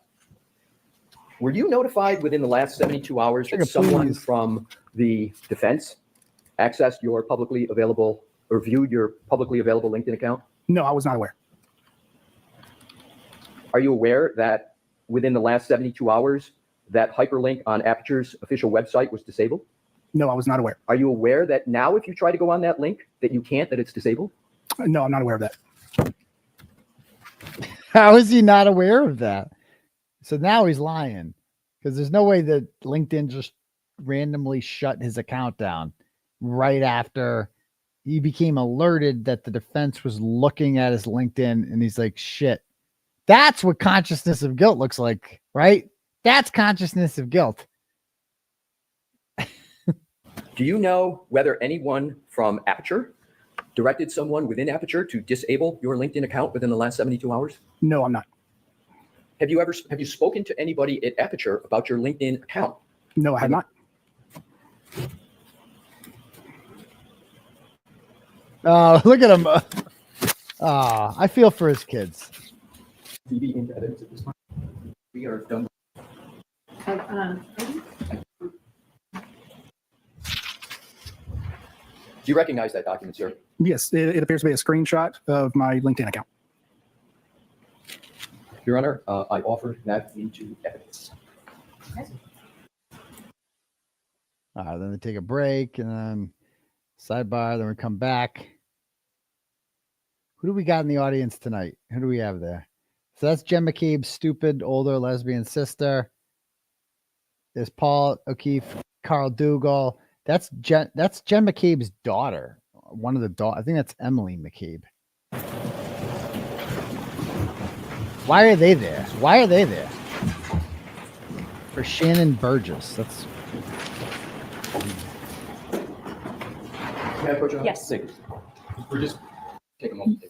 Were you notified within the last 72 hours that someone from the defense accessed your publicly available or viewed your publicly available LinkedIn account? No, I was not aware. Are you aware that within the last 72 hours, that hyperlink on Aperture's official website was disabled? No, I was not aware. Are you aware that now if you try to go on that link that you can't, that it's disabled? No, I'm not aware of that. How is he not aware of that? So now he's lying, because there's no way that LinkedIn just randomly shut his account down right after he became alerted that the defense was looking at his LinkedIn, and he's like, shit. That's what consciousness of guilt looks like, right? That's consciousness of guilt. Do you know whether anyone from Aperture directed someone within Aperture to disable your LinkedIn account within the last 72 hours? No, I'm not. Have you spoken to anybody at Aperture about your LinkedIn account? No, I have not. Oh, look at him. I feel for his kids. TV into evidence at this point. We are done. Do you recognize that document, sir? Yes, it appears to be a screenshot of my LinkedIn account. Your Honor, I offer that into evidence. All right, then we take a break and then sidebar, then we come back. Who do we got in the audience tonight? Who do we have there? So that's Jen McCabe's stupid older lesbian sister. There's Paul O'Keefe, Carl Dougal. That's Jen McCabe's daughter. One of the daughters. I think that's Emily McCabe. Why are they there? Why are they there? For Shanon Burgess. That's Yes. We're just take a moment.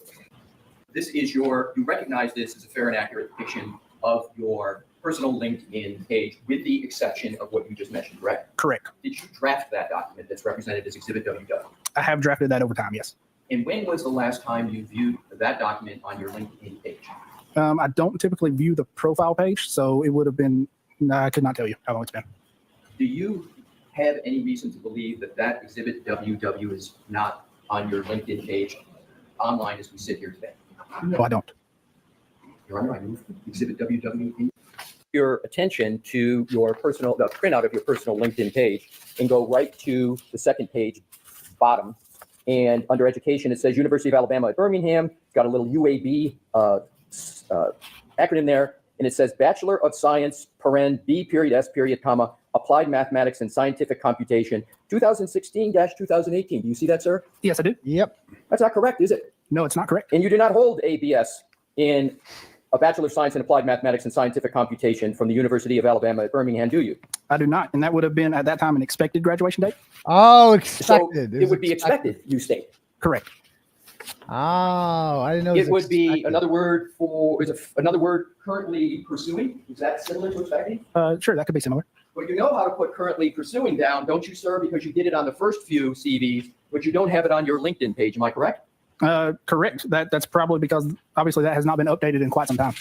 This is you recognize this as a fair and accurate depiction of your personal LinkedIn page with the exception of what you just mentioned, correct? Correct. Did you draft that document that's represented as Exhibit WW? I have drafted that over time, yes. And when was the last time you viewed that document on your LinkedIn page? I don't typically view the profile page, so it would have been, I could not tell you how long it's been. Do you have any reason to believe that that Exhibit WW is not on your LinkedIn page online as we sit here today? No, I don't. Your Honor, I move Exhibit WW. Your attention to your personal, the printout of your personal LinkedIn page and go right to the second page, bottom, And under education, it says University of Alabama at Birmingham. It's got a little UAB acronym there. And it says Bachelor of Science, B.S. comma, Applied Mathematics and Scientific Computation, 2016-2018. Do you see that, sir? Yes, I do. Yep. That's not correct, is it? No, it's not correct. And you do not hold a BS in a Bachelor of Science in Applied Mathematics and Scientific Computation from the University of Alabama at Birmingham, do you? I do not. And that would have been at that time an expected graduation date. Oh, expected. So it would be expected, you state. Correct. Oh, I didn't know It would be another word for, is it another word currently pursuing? Is that similar to expecting? Sure, that could be similar. But you know how to put currently pursuing down, don't you, sir? Because you did it on the first few CVs, but you don't have it on your LinkedIn page. Am I correct? Correct. That's probably because obviously that has not been updated in quite some time.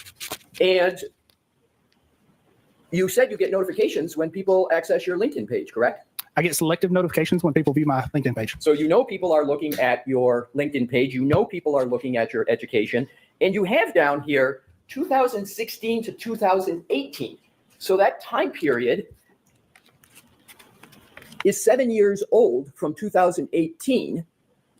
And you said you get notifications when people access your LinkedIn page, correct? I get selective notifications when people view my LinkedIn page. So you know people are looking at your LinkedIn page. You know people are looking at your education. And you have down here 2016 to 2018. So that time period is 7 years old from 2018,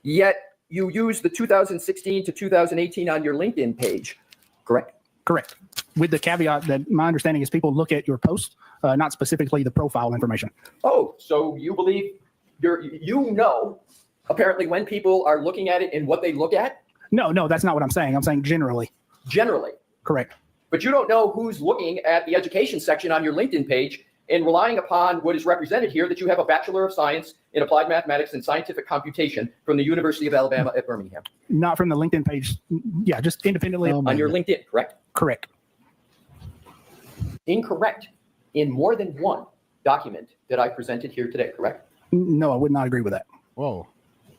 yet you use the 2016 to 2018 on your LinkedIn page, correct? Correct. With the caveat that my understanding is people look at your post, not specifically the profile information. Oh, so you believe you know apparently when people are looking at it and what they look at? No, that's not what I'm saying. I'm saying generally. Generally. Correct. But you don't know who's looking at the education section on your LinkedIn page and relying upon what is represented here, that you have a Bachelor of Science in Applied Mathematics and Scientific Computation from the University of Alabama at Birmingham. Not from the LinkedIn page. Yeah, just independently. On your LinkedIn, correct? Correct. Incorrect in more than one document that I presented here today, correct? No, I would not agree with that. Whoa.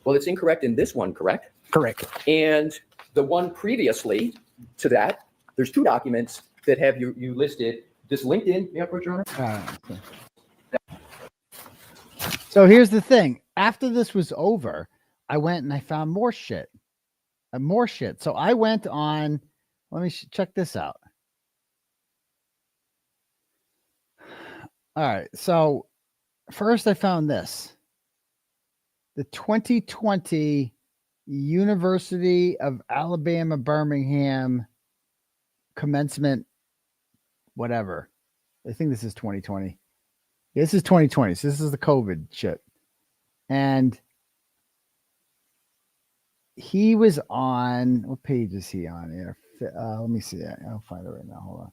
Well, it's incorrect in this one, correct? Correct. And the one previously to that, there's two documents that have you listed. This LinkedIn, may I approach, Your Honor? So here's the thing. After this was over, I went and I found more shit. More shit. So I went on, let me check this out. All right. So first I found this. The 2020 University of Alabama, Birmingham commencement, whatever. I think this is 2020. This is 2020. So this is the COVID shit. And he was on, what page is he on here? Let me see. I'll find it right now. Hold on.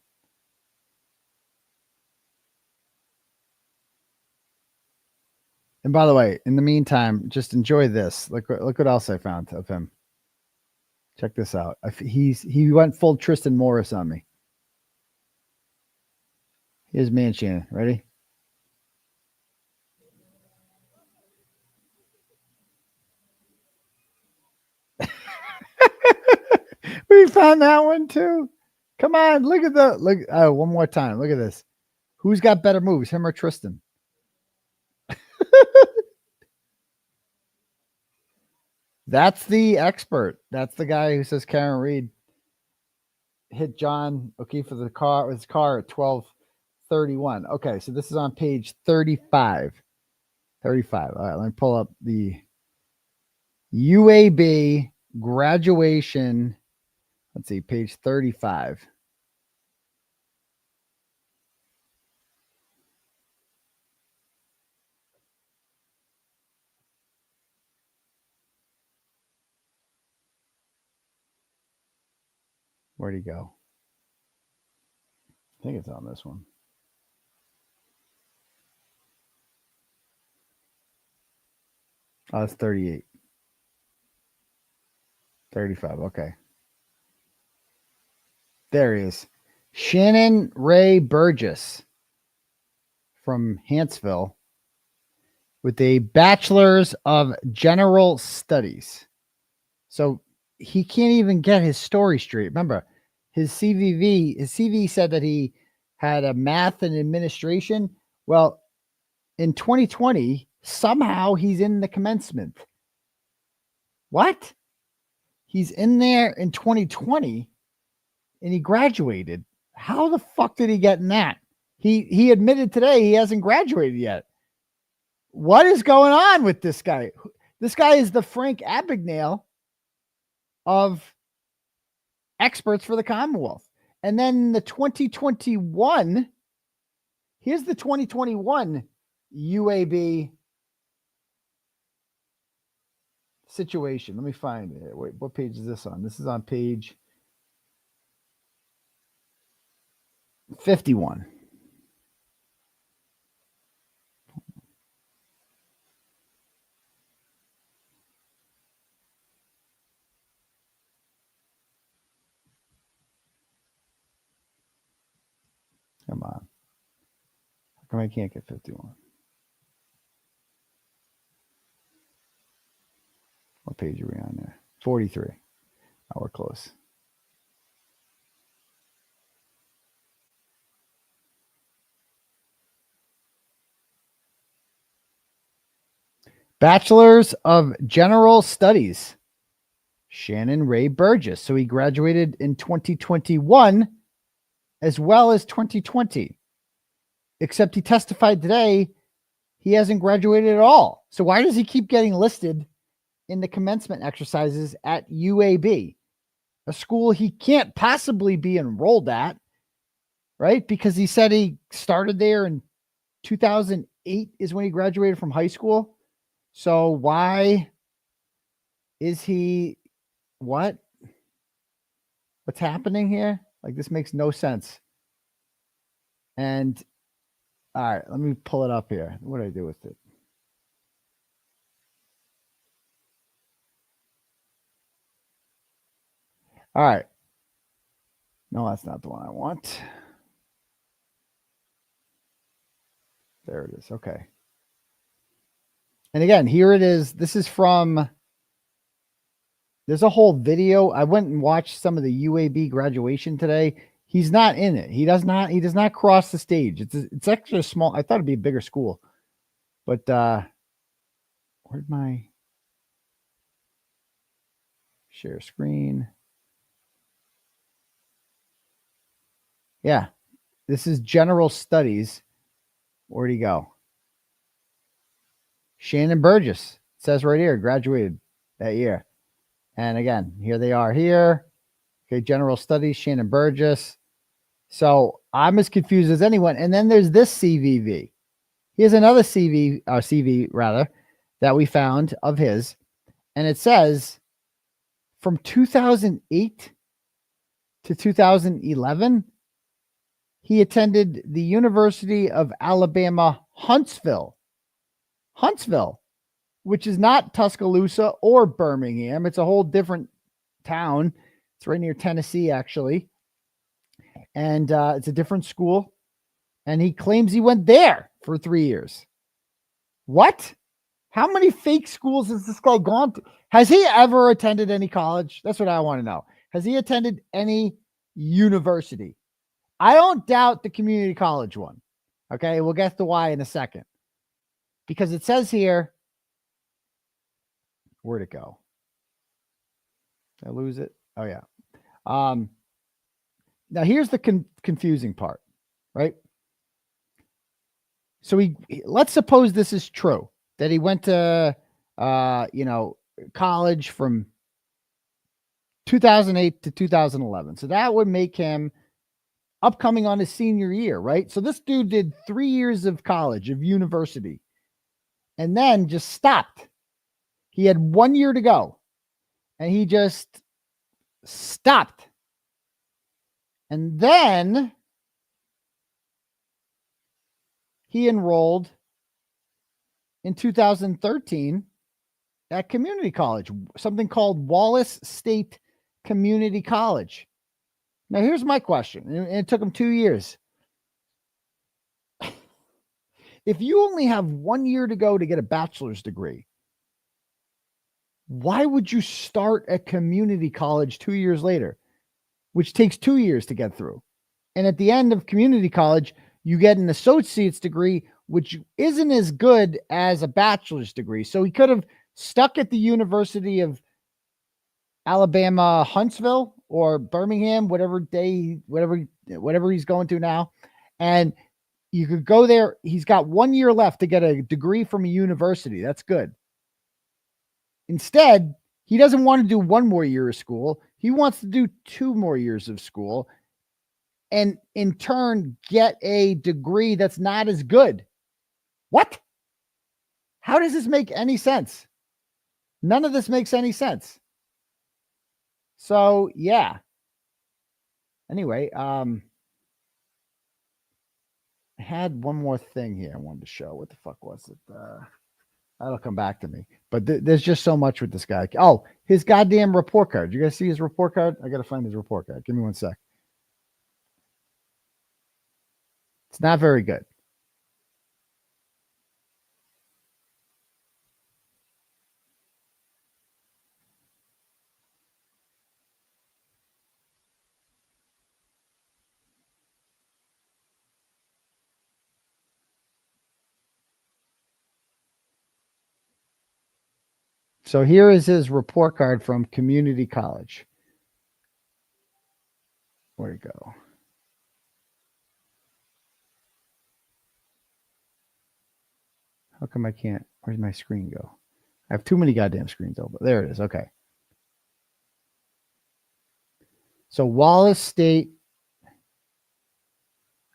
And by the way, in the meantime, just enjoy this. Look what else I found of him. Check this out. He went full Tristan Morris on me. Here's me and Shannon. Ready? We found that one too. Come on, look at the look. Oh, one more time. Look at this. Who's got better moves, him or Tristan? That's the expert. That's the guy who says Karen Reed hit John O'Keefe with his car at 12:31. Okay, so this is on page 35. 35. All right, let me pull up the UAB graduation. Let's see, page 35. Where'd he go? I think it's on this one. Oh, it's 38. 35. Okay. There he is. Shanon Burgess from Huntsville with a Bachelor's of General Studies. So he can't even get his story straight. Remember, his CV said that he had a math and administration. Well, in 2020, somehow he's in the commencement. What? He's in there in 2020 and he graduated. How the fuck did he get in that? He admitted today he hasn't graduated yet. What is going on with this guy? This guy is the Frank Abagnale of experts for the Commonwealth. And then the 2021, here's the 2021 UAB situation. Let me find it. Wait, what page is this on? This is on page 51. Come on. How come I can't get 51? What page are we on there? 43. Oh, we're close. Bachelor's of General Studies, Shanon Burgess. So he graduated in 2021 as well as 2020. Except he testified today he hasn't graduated at all. So why does he keep getting listed in the commencement exercises at UAB, a school he can't possibly be enrolled at, right? Because he said he started there in 2008 is when he graduated from high school. So why is he, what's happening here? Like, this makes no sense. And all right, let me pull it up here. What do I do with it? All right. No, that's not the one I want. There it is. Okay. And again, here it is. This is from, there's a whole video. I went and watched some of the UAB graduation today. He's not in it. He does not cross the stage. It's actually a small, I thought it'd be a bigger school. But where'd my share screen? Yeah. This is General Studies. Where'd he go? Shanon Burgess. It says right here, graduated that year. And again, here they are here. Okay, General Studies, Shanon Burgess. So I'm as confused as anyone. And then there's this CVV. Here's another CV rather, that we found of his. And it says from 2008 to 2011, he attended the University of Alabama, Huntsville, which is not Tuscaloosa or Birmingham. It's a whole different town. It's right near Tennessee, actually. And it's a different school. And he claims he went there for 3 years. What? How many fake schools has this guy gone to? Has he ever attended any college? That's what I want to know. Has he attended any university? I don't doubt the community college one. Okay, we'll get to why in a second. Because it says here, where'd it go? Did I lose it? Oh, yeah. Now, here's the confusing part, right? So let's suppose this is true, that he went to, college from 2008 to 2011. So that would make him upcoming on his senior year, right? So this dude did 3 years of college, of university, and then just stopped. He had 1 year to go, and he just stopped. And then he enrolled in 2013 at community college, something called Wallace State Community College. Now, here's my question, and it took him 2 years. If you only have 1 year to go to get a bachelor's degree, why would you start at community college 2 years later, which takes 2 years to get through? And at the end of community college, you get an associate's degree, which isn't as good as a bachelor's degree. So he could have stuck at the University of Alabama, Huntsville, or Birmingham, whatever he's going to now. And you could go there. He's got 1 year left to get a degree from a university. That's good. Instead, he doesn't want to do 1 more year of school. He wants to do 2 more years of school and in turn get a degree that's not as good. What? How does this make any sense? None of this makes any sense. So, yeah. Anyway, I had one more thing here I wanted to show. What the fuck was it? That'll come back to me. But there's just so much with this guy. Oh, his goddamn report card. You guys see his report card? I got to find his report card. Give me 1 sec. It's not very good. So here is his report card from community college. Where'd it go? How come I can't? Where's my screen go? I have too many goddamn screens open. There it is. Okay. So Wallace State.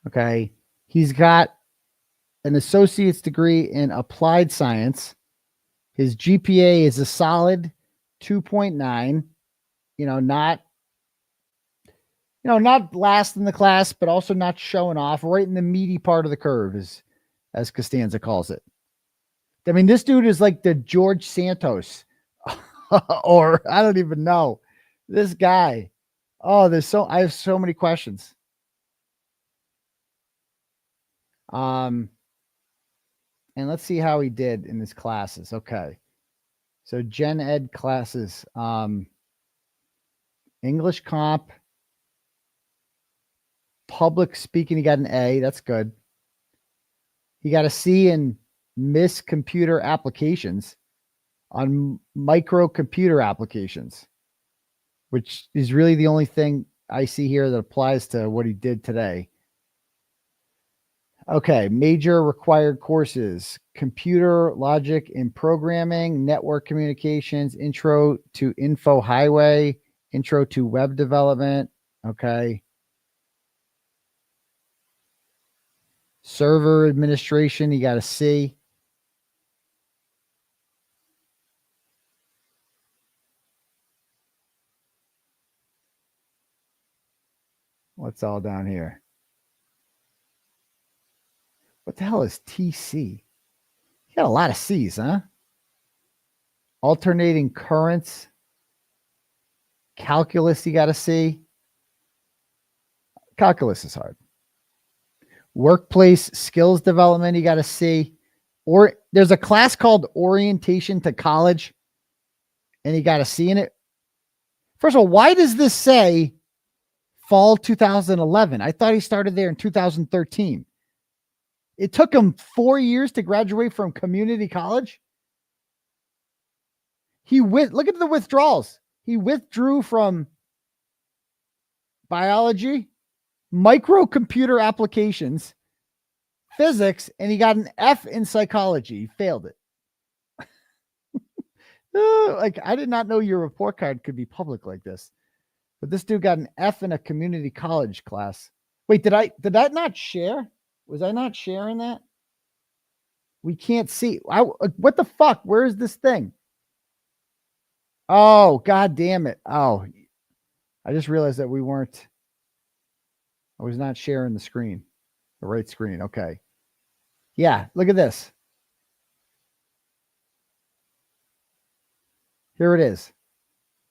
Okay. He's got an associate's degree in applied science. His GPA is a solid 2.9. Not last in the class, but also not showing off, right in the meaty part of the curve, as Costanza calls it. I mean, this dude is like the George Santos, or I don't even know. This guy. Oh, I have so many questions. And let's see how he did in his classes. Okay. So Gen Ed classes. English comp. Public speaking, he got an A. That's good. He got a C in Miss Computer Applications on microcomputer applications, which is really the only thing I see here that applies to what he did today. Okay, major required courses: computer logic and programming, network communications, intro to info highway, intro to web development. Okay. Server administration, you got a C. What's all down here? What the hell is TC? You got a lot of C's, huh? Alternating currents. Calculus, you got a C. Calculus is hard. Workplace skills development, you got a C. Or there's a class called Orientation to College, and you got a C in it. First of all, why does this say fall 2011? I thought he started there in 2013. It took him 4 years to graduate from community college. Look at the withdrawals. He withdrew from biology, microcomputer applications, physics, and he got an F in psychology. He failed it. I did not know your report card could be public like this. But this dude got an F in a community college class. Wait, did I not share? Was I not sharing that? We can't see. What the fuck? Where is this thing? Oh, God damn it. Oh, I just realized that I was not sharing the screen, the right screen. Okay. Yeah, look at this. Here it is.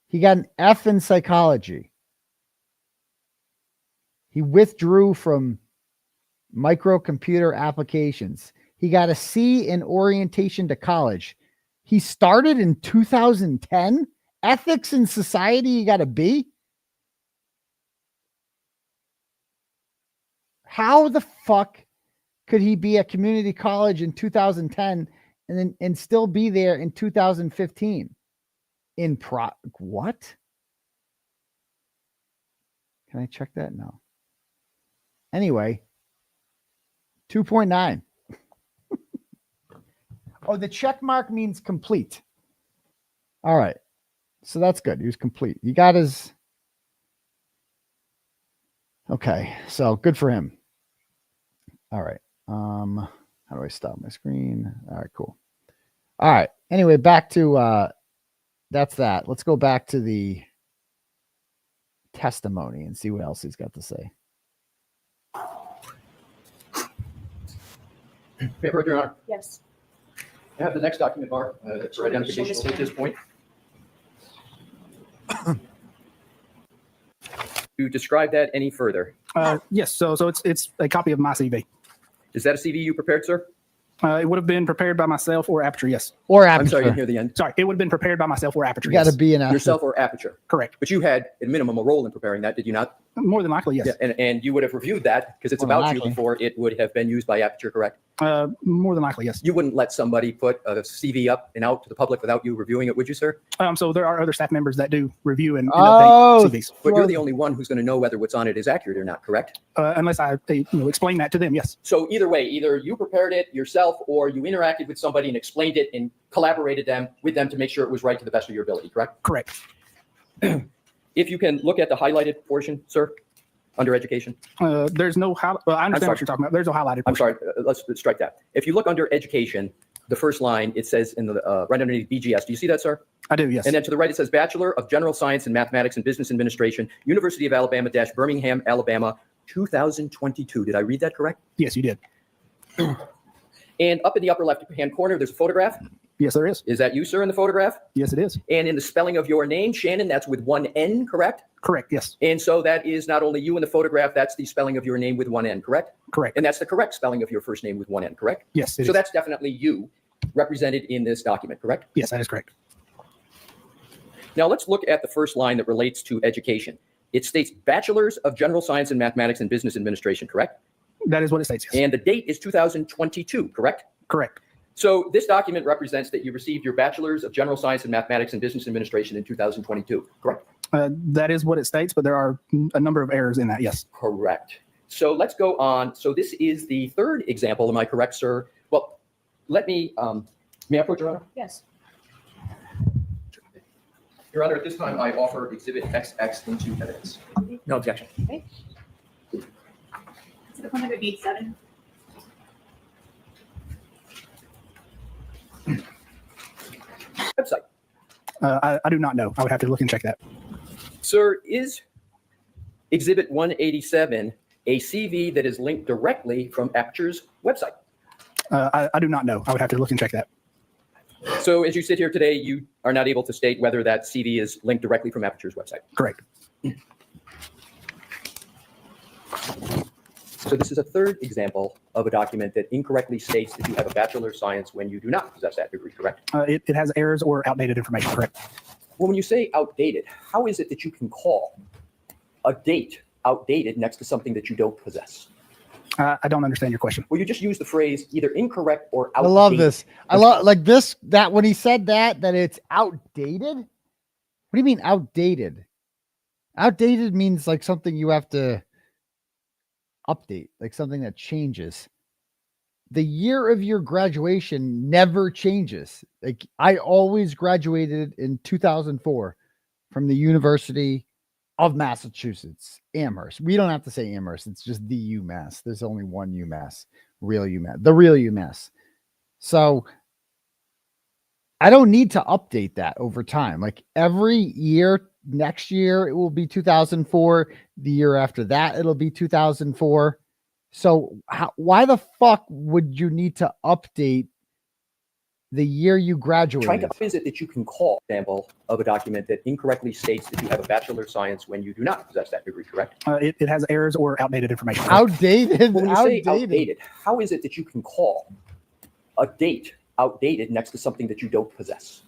He got an F in psychology. He withdrew from microcomputer applications. He got a C in orientation to college. He started in 2010. Ethics and society, he got a B. How the fuck could he be at community college in 2010 and still be there in 2015? What? Can I check that? No. Anyway, 2.9. Oh, the check mark means complete. All right. So that's good. He was complete. He got his. Okay. So good for him. All right. How do I stop my screen? All right, cool. All right. Anyway, back to that's that. Let's go back to the testimony and see what else he's got to say. Paper, Your Honor. Yes. I have the next document bar. It's for identification at this point. To describe that any further. Yes. So it's a copy of my CV. Is that a CV you prepared, sir? It would have been prepared by myself or Aperture. Yes. Or Aperture. I'm sorry, I didn't hear the end. Sorry, it would have been prepared by myself or Aperture. You got to yes. be an Aperture. Yourself or Aperture. Correct. But you had, at minimum, a role in preparing that, did you not? More than likely, yes. Yeah, and you would have reviewed that because it's More than about you likely. before it would have been used by Aperture, correct? More than likely, yes. You wouldn't let somebody put a CV up and out to the public without you reviewing it, would you, sir? So there are other staff members that do review and Oh, update CVs. But you're the only one who's going to know whether what's on it is accurate or not, correct? Unless I explain that to them, yes. So either way, either you prepared it yourself or you interacted with somebody and explained it and collaborated with them to make sure it was right to the best of your ability, correct? Correct. If you can look at the highlighted portion, sir, under education. There's no I understand what you're talking about. There's no highlighted portion. I'm sorry, let's strike that. If you look under education, the first line, it says in the right underneath BGS. Do you see that, sir? I do, yes. And then to the right, it says Bachelor of General Science in Mathematics and Business Administration, University of Alabama - Birmingham, Alabama, 2022. Did I read that correct? Yes, you did. And up in the upper left-hand corner, there's a photograph. Yes, there is. Is that you, sir, in the photograph? Yes, it is. And in the spelling of your name, Shannon, that's with one N, correct? Correct, yes. And so that is not only you in the photograph, that's the spelling of your name with one N, correct? Correct. And that's the correct spelling of your first name with one N, correct? Yes, it So is. that's definitely you represented in this document, correct? Yes, that is correct. Now let's look at the first line that relates to education. It states Bachelors of General Science in Mathematics and Business Administration, correct? That is what it states, yes. And the date is 2022, correct? Correct. So this document represents that you received your Bachelor's of General Science in Mathematics and Business Administration in 2022, correct? That is what it states, but there are a number of errors in that, yes. Correct. So let's go on. So this is the third example. Am I correct, sir? Well, let me, may I approach, Your Honor? Yes. Your Honor, at this time, I offer Exhibit XX into evidence. No objection. Okay. Exhibit 187. Website. I do not know. I would have to look and check that. Sir, is Exhibit 187 a CV that is linked directly from Aperture's website? I do not know. I would have to look and check that. So as you sit here today, you are not able to state whether that CV is linked directly from Aperture's website? Correct. So this is a third example of a document that incorrectly states that you have a Bachelor of Science when you do not possess that degree, correct? It has errors or outdated information, correct? Well, when you say outdated, how is it that you can call a date outdated next to something that you don't possess? I don't understand your question. Well, you just use the phrase either incorrect or outdated. I love this. I love like this, that when he said that it's outdated. What do you mean outdated? Outdated means like something you have to update, like something that changes. The year of your graduation never changes. Like I always graduated in 2004 from the University of Massachusetts, Amherst. We don't have to say Amherst. It's just the UMass. There's only one UMass, the real UMass. So I don't need to update that over time. Like every year, next year, it will be 2004. The year after that, it'll be 2004. So why the fuck would you need to update the year you graduated? Trying to is it that you can call example of a document that incorrectly states that you have a Bachelor of Science when you do not possess that degree, correct? It has errors or outdated information. Outdated? Well, when you say outdated, how is it that you can call a date outdated next to something that you don't possess?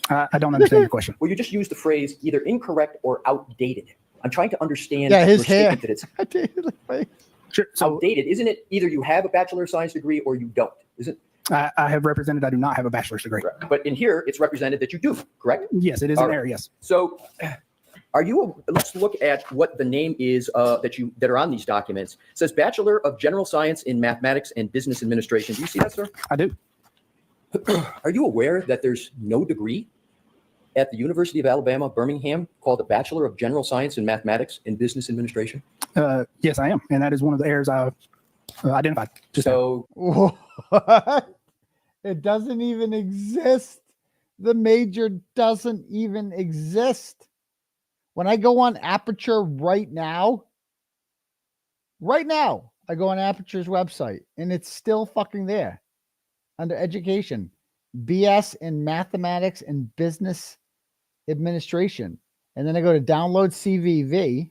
I don't understand your question. Well, you just use the phrase either incorrect or outdated. I'm trying to understand Yeah, his your statement hair. that it's Sure. So outdated. Isn't it either you have a Bachelor of Science degree or you don't? Is it? I have represented I do not have a bachelor's degree. But in here, it's represented that you do, correct? Yes, it is All an right. error, yes. So are you, let's look at what the name is that are on these documents. It says Bachelor of General Science in Mathematics and Business Administration. Do you see that, sir? I do. Are you aware that there's no degree at the University of Alabama, Birmingham, called a Bachelor of General Science in Mathematics and Business Administration? Yes, I am. And that is one of the errors I've identified. So What? It doesn't even exist. The major doesn't even exist. When I go on Aperture right now, I go on Aperture's website and it's still fucking there under education, BS in mathematics and business administration. And then I go to download CVV.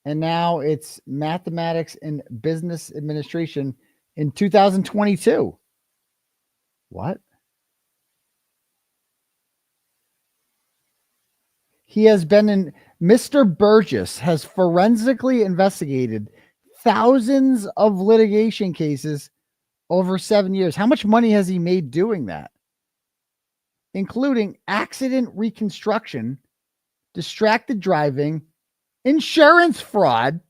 And now it's mathematics and business administration in 2022. What? He has been in, Mr. Burgess has forensically investigated thousands of litigation cases over 7 years. How much money has he made doing that? Including accident reconstruction, distracted driving, insurance fraud,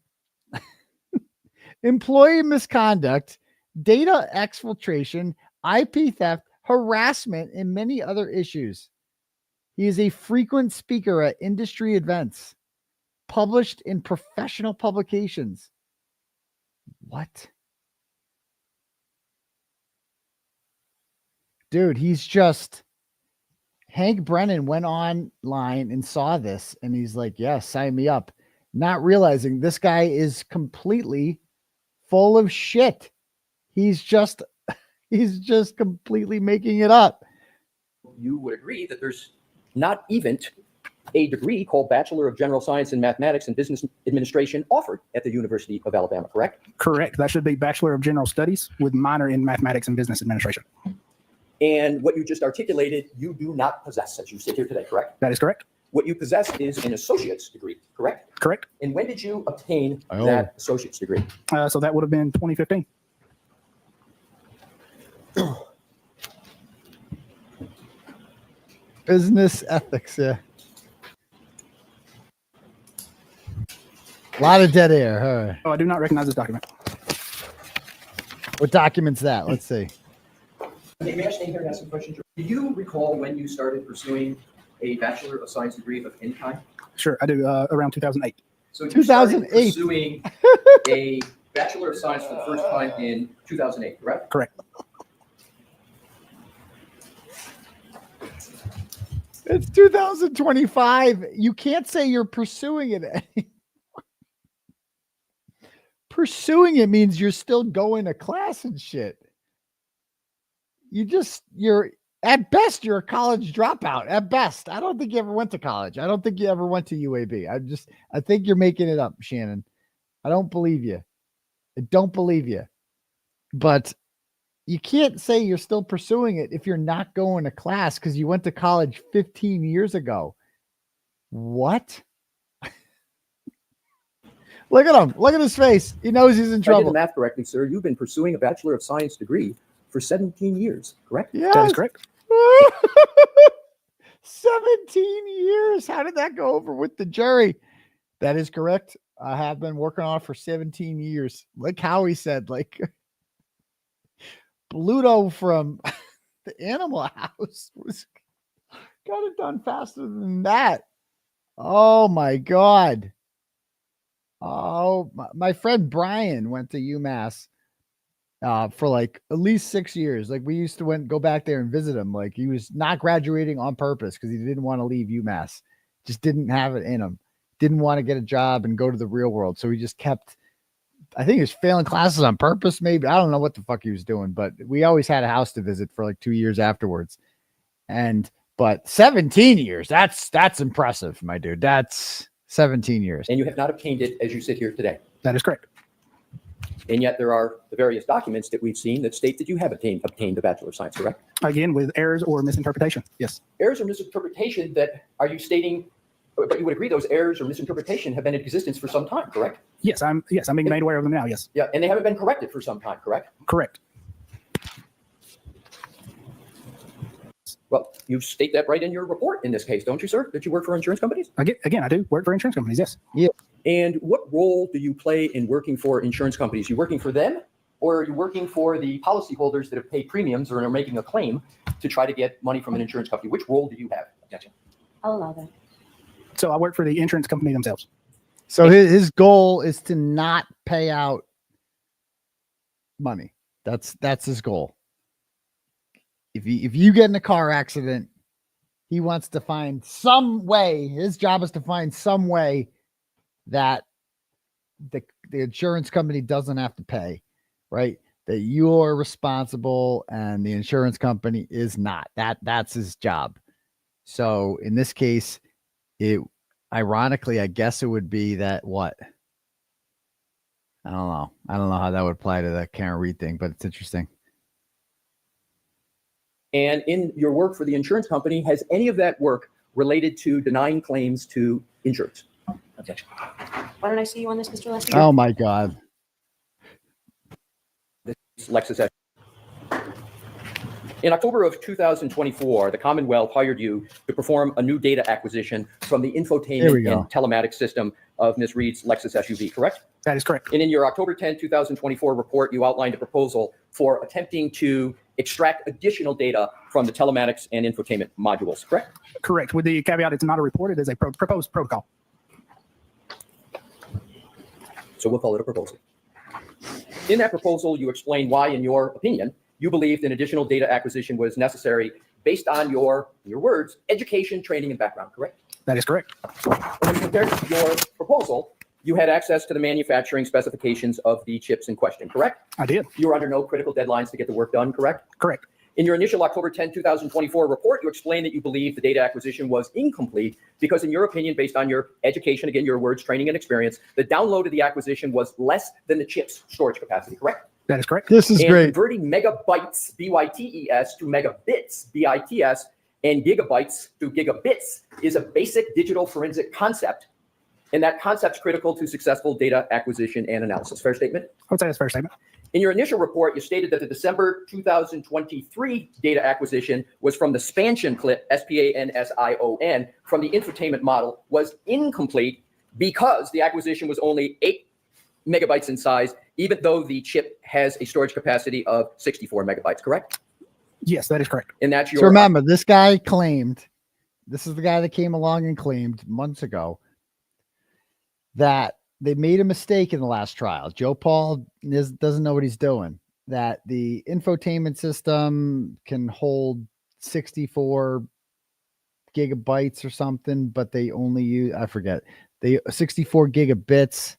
employee misconduct, data exfiltration, IP theft, harassment, and many other issues. He is a frequent speaker at industry events, published in professional publications. What? Dude, he's just... Hank Brennan went online and saw this, and he's like, yeah, sign me up. Not realizing this guy is completely full of shit. He's just completely making it up. You would agree that there's not even a degree called Bachelor of General Science in Mathematics and Business Administration offered at the University of Alabama, correct? Correct. That should be Bachelor of General Studies with minor in Mathematics and Business Administration. And what you just articulated, you do not possess as you sit here today, correct? That is correct. What you possess is an associate's degree, correct? Correct. And when did you obtain that associate's degree? So that would have been 2015. Business ethics, yeah. A lot of dead air. All right. Oh, I do not recognize this document. What document's that? Let's see. May I stay here and ask some questions? Do you recall when you started pursuing a Bachelor of Science degree of any kind? Sure, I do. Around 2008. So you 2008. started pursuing a Bachelor of Science for the first time in 2008, correct? Correct. It's 2025. You can't say you're pursuing it anymore. Pursuing it means you're still going to class and shit. You're at best, you're a college dropout. At best. I don't think you ever went to college. I don't think you ever went to UAB. I think you're making it up, Shannon. I don't believe you. I don't believe you. But you can't say you're still pursuing it if you're not going to class because you went to college 15 years ago. What? Look at him. Look at his face. He knows he's in trouble. If I did the math correctly, sir, you've been pursuing a Bachelor of Science degree for 17 years, correct? Yes. That is correct. 17 years. How did that go over with the jury? That is correct. I have been working on it for 17 years. Like Howie said, like Pluto from the Animal House got it done faster than that. Oh my God. Oh, my friend Brian went to UMass for like at least 6 years. Like we used to go back there and visit him. Like he was not graduating on purpose because he didn't want to leave UMass. Just didn't have it in him. Didn't want to get a job and go to the real world. So he just kept, I think he was failing classes on purpose. Maybe. I don't know what the fuck he was doing, but we always had a house to visit for like 2 years afterwards. But 17 years, that's impressive, my dude. That's 17 years. And you have not obtained it as you sit here today. That is correct. And yet there are the various documents that we've seen that state that you have obtained the Bachelor of Science, correct? Again, with errors or misinterpretation. Yes. Errors or misinterpretation that are you stating, but you would agree those errors or misinterpretation have been in existence for some time, correct? Yes, I'm being made aware of them now. Yes. Yeah, and they haven't been corrected for some time, correct? Correct. Well, you state that right in your report in this case, don't you, sir? That you work for insurance companies? Again, I do work for insurance companies. Yes. Yeah. And what role do you play in working for insurance companies? You working for them or are you working for the policyholders that have paid premiums or are making a claim to try to get money from an insurance company? Which role do you have? Gotcha. I'll allow that. So I work for the insurance company themselves. So his goal is to not pay out money. That's his goal. If you get in a car accident, he wants to find some way. His job is to find some way that the insurance company doesn't have to pay, right? That you're responsible and the insurance company is not. That's his job. So in this case, ironically, I guess it would be that what? I don't know. I don't know how that would apply to the Karen Reed thing, but it's interesting. And in your work for the insurance company, has any of that work related to denying claims to insurance? Objection. Why don't I see you on this, Mr. Lester? Oh my God. This is 𝗥𝗲. In October of 2024, the Commonwealth hired you to perform a new data acquisition from the infotainment and telematics system of Ms. Reed's Lexus SUV, correct? That is correct. And in your October 10, 2024 report, you outlined a proposal for attempting to extract additional data from the telematics and infotainment modules, correct? Correct. With the caveat, it's not a report, it is a proposed protocol. So we'll call it a proposal. In that proposal, you explain why, in your opinion, you believed an additional data acquisition was necessary based on your words, education, training, and background, correct? That is correct. When compared to your proposal, you had access to the manufacturing specifications of the chips in question, correct? I did. You were under no critical deadlines to get the work done, correct? Correct. In your initial October 10, 2024 report, you explained that you believe the data acquisition was incomplete because, in your opinion, based on your education, again, your words, training, and experience, the download of the acquisition was less than the chip's storage capacity, correct? That is correct. This is great. Converting megabytes, BYTES, to megabits, BITS, and gigabytes to gigabits is a basic digital forensic concept. And that concept's critical to successful data acquisition and analysis. Fair statement? I would say that's a fair statement. In your initial report, you stated that the December 2023 data acquisition was from the spansion clip, SPANSION, from the infotainment model was incomplete because the acquisition was only 8 megabytes in size, even though the chip has a storage capacity of 64 megabytes, correct? Yes, that is correct. And that's your... So remember, this guy claimed, this is the guy that came along and claimed months ago that they made a mistake in the last trial. Joe Paul doesn't know what he's doing. That the infotainment system can hold 64 gigabytes or something, but they only use, I forget, 64 gigabits,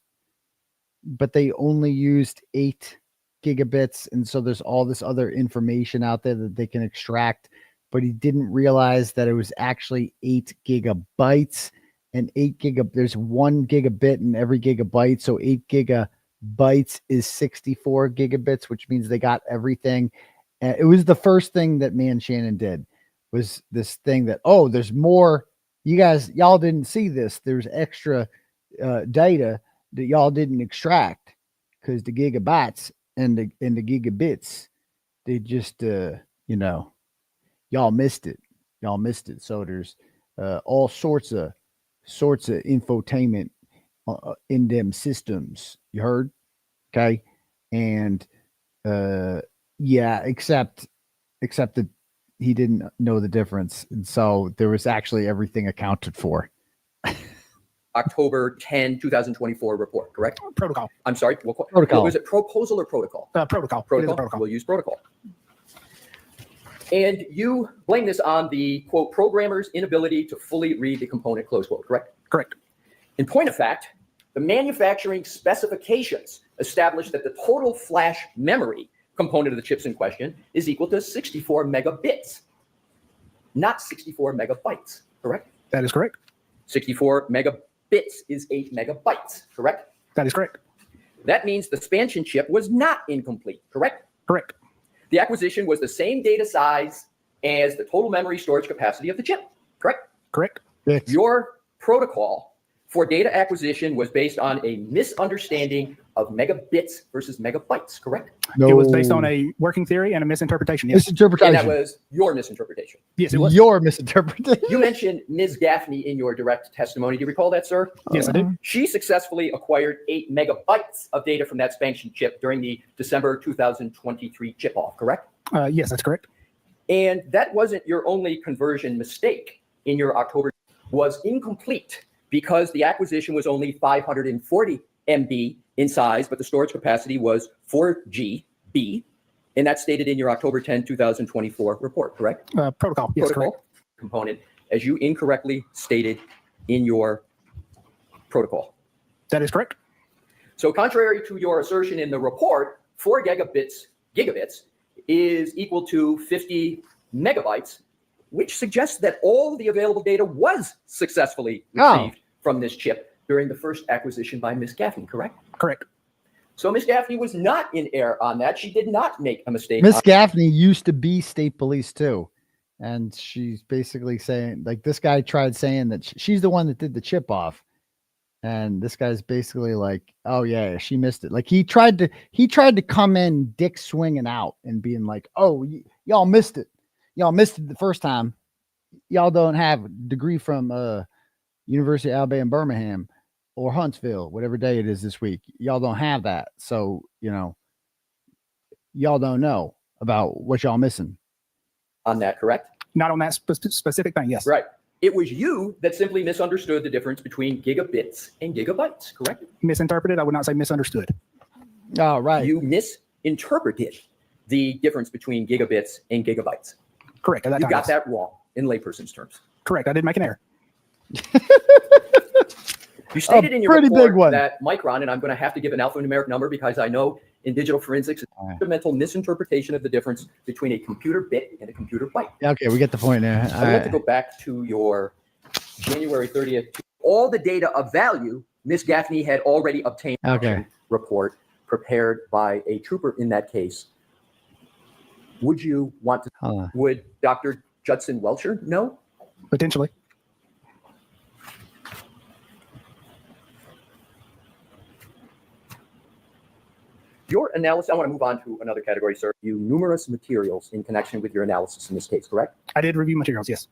but they only used 8 gigabits. And so there's all this other information out there that they can extract, but he didn't realize that it was actually 8 gigabytes. And 8 gigabit, there's 1 gigabit in every gigabyte. So 8 gigabytes is 64 gigabits, which means they got everything. And it was the first thing that Shanon did, was this thing that, oh, there's more. Y'all didn't see this. There's extra data that y'all didn't extract because the gigabytes and the gigabits, they just, y'all missed it. Y'all missed it. So there's all sorts of infotainment in them systems. You heard? Okay. And yeah, except that he didn't know the difference. And so there was actually everything accounted for. October 10, 2024 report, correct? Protocol. I'm sorry. Protocol. Was it proposal or protocol? Protocol. Protocol. It is a protocol. We'll use protocol. And you blame this on the, quote, programmer's inability to fully read the component, close quote, correct? Correct. In point of fact, the manufacturing specifications establish that the total flash memory component of the chips in question is equal to 64 megabits, not 64 megabytes, correct? That is correct. 64 megabits is 8 megabytes, correct? That is correct. That means the spansion chip was not incomplete, correct? Correct. The acquisition was the same data size as the total memory storage capacity of the chip, correct? Correct. Your protocol for data acquisition was based on a misunderstanding of megabits versus megabytes, correct? It was based on a working theory and a misinterpretation. Yes. Misinterpretation. And that was your misinterpretation. Yes, it was. Your misinterpretation. You mentioned Ms. Gaffney in your direct testimony. Do you recall that, sir? Yes, I do. She successfully acquired 8 megabytes of data from that spanking chip during the December 2023 chip-off, correct? Yes, that's correct. And that wasn't your only conversion mistake in your October. Was incomplete because the acquisition was only 540 MB in size, but the storage capacity was 4 GB, and that's stated in your October 10, 2024 report, correct? Protocol, yes, correct. Component, as you incorrectly stated in your protocol. That is correct. So contrary to your assertion in the report, 4 gigabits is equal to 50 megabytes, which suggests that all the available data was successfully retrieved from this chip during the first acquisition by Ms. Gaffney, correct? Correct. So Ms. Gaffney was not in error on that. She did not make a mistake. Miss Gaffney used to be state police too. And she's basically saying, like, this guy tried saying that she's the one that did the chip off. And this guy's basically like, oh yeah, she missed it. Like he tried to come in dick swinging out and being like, oh, y'all missed it. Y'all missed it the first time. Y'all don't have a degree from University of Alabama in Birmingham or Huntsville, whatever day it is this week. Y'all don't have that. So, you know, y'all don't know about what y'all missing. On that, correct? Not on that specific thing, yes. Right. It was you that simply misunderstood the difference between gigabits and gigabytes, correct? Misinterpreted. I would not say misunderstood. Oh, right. You misinterpreted the difference between gigabits and gigabytes. Correct. You got that wrong in layperson's terms. Correct. I did make an error. You stated in your pretty report big one. that Micron, and I'm going to have to give an alphanumeric number because I know in digital forensics, it's a fundamental misinterpretation of the difference between a computer bit and a computer byte. Okay, we get the point there. I'd like to go back to your January 30th. All the data of value, Ms. Gaffney had already obtained a report prepared by a trooper in that case. Would you want to, would Dr. 𝗪𝗓 know? Potentially. Your analysis, I want to move on to another category, sir. You numerous materials in connection with your analysis in this case, correct? I did review materials, yes.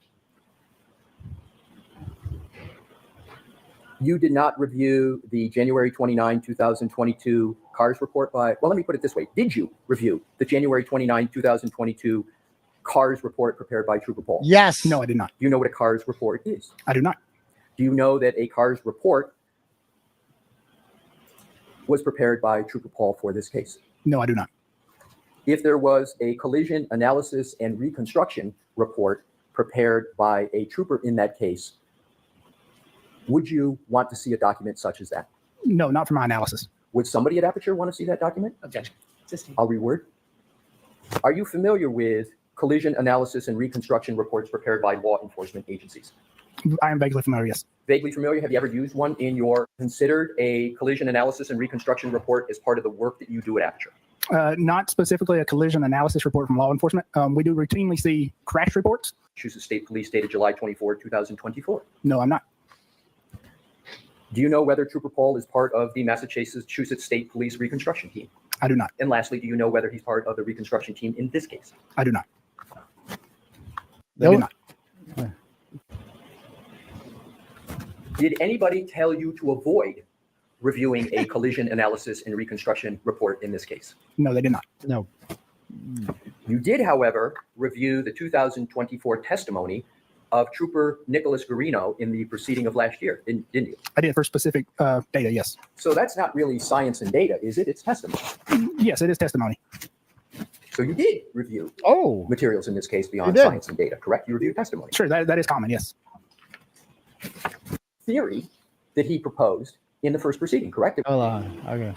You did not review the January 29, 2022 CARS report by, well, let me put it this way. Did you review the January 29, 2022 CARS report prepared by Trooper Paul? Yes. No, I did not. Do you know what a CARS report is? I do not. Do you know that a CARS report was prepared by Trooper Paul for this case? No, I do not. If there was a collision analysis and reconstruction report prepared by a trooper in that case, would you want to see a document such as that? No, not for my analysis. Would somebody at Aperture want to see that document? Objection. I'll reword. Are you familiar with collision analysis and reconstruction reports prepared by law enforcement agencies? I am vaguely familiar, yes. Vaguely familiar? Have you ever used one in your, considered a collision analysis and reconstruction report as part of the work that you do at Aperture? Not specifically a collision analysis report from law enforcement. We do routinely see crash reports. Massachusetts State Police dated July 24, 2024. No, I'm not. Do you know whether Trooper Paul is part of the Massachusetts State Police reconstruction team? I do not. And lastly, do you know whether he's part of the reconstruction team in this case? I do not. No. I do not. Did anybody tell you to avoid reviewing a collision analysis and reconstruction report in this case? No, they did not. No. You did, however, review the 2024 testimony of Trooper Nicholas Guarino in the proceeding of last year, didn't you? I did for specific data, yes. So that's not really science and data, is it? It's testimony. Yes, it is testimony. So you did review materials in this case beyond did. science and data, correct? You reviewed testimony. Sure, that is common, yes. Theory that he proposed in the first proceeding, correct? Hold on. Okay.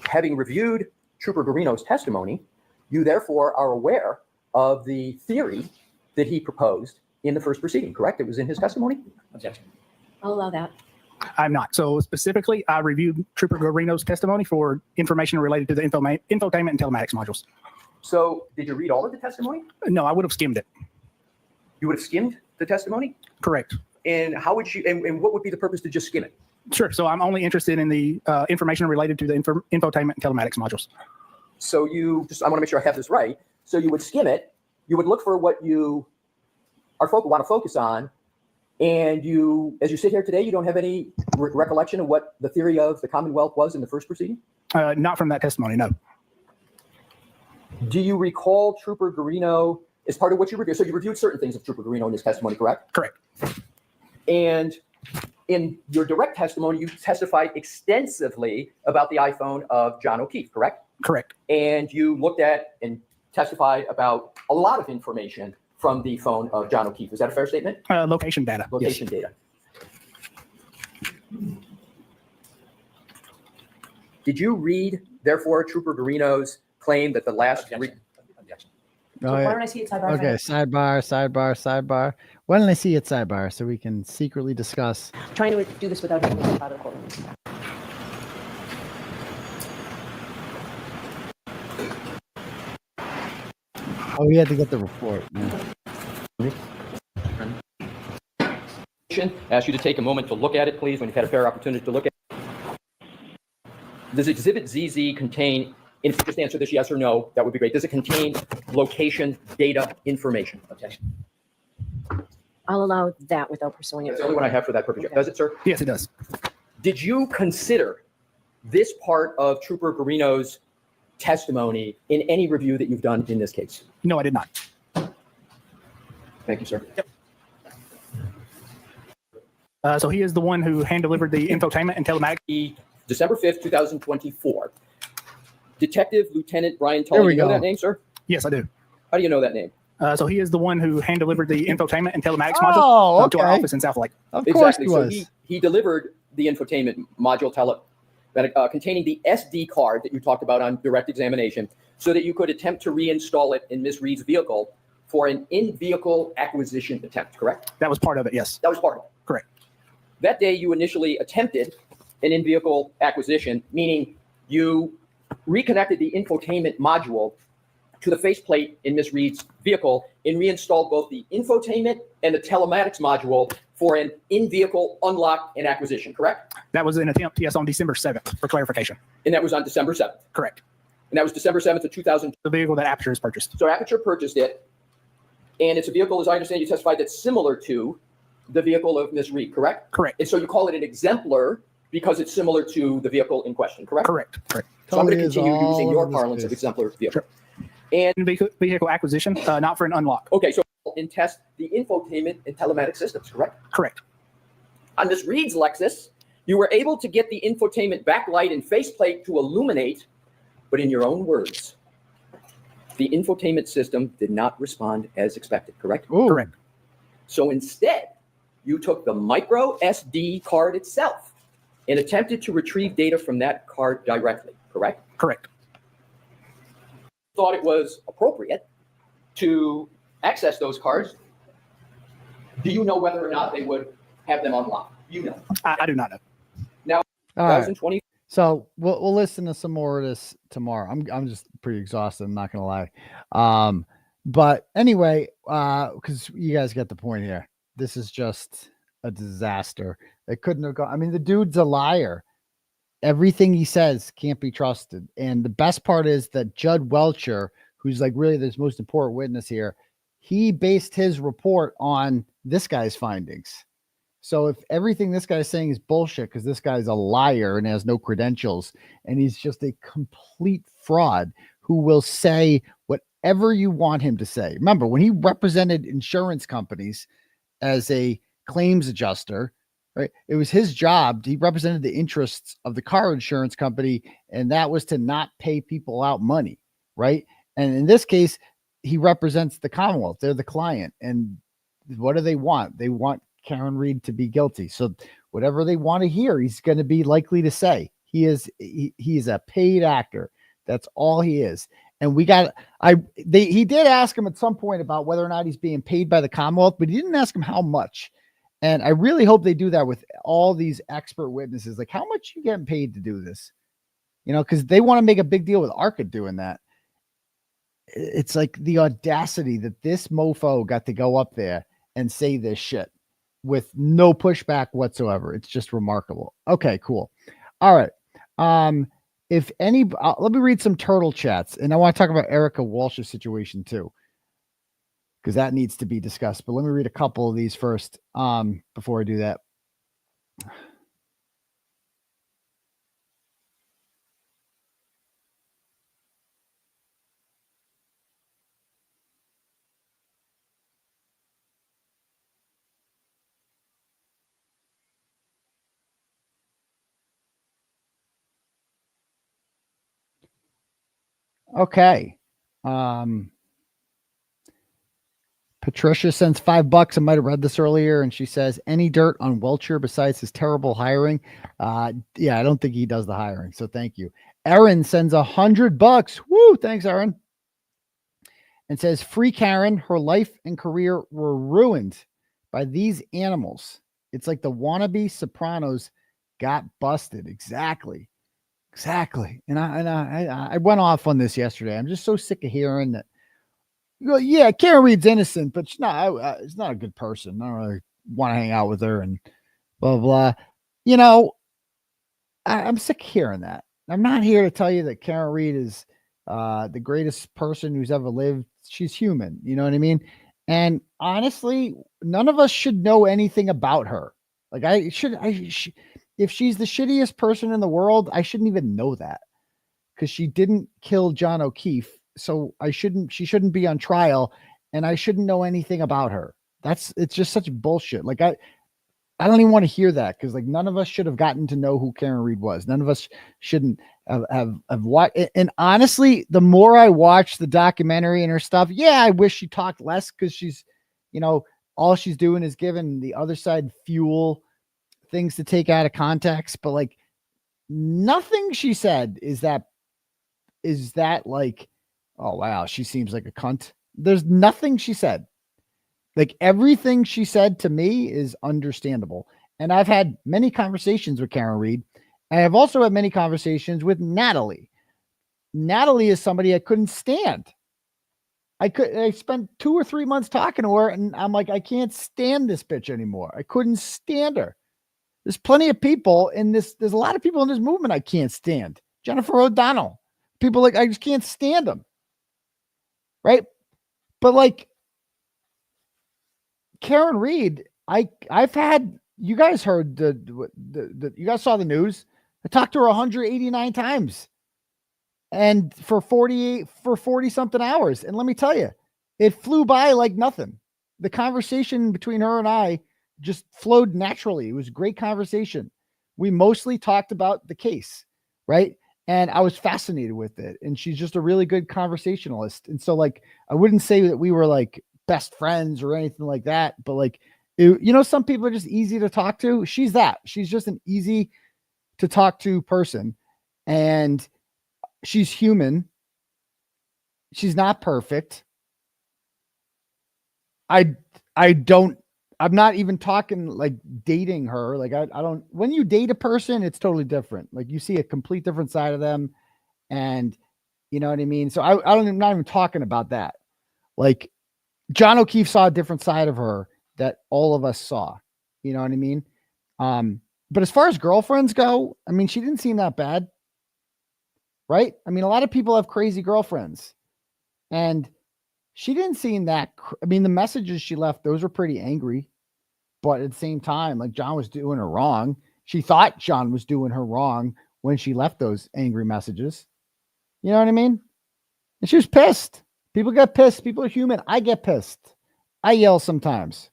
Having reviewed Trooper Guarino's testimony, you therefore are aware of the theory that he proposed in the first proceeding, correct? It was in his testimony? Objection. I'll allow that. I'm not. So specifically, I reviewed Trooper Guarino's testimony for information related to the infotainment and telematics modules. So did you read all of the testimony? No, I would have skimmed it. You would have skimmed the testimony? Correct. And how would you, and what would be the purpose to just skim it? Sure. So I'm only interested in the information related to the infotainment and telematics modules. So I want to make sure I have this right. So you would skim it, you would look for what you want to focus on, and as you sit here today, you don't have any recollection of what the theory of the Commonwealth was in the first proceeding? Not from that testimony, no. Do you recall Trooper Guarino as part of what you reviewed? So you reviewed certain things of Trooper Guarino in his testimony, correct? Correct. And in your direct testimony, you testified extensively about the iPhone of John O'Keefe, correct? Correct. And you looked at and testified about a lot of information from the phone of John O'Keefe. Is that a fair statement? Location data. Location data. Did you read, therefore, Trooper Guarino's claim that the last... Oh, Why yeah. don't I see it sidebar? Okay, sidebar. Why don't I see it sidebar so we can secretly discuss? I'm trying to do this without hitting out of the courtroom. Oh, we had to get the report. Ask you to take a moment to look at it, please, when you've had a fair opportunity to look at it. Does Exhibit ZZ contain, and if you just answer this yes or no, that would be great. Does it contain location data information? Okay. I'll allow that without pursuing it. That's the only one I have for that purpose. Okay. Does it, sir? Yes, it does. Did you consider this part of Trooper Guarino's testimony in any review that you've done in this case? No, I did not. Thank you, sir. Yep. So he is the one who hand-delivered the infotainment and telematics. December 5th, 2024. Detective Lieutenant Brian There Tully. we You know go. that name, sir? Yes, I do. How do you know that name? So he is the one who hand-delivered the infotainment and telematics Oh, module to our okay. office in South Lake. Of course Exactly. he So was. he delivered the infotainment module containing the SD card that you talked about on direct examination so that you could attempt to reinstall it in Ms. Reed's vehicle for an in-vehicle acquisition attempt, correct? That was part of it, yes. That was part of it. Correct. That day, you initially attempted an in-vehicle acquisition, meaning you reconnected the infotainment module to the faceplate in Ms. Reed's vehicle and reinstalled both the infotainment and the telematics module for an in-vehicle unlock and acquisition, correct? That was an attempt, yes, on December 7th, for clarification. And that was on December 7th. Correct. And that was December 7th of 2000. The vehicle that Aperture has purchased. So Aperture purchased it, and it's a vehicle, as I understand, you testified, that's similar to the vehicle of Ms. Reed, correct? Correct. And so you call it an exemplar because it's similar to the vehicle in question, correct? Correct. Correct. So I'm going to Totally is continue all using your over this parlance of case. exemplar vehicle. And vehicle acquisition, not for an unlock. Okay, so and test the infotainment and telematics systems, correct? Correct. On Ms. Reed's Lexus, you were able to get the infotainment backlight and faceplate to illuminate, but in your own words, the infotainment system did not respond as expected, correct? Ooh. Correct. So instead, you took the micro SD card itself and attempted to retrieve data from that card directly, correct? Correct. Thought it was appropriate to access those cards. Do you know whether or not they would have them unlocked? You know. I do not know. Now, All right. 2020. So we'll listen to some more of this tomorrow. I'm just pretty exhausted. I'm not gonna lie. But anyway, because you guys get the point here. This is just a disaster. It couldn't have gone. I mean, the dude's a liar. Everything he says can't be trusted. And the best part is that 𝗫𝗿𝗄𝗆, who's like really the most important witness here, he based his report on this guy's findings. So if everything this guy's saying is bullshit because this guy's a liar and has no credentials and he's just a complete fraud who will say whatever you want him to say. Remember, when he represented insurance companies as a claims adjuster, right? It was his job. He represented the interests of the car insurance company, and that was to not pay people out money, right? And in this case, he represents the Commonwealth. They're the client. And what do they want? They want Karen Reed to be guilty. So whatever they want to hear, he's going to be likely to say. He is a paid actor. That's all he is. And he did ask him at some point about whether or not he's being paid by the Commonwealth, but he didn't ask him how much. And I really hope they do that with all these expert witnesses. Like, how much you getting paid to do this? You know, because they want to make a big deal with ARCA doing that. It's like the audacity that this mofo got to go up there and say this shit. with no pushback whatsoever. It's just remarkable. Okay, cool. All right. If any, let me read some turtle chats, and I want to talk about Erica Walsh's situation too, because that needs to be discussed. But let me read a couple of these first before I do that. Okay. Patricia sends $5. I might have read this earlier, and she says, any dirt on Welcher besides his terrible hiring? Yeah, I don't think he does the hiring, so thank you. Erin sends $100. Woo, thanks, Erin. And says, free Karen, her life and career were ruined by these animals. It's like the wannabe Sopranos got busted. Exactly. And I went off on this yesterday. I'm just so sick of hearing that. Well, yeah, Karen Reed's innocent, but she's not a good person. I don't really want to hang out with her and blah, blah. You know, I'm sick of hearing that. I'm not here to tell you that Karen Reed is the greatest person who's ever lived. She's human. You know what I mean? And honestly, none of us should know anything about her. Like if she's the shittiest person in the world, I shouldn't even know that, because she didn't kill John O'Keefe. So she shouldn't be on trial, and I shouldn't know anything about her. It's just such bullshit. Like I don't even want to hear that, because like none of us should have gotten to know who Karen Reed was. None of us shouldn't have watched. And honestly, the more I watch the documentary and her stuff, yeah, I wish she talked less, because she's, you know, all she's doing is giving the other side fuel, things to take out of context. But like nothing she said is that like, oh, wow, she seems like a cunt. There's nothing she said. Like everything she said to me is understandable. And I've had many conversations with Karen Reed. I have also had many conversations with Natalie. Natalie is somebody I couldn't stand. I spent 2 or 3 months talking to her, and I'm like, I can't stand this bitch anymore. I couldn't stand her. There's plenty of people in this. There's a lot of people in this movement I can't stand. Jennifer O'Donnell. People like, I just can't stand them. Right. But like Karen Reed, I've had, you guys heard you guys saw the news. I talked to her 189 times and for 40 something hours. And let me tell you, it flew by like nothing. The conversation between her and I just flowed naturally. It was a great conversation. We mostly talked about the case, right? And I was fascinated with it. And she's just a really good conversationalist. And so like, I wouldn't say that we were like best friends or anything like that, but like, you know, some people are just easy to talk to. She's just an easy to talk to person. And she's human. She's not perfect. I'm not even talking like dating her. Like I don't, when you date a person, it's totally different. Like you see a complete different side of them. And you know what I mean? So I'm not even talking about that. Like John O'Keefe saw a different side of her that all of us saw, you know what I mean? But as far as girlfriends go, I mean, she didn't seem that bad, right? I mean, a lot of people have crazy girlfriends, and she didn't seem that. I mean, the messages she left, those were pretty angry, but at the same time, like John was doing her wrong. She thought John was doing her wrong when she left those angry messages. You know what I mean? And she was pissed. People get pissed. People are human. I get pissed. I yell sometimes,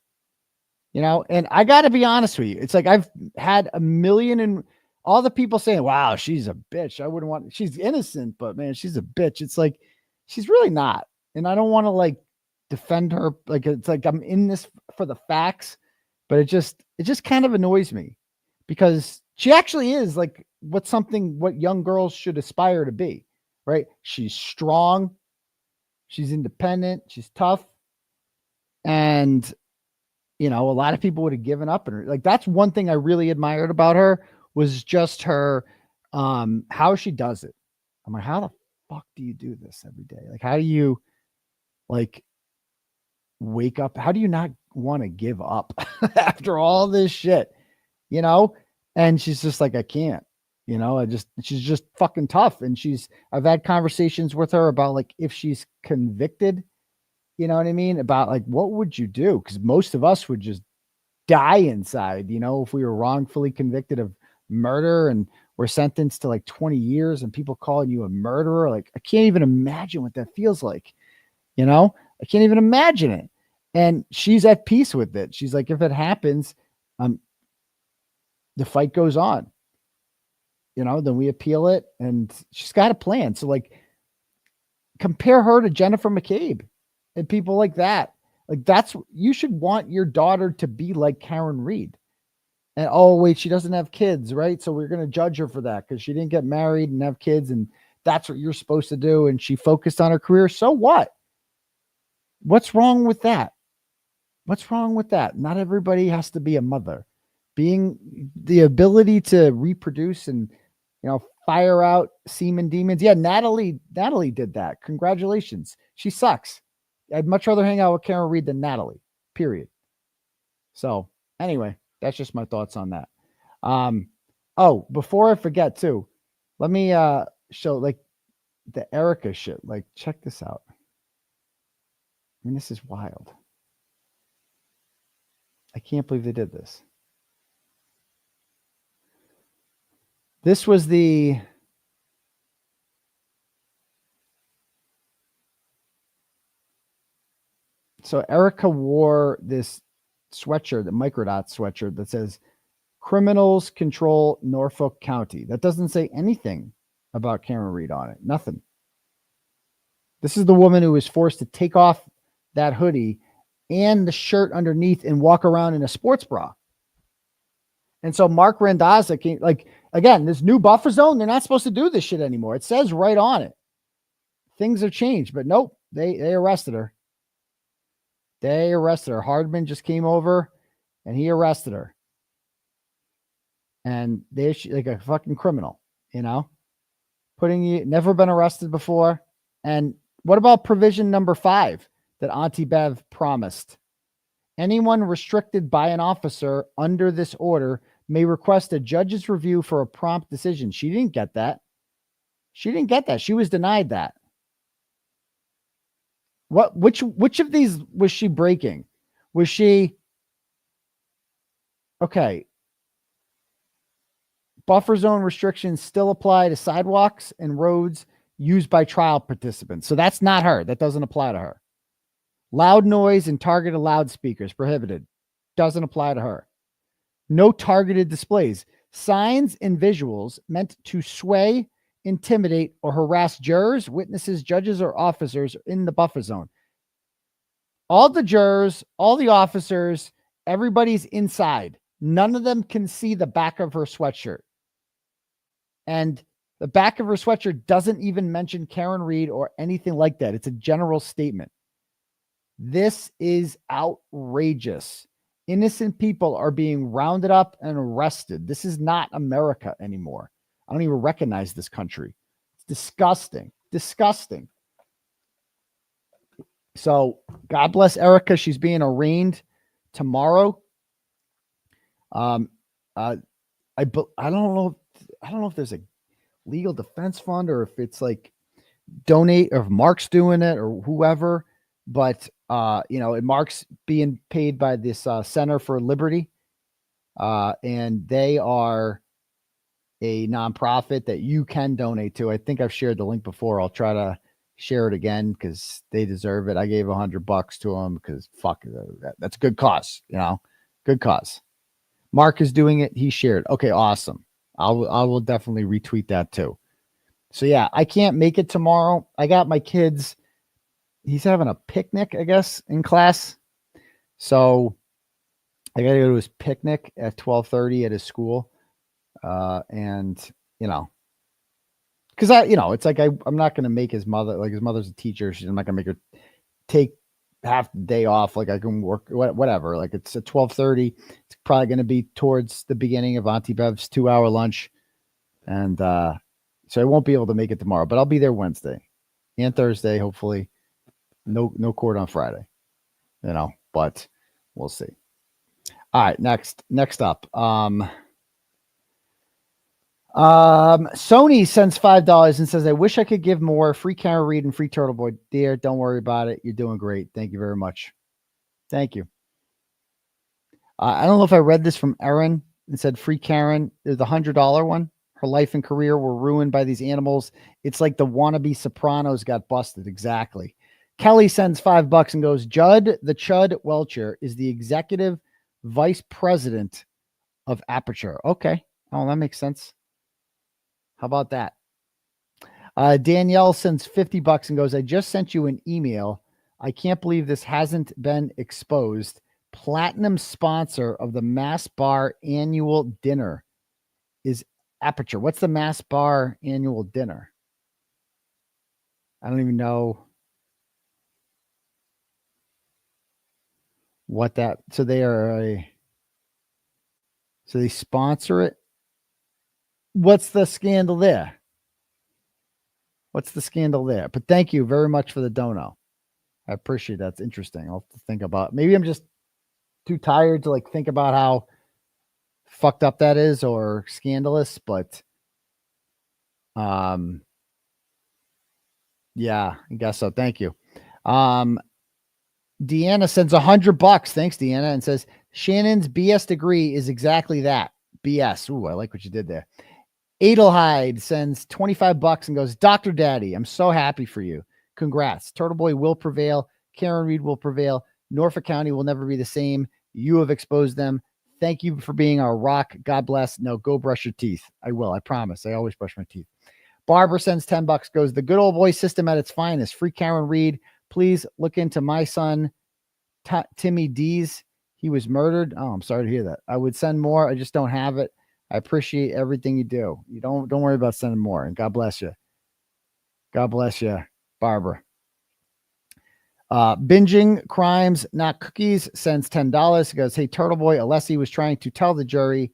you know, and I got to be honest with you. It's like I've had a million and all the people saying, wow, she's a bitch. I wouldn't want, she's innocent, but man, she's a bitch. It's like, she's really not. And I don't want to like defend her. Like, it's like, I'm in this for the facts, but it just kind of annoys me because she actually is like what young girls should aspire to be, right? She's strong. She's independent. She's tough. And, you know, a lot of people would have given up on her. Like, that's one thing I really admired about her was just her, how she does it. I'm like, how the fuck do you do this every day? Like, how do you like wake up? How do you not want to give up after all this shit, you know? And she's just like, I can't, you know, she's just fucking tough. And I've had conversations with her about like, if she's convicted, you know what I mean? About like, what would you do? Because most of us would just die inside, you know, if we were wrongfully convicted of murder and we're sentenced to like 20 years and people calling you a murderer. Like, I can't even imagine what that feels like. You know, I can't even imagine it. And she's at peace with it. She's like, if it happens, the fight goes on, you know, then we appeal it, and she's got a plan. So like, compare her to Jennifer McCabe and people like that. Like, you should want your daughter to be like Karen Read. And oh, wait, she doesn't have kids, right? So we're going to judge her for that because she didn't get married and have kids, and that's what you're supposed to do. And she focused on her career. So what? What's wrong with that? What's wrong with that? Not everybody has to be a mother. Being the ability to reproduce and, you know, fire out semen demons. Yeah, Natalie did that. Congratulations. She sucks. I'd much rather hang out with Karen Read than Natalie, period. So anyway, that's just my thoughts on that. Oh, before I forget too, let me show like the Erica shit. Like, check this out. I mean, this is wild. I can't believe they did this. This was so Erica wore this sweatshirt, the Microdot sweatshirt that says criminals control Norfolk County. That doesn't say anything about Karen Read on it. Nothing. This is the woman who was forced to take off that hoodie and the shirt underneath and walk around in a sports bra. And so Mark Randazza came, like, again, this new buffer zone, they're not supposed to do this shit anymore. It says right on it. Things have changed, but nope, they arrested her. They arrested her. Hardman just came over and he arrested her. And they like a fucking criminal, you know, never been arrested before. And what about provision number 5 that Auntie Bev promised? Anyone restricted by an officer under this order may request a judge's review for a prompt decision. She didn't get that. She didn't get that. She was denied that. Which of these was she breaking? Was she okay? Buffer zone restrictions still apply to sidewalks and roads used by trial participants. So that's not her. That doesn't apply to her. Loud noise and targeted loudspeakers prohibited. Doesn't apply to her. No targeted displays. Signs and visuals meant to sway, intimidate, or harass jurors, witnesses, judges, or officers in the buffer zone. All the jurors, all the officers, everybody's inside. None of them can see the back of her sweatshirt. And the back of her sweatshirt doesn't even mention Karen Read or anything like that. It's a general statement. This is outrageous. Innocent people are being rounded up and arrested. This is not America anymore. I don't even recognize this country. It's disgusting. Disgusting. So God bless Erica. She's being arraigned tomorrow. I don't know if there's a legal defense fund or if it's like donate, or if Mark's doing it or whoever, but you know, and Mark's being paid by this Center for Liberty, and they are a nonprofit that you can donate to. I think I've shared the link before. I'll try to share it again because they deserve it. I gave $100 to them because fuck that's a good cause, you know, good cause. Mark is doing it. He shared. Okay, awesome. I will definitely retweet that too. So yeah, I can't make it tomorrow. I got my kids. He's having a picnic, I guess, in class. So I got to go to his picnic at 12:30 at his school. And you know, because it's like I'm not going to make his mother, like his mother's a teacher. I'm not going to make her take half the day off. Like I can work, whatever. Like it's at 12:30. It's probably going to be towards the beginning of Auntie Bev's 2-hour lunch. And so I won't be able to make it tomorrow, but I'll be there Wednesday and Thursday, hopefully. No court on Friday, you know, but We'll see. All right, next up. Sony sends $5 and says, I wish I could give more. Free Karen Reed and free Turtleboy. Dear, don't worry about it. You're doing great. Thank you very much. Thank you. I don't know if I read this from Erin and said free Karen. There's the $100 one. Her life and career were ruined by these animals. It's like the wannabe Sopranos got busted. Exactly. Kelly sends $5 and goes, Judd the 𝗬𝗏𝗺 is the executive vice president of Aperture. Okay. Oh, that makes sense. How about that? Danielle sends $50 and goes, I just sent you an email. I can't believe this hasn't been exposed. Platinum sponsor of the Mass Bar annual dinner is Aperture. What's the Mass Bar annual dinner? I don't even know what that. So they are so they sponsor it. What's the scandal there? What's the scandal there? But thank you very much for the dono. I appreciate that. That's interesting. I'll have to think about. Maybe I'm just too tired to like think about how fucked up that is or scandalous, but yeah, I guess so. Thank you. Deanna sends $100. Thanks, Deanna, and says Shannon's BS degree is exactly that. BS. Ooh, I like what you did there. 𝗬𝗿𝗄𝗧𝘂𝗍 sends $25 and goes, Dr. Daddy, I'm so happy for you. Congrats. Turtleboy will prevail. Karen Reed will prevail. Norfolk County will never be the same. You have exposed them. Thank you for being our rock. God bless. Now go brush your teeth. I will. I promise. I always brush my teeth. Barbara sends $10, goes, the good old boy system at its finest. Free Karen Reed. Please look into my son, Timmy D's. He was murdered. Oh, I'm sorry to hear that. I would send more. I just don't have it. I appreciate everything you do. You don't worry about sending more. And God bless you. God bless you, Barbara. Binging Crimes Not Cookies sends $10. He goes, hey, Turtleboy, 𝗲𝗏𝗍 was trying to tell the jury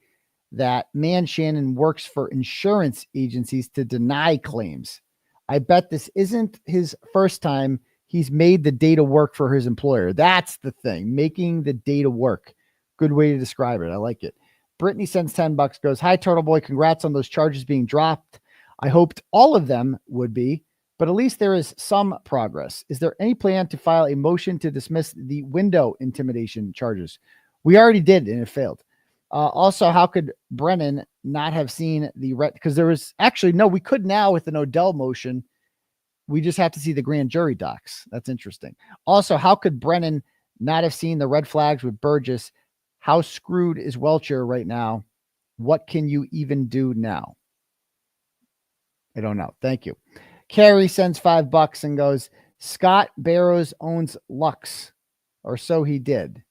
that man Shannon works for insurance agencies to deny claims. I bet this isn't his first time he's made the data work for his employer. That's the thing, making the data work. Good way to describe it. I like it. Brittany sends $10, goes, hi, Turtleboy, congrats on those charges being dropped. I hoped all of them would be, but at least there is some progress. Is there any plan to file a motion to dismiss the window intimidation charges? We already did, and it failed. Also, how could Brennan not have seen the because there was actually, no, we could now with an Odell motion. We just have to see the grand jury docs. That's interesting. Also, how could Brennan not have seen the red flags with Burgess? How screwed is 𝗬𝗏𝗺 right now? What can you even do now? I don't know. Thank you. Carrie sends $5 and goes, Scott Barrows owns Lux, or so he did.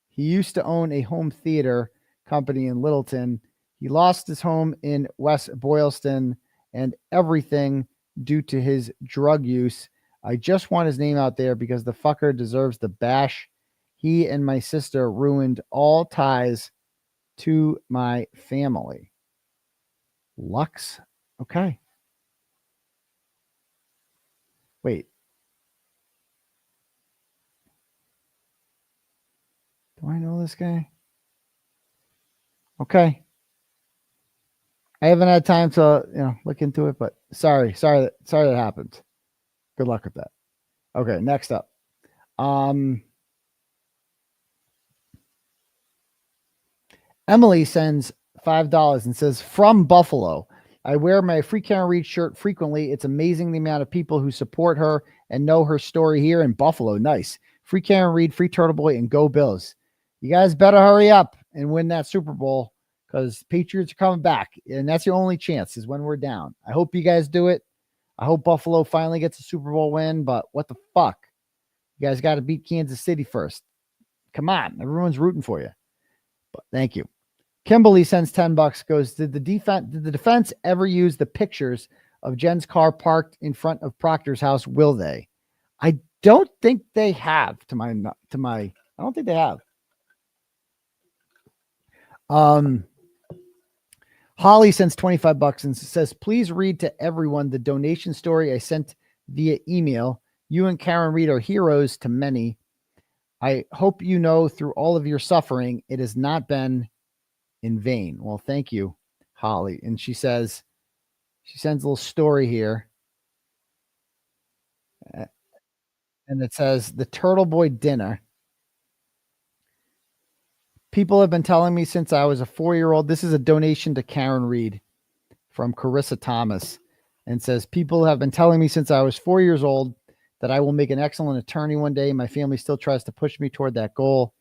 He used to own a home theater company in Littleton. He lost his home in West Boylston and everything due to his drug use. I just want his name out there because the fucker deserves the bash. He and my sister ruined all ties to my family. Lux. Okay. Wait. Do I know this guy? Okay. I haven't had time to, look into it, but sorry that happened. Good luck with that. Okay, next up. Emily sends $5 and says, from Buffalo, I wear my Free Karen Reed shirt frequently. It's amazing the amount of people who support her and know her story here in Buffalo. Nice. Free Karen Reed, free Turtleboy, and go Bills. You guys better hurry up and win that Super Bowl because Patriots are coming back. And that's your only chance is when we're down. I hope you guys do it. I hope Buffalo finally gets a Super Bowl win, but what the fuck? You guys got to beat Kansas City first. Come on. Everyone's rooting for you. But thank you. Kimberly sends $10, goes, did the defense ever use the pictures of Jen's car parked in front of Proctor's house? Will they? I don't think they have I don't think they have. Holly sends $25 and says, please read to everyone the donation story I sent via email. You and Karen Reed are heroes to many. I hope you know through all of your suffering, it has not been in vain. Well, thank you, Holly. And she says, she sends a little story here. And it says, the Turtleboy dinner. People have been telling me since I was a 4-year-old. This is a donation to Karen Reed from Carissa Thomas. And says, people have been telling me since I was 4 years old that I will make an excellent attorney one day. My family still tries to push me toward that goal.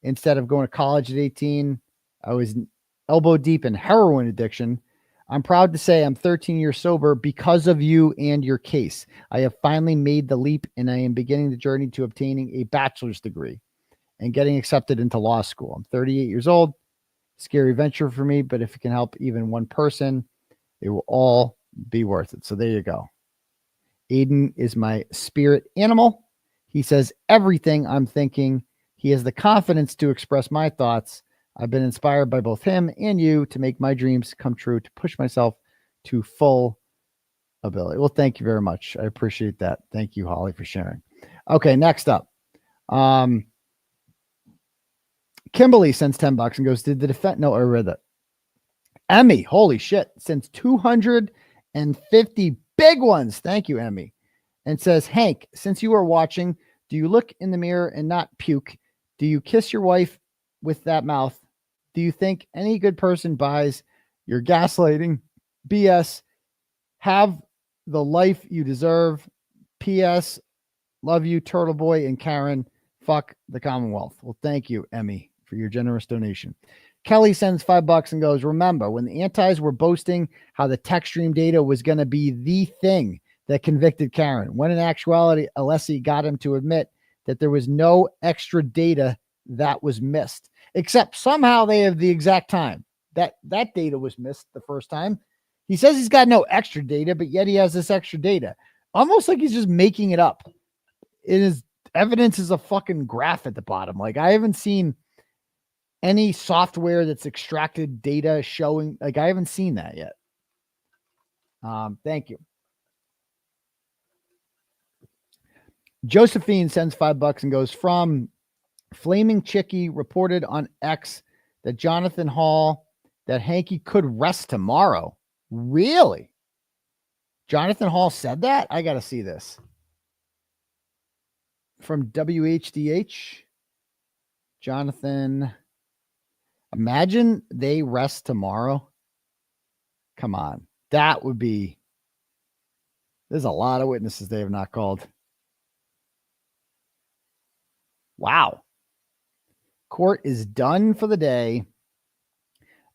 Instead of going to college at 18, I was elbow deep in heroin addiction. I'm proud to say I'm 13 years sober because of you and your case. I have finally made the leap, and I am beginning the journey to obtaining a bachelor's degree and getting accepted into law school. I'm 38 years old. Scary venture for me, but if it can help even one person, it will all be worth it. So there you go. Aidan is my spirit animal. He says everything I'm thinking. He has the confidence to express my thoughts. I've been inspired by both him and you to make my dreams come true, to push myself to full ability. Well, thank you very much. I appreciate that. Thank you, Holly, for sharing. Okay, next up. Kimberly sends $10 and goes, did the defense? No, I read that. Emmy, holy shit, sends 250 big ones. Thank you, Emmy. And says, Hank, since you are watching, do you look in the mirror and not puke? Do you kiss your wife with that mouth? Do you think any good person buys your gaslighting BS? Have the life you deserve. P.S. Love you, Turtleboy and Karen. Fuck the Commonwealth. Well, thank you, Emmy, for your generous donation. Kelly sends $5 and goes, remember when the antis were boasting how the tech stream data was going to be the thing that convicted Karen, when in actuality, 𝗫𝗄𝗃 got him to admit that there was no extra data that was missed, except somehow they have the exact time that data was missed the first time. He says he's got no extra data, but yet he has this extra data, almost like he's just making it up. It is evidence is a fucking graph at the bottom. Like, I haven't seen any software that's extracted data showing, like, I haven't seen that yet. Thank you. Josephine sends $5 and goes, from Flaming Chickie reported on X that Jonathan Hall, that Hanky could rest tomorrow. Really? Jonathan Hall said that? I got to see this. From WHDH. Jonathan, imagine they rest tomorrow. Come on. That would be, there's a lot of witnesses they have not called. Wow. Court is done for the day.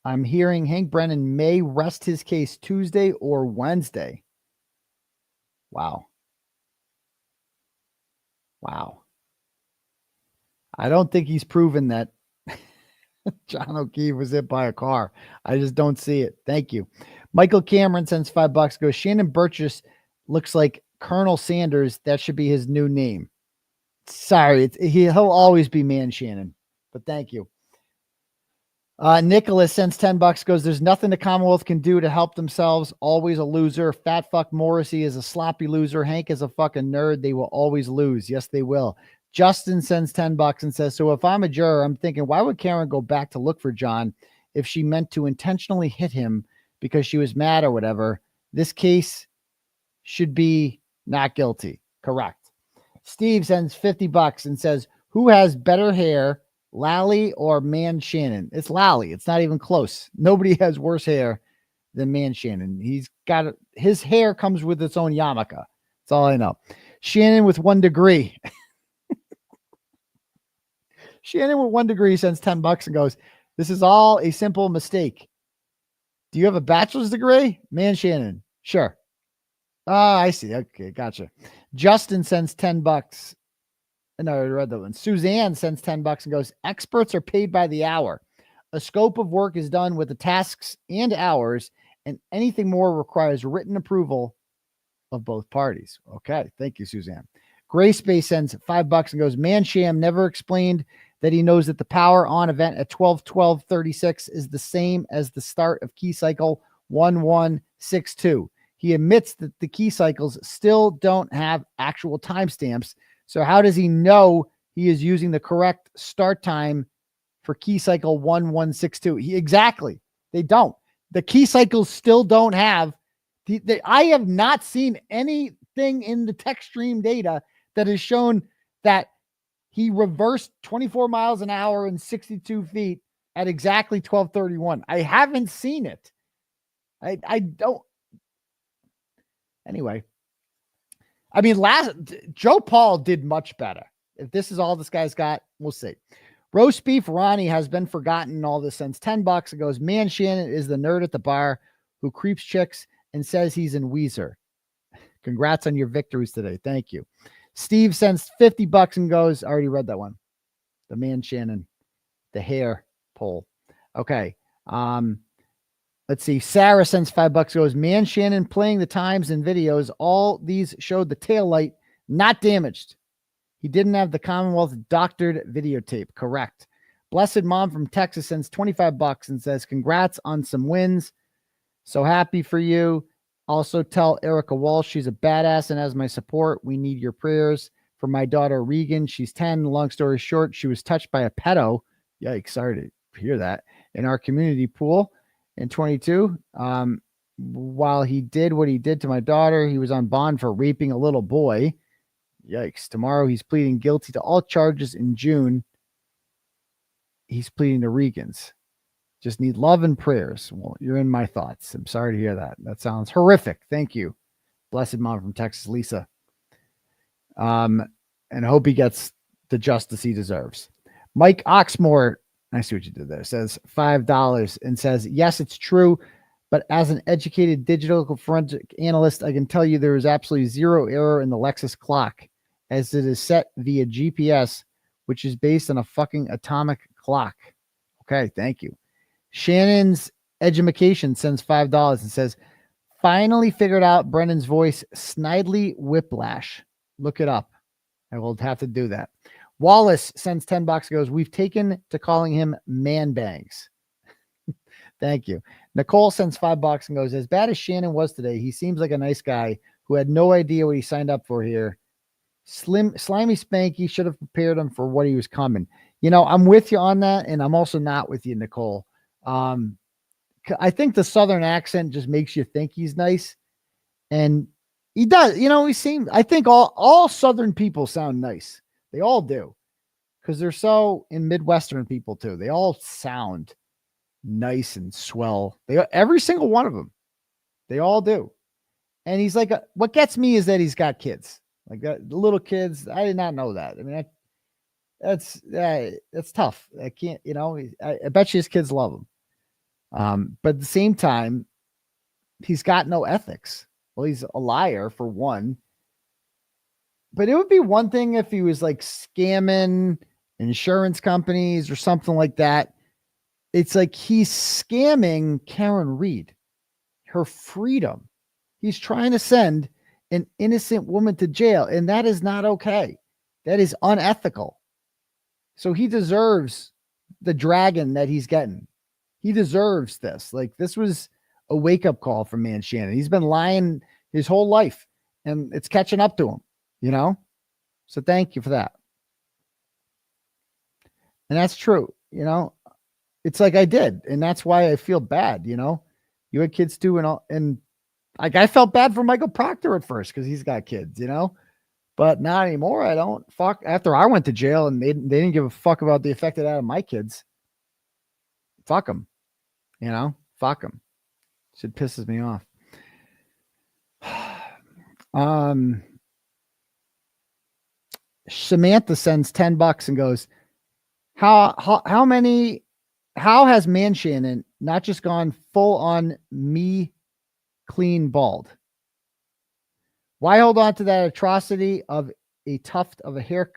I'm hearing Hank Brennan may rest his case Tuesday or Wednesday. Wow. Wow. I don't think he's proven that John O'Keefe was hit by a car. I just don't see it. Thank you. Michael Cameron sends $5. Goes, Shanon Burgess looks like Colonel Sanders. That should be his new name. Sorry, he'll always be Man Shannon. But thank you. Nicholas sends $10. Goes, there's nothing the Commonwealth can do to help themselves. Always a loser. Fat fuck Morrissey is a sloppy loser. Hank is a fucking nerd. They will always lose. Yes, they will. Justin sends $10 and says, so if I'm a juror, I'm thinking, why would Karen go back to look for John if she meant to intentionally hit him because she was mad or whatever? This case should be not guilty. Correct. Steve sends $50 and says, who has better hair, Lally or Man Shannon? It's Lally. It's not even close. Nobody has worse hair than Man Shannon. He's got, his hair comes with its own yarmulke. That's all I know. Shannon with 1 degree. Shannon with 1 degree sends $10 and goes, this is all a simple mistake. Do you have a bachelor's degree? Man Shannon. Sure. I see. Okay. Gotcha. Justin sends $10. No, I read that one. Suzanne sends $10 and goes, experts are paid by the hour. A scope of work is done with the tasks and hours, and anything more requires written approval of both parties. Okay. Thank you, Suzanne. Gray Space sends $5 and goes, Mansham never explained that he knows that the power on event at 12/12/36 is the same as the start of key cycle 1162. He admits that the key cycles still don't have actual timestamps. So how does he know he is using the correct start time for key cycle 1162. Exactly. They don't. The key cycles still don't have. I have not seen anything in the tech stream data that has shown that he reversed 24 miles an hour and 62 feet at exactly 12:31. I haven't seen it. I don't. Anyway, I mean, Joe Paul did much better. If this is all this guy's got, we'll see. Roast beef Ronnie has been forgotten in all this since $10. It goes, man, Shannon is the nerd at the bar who creeps chicks and says he's in Weezer. Congrats on your victories today. Thank you. Steve sends $50 and goes, I already read that one. The man Shannon, the hair pull. Okay. Let's see. Sarah sends $5, goes, man Shannon playing the times and videos. All these showed the tail light not damaged. He didn't have the Commonwealth doctored videotape. Correct. Blessed Mom from Texas sends $25 and says, congrats on some wins. So happy for you. Also tell Erica Walsh she's a badass and has my support. We need your prayers for my daughter Regan. She's 10. Long story short, she was touched by a pedo. Yikes, sorry to hear that. In our community pool in 22. While he did what he did to my daughter, he was on bond for raping a little boy. Yikes. Tomorrow he's pleading guilty to all charges. In June, he's pleading to Regan's. Just need love and prayers. Well, you're in my thoughts. I'm sorry to hear that. That sounds horrific. Thank you. Blessed Mom from Texas, Lisa. And I hope he gets the justice he deserves. Mike Oxmore, I see what you did there, says $5 and says, yes, it's true. But as an educated digital forensic analyst, I can tell you there is absolutely zero error in the Lexus clock as it is set via GPS, which is based on a fucking atomic clock. Okay, thank you. Shannon's Edumacation sends $5 and says, finally figured out Brendan's voice, Snidely Whiplash. Look it up. I will have to do that. Wallace sends $10 and goes, we've taken to calling him Man Bangs. Thank you. Nicole sends $5 and goes, as bad as Shannon was today, he seems like a nice guy who had no idea what he signed up for here. Slimy Spanky should have prepared him for what he was coming. You know, I'm with you on that, and I'm also not with you, Nicole. I think the Southern accent just makes you think he's nice. And he does. You know, I think all Southern people sound nice. They all do. Because they're so, in Midwestern people too, they all sound nice and swell. Every single one of them. They all do. And he's like, what gets me is that he's got kids. Like the little kids. I did not know that. I mean, that's tough. I can't, you know, I bet you his kids love him. But at the same time, he's got no ethics. Well, he's a liar for one. But it would be one thing if he was like scamming insurance companies or something like that. It's like he's scamming Karen Reed, her freedom. He's trying to send an innocent woman to jail, and that is not okay. That is unethical. So he deserves the dragon that he's getting. He deserves this. Like, this was a wake-up call from Man Shannon. He's been lying his whole life, and it's catching up to him, you know? So thank you for that. And that's true, you know? It's like I did, and that's why I feel bad, you know? You had kids too, and like I felt bad for Michael Proctor at first because he's got kids, you know? But not anymore. I don't. Fuck. After I went to jail and they didn't give a fuck about the effect it had on my kids. Fuck them. You know? Fuck them. Shit pisses me off. Samantha sends $10 and goes, how has Man Shannon not just gone full on me clean bald? Why hold on to that atrocity of a tuft of a hair?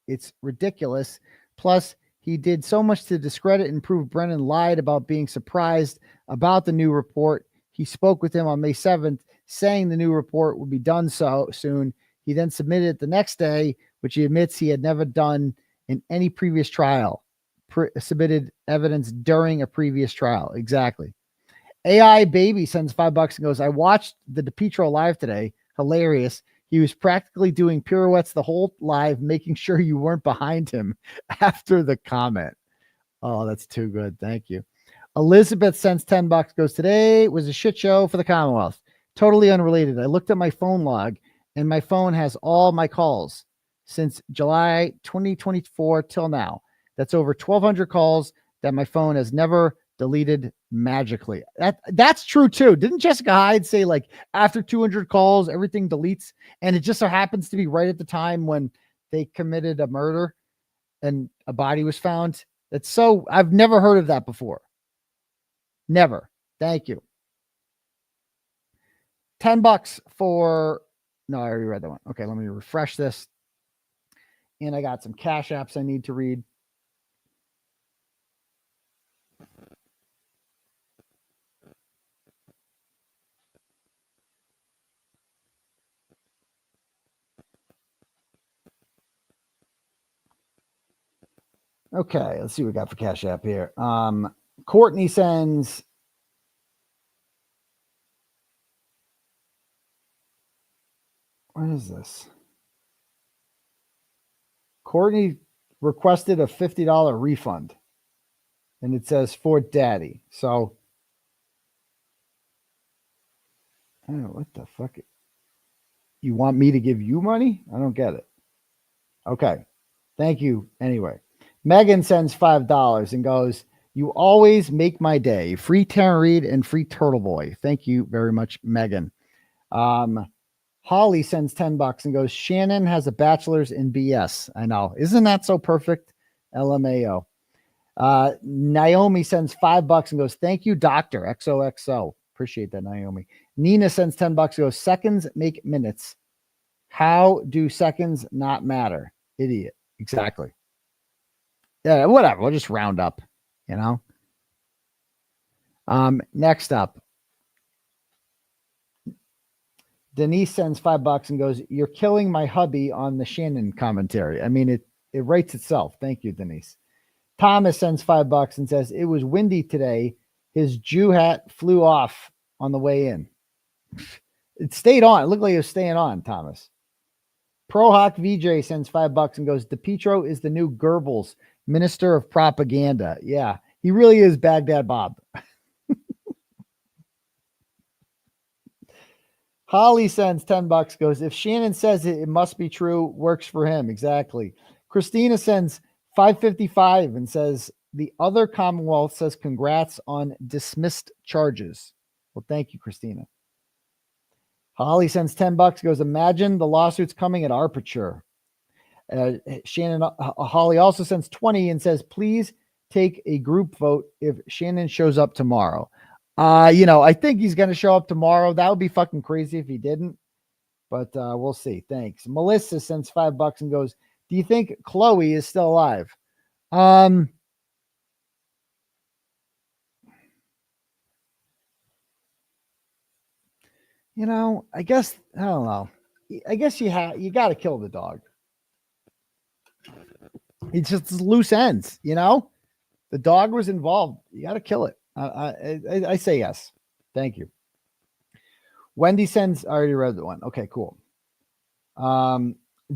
It's ridiculous. Plus, he did so much to discredit and prove Brennan lied about being surprised about the new report. He spoke with him on May 7th, saying the new report would be done so soon. He then submitted it the next day, which he admits he had never done in any previous trial. Submitted evidence during a previous trial. Exactly. AI Baby sends $5 and goes, I watched the DePietro live today. Hilarious. He was practically doing pirouettes the whole live, making sure you weren't behind him after the comment. Oh, that's too good. Thank you. Elizabeth sends $10, goes, today was a shit show for the Commonwealth. Totally unrelated. I looked at my phone log and my phone has all my calls since July 2024 till now. That's over 1,200 calls that my phone has never deleted magically. That's true too. Didn't Jessica Hyde say like after 200 calls, everything deletes? And it just so happens to be right at the time when they committed a murder and a body was found. It's so, I've never heard of that before. Never. Thank you. $10 for, no, I already read that one. Okay, let me refresh this. And I got some Cash Apps I need to read. Okay, let's see what we got for Cash App here. Courtney sends what is this? Courtney requested a $50 refund. And it says for daddy. So I don't know what the fuck. You want me to give you money? I don't get it. Okay. Thank you. Anyway. Megan sends $5 and goes, you always make my day. Free Tara Reid and free Turtleboy. Thank you very much, Megan. Holly sends $10 and goes, Shannon has a bachelor's in BS. I know. Isn't that so perfect? LMAO. Naomi sends $5 and goes, thank you, Doctor XOXO. Appreciate that, Naomi. Nina sends $10 and goes, seconds make minutes. How do seconds not matter? Idiot. Exactly. Yeah, whatever. We'll just round up, you know. Next up, Denise sends $5 and goes, you're killing my hubby on the Shannon commentary. I mean, it writes itself. Thank you, Denise. Thomas sends $5 and says, it was windy today. His Jew hat flew off on the way in. It stayed on. It looked like it was staying on, Thomas. ProHawk VJ sends $5 and goes, DePietro is the new Goebbels, Minister of Propaganda. Yeah, he really is Baghdad Bob. Holly sends $10, goes, if Shannon says it, it must be true. Works for him. Exactly. Christina sends $5.55 and says, the other Commonwealth says congrats on dismissed charges. Well, thank you, Christina. Holly sends $10, goes, imagine the lawsuits coming at Arpature. Holly also sends 20 and says, please take a group vote if Shannon shows up tomorrow. I think he's going to show up tomorrow. That would be fucking crazy if he didn't, but we'll see. Thanks. Melissa sends $5 and goes, do you think Chloe is still alive? I guess, I don't know. I guess you got to kill the dog. It's just loose ends, The dog was involved. You got to kill it. I say yes. Thank you. Wendy sends, I already read the one. Okay, cool.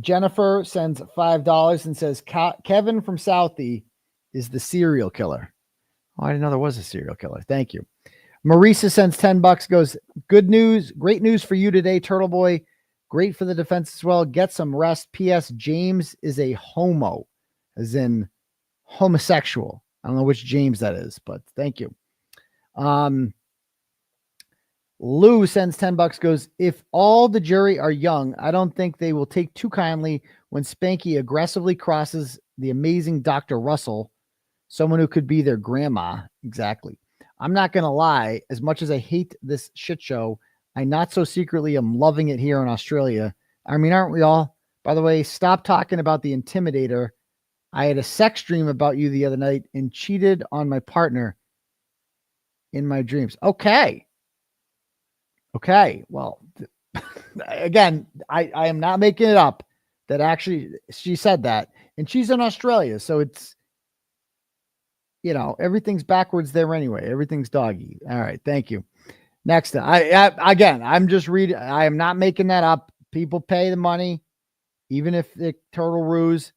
Jennifer sends $5 and says, Kevin from Southie is the serial killer. Oh, I didn't know there was a serial killer. Thank you. Marisa sends $10, goes, good news. Great news for you today, Turtleboy. Great for the defense as well. Get some rest. P.S. James is a homo, as in homosexual. I don't know which James that is, but thank you. Lou sends $10, goes, if all the jury are young, I don't think they will take too kindly when Spanky aggressively crosses the amazing Dr. Russell, someone who could be their grandma. Exactly. I'm not going to lie, as much as I hate this shit show, I not so secretly am loving it here in Australia. I mean, aren't we all? By the way, stop talking about the Intimidator. I had a sex dream about you the other night and cheated on my partner in my dreams. Okay. Well, again, I am not making it up. That actually, she said that. And she's in Australia, so it's, everything's backwards there anyway. Everything's doggy. All right, thank you. Next, I'm just reading. I am not making that up. People pay the money, even if the turtle ruse.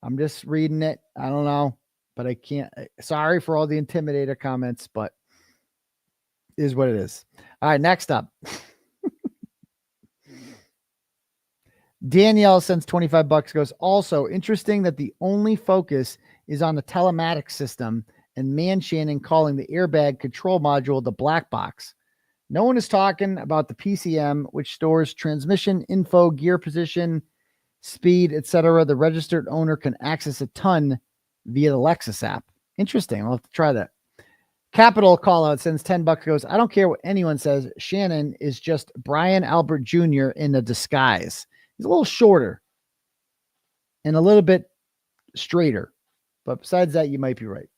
I'm just reading it. I don't know, but I can't. Sorry for all the intimidator comments, but it is what it is. All right, next up. Danielle sends $25, goes, also interesting that the only focus is on the telematics system and Shannon calling the airbag control module the black box. No one is talking about the PCM, which stores transmission info, gear position, speed, etc. The registered owner can access a ton via the Lexus app. Interesting. I'll have to try that. Capital call out sends $10, goes, I don't care what anyone says. Shannon is just Brian Albert Jr. in a disguise. He's a little shorter and a little bit straighter. But besides that, you might be right.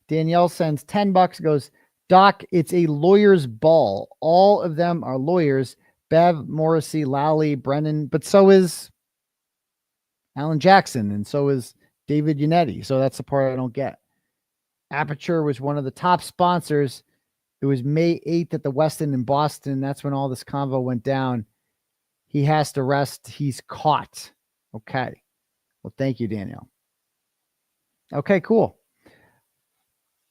Danielle sends $10, goes, Doc, it's a lawyer's ball. All of them are lawyers. Bev, Morrissey, Lally, Brennan, but so is Alan Jackson, and so is David Yannetti. So that's the part I don't get. Aperture was one of the top sponsors. It was May 8th at the Westin in Boston. That's when all this convo went down. He has to rest. He's caught. Okay. Well, thank you, Danielle. Okay, cool.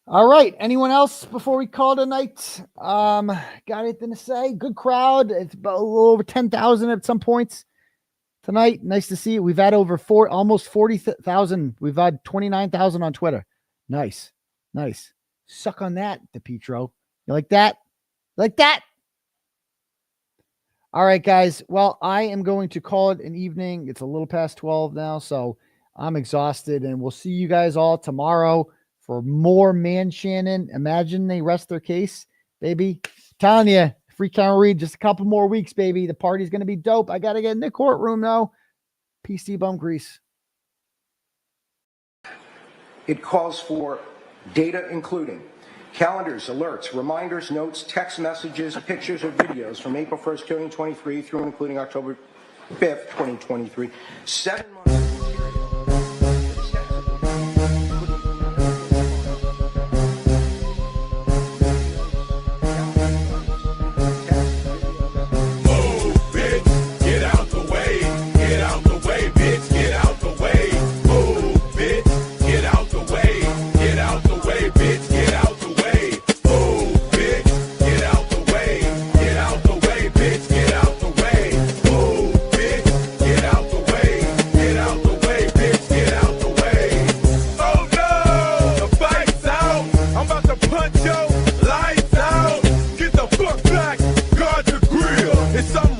All right. Anyone else before we call it a night? Got anything to say? Good crowd. It's about a little over 10,000 at some points tonight. Nice to see it. We've had over almost 40,000. We've had 29,000 on Twitter. Nice. Nice. Suck on that, DePietro. You like that? Like that? All right, guys. Well, I am going to call it an evening. It's a little past 12 now, so I'm exhausted, and we'll see you guys all tomorrow for more Shannon. Imagine they rest their case, baby. Telling you, free camera read, just a couple more weeks, baby. The party's going to be dope. I got to get in the courtroom now. PC bum grease. It calls for data including calendars, alerts, reminders, notes, text messages, pictures, or videos from April 1st, 2023 through and including October 5th, 2023. 7 months. It's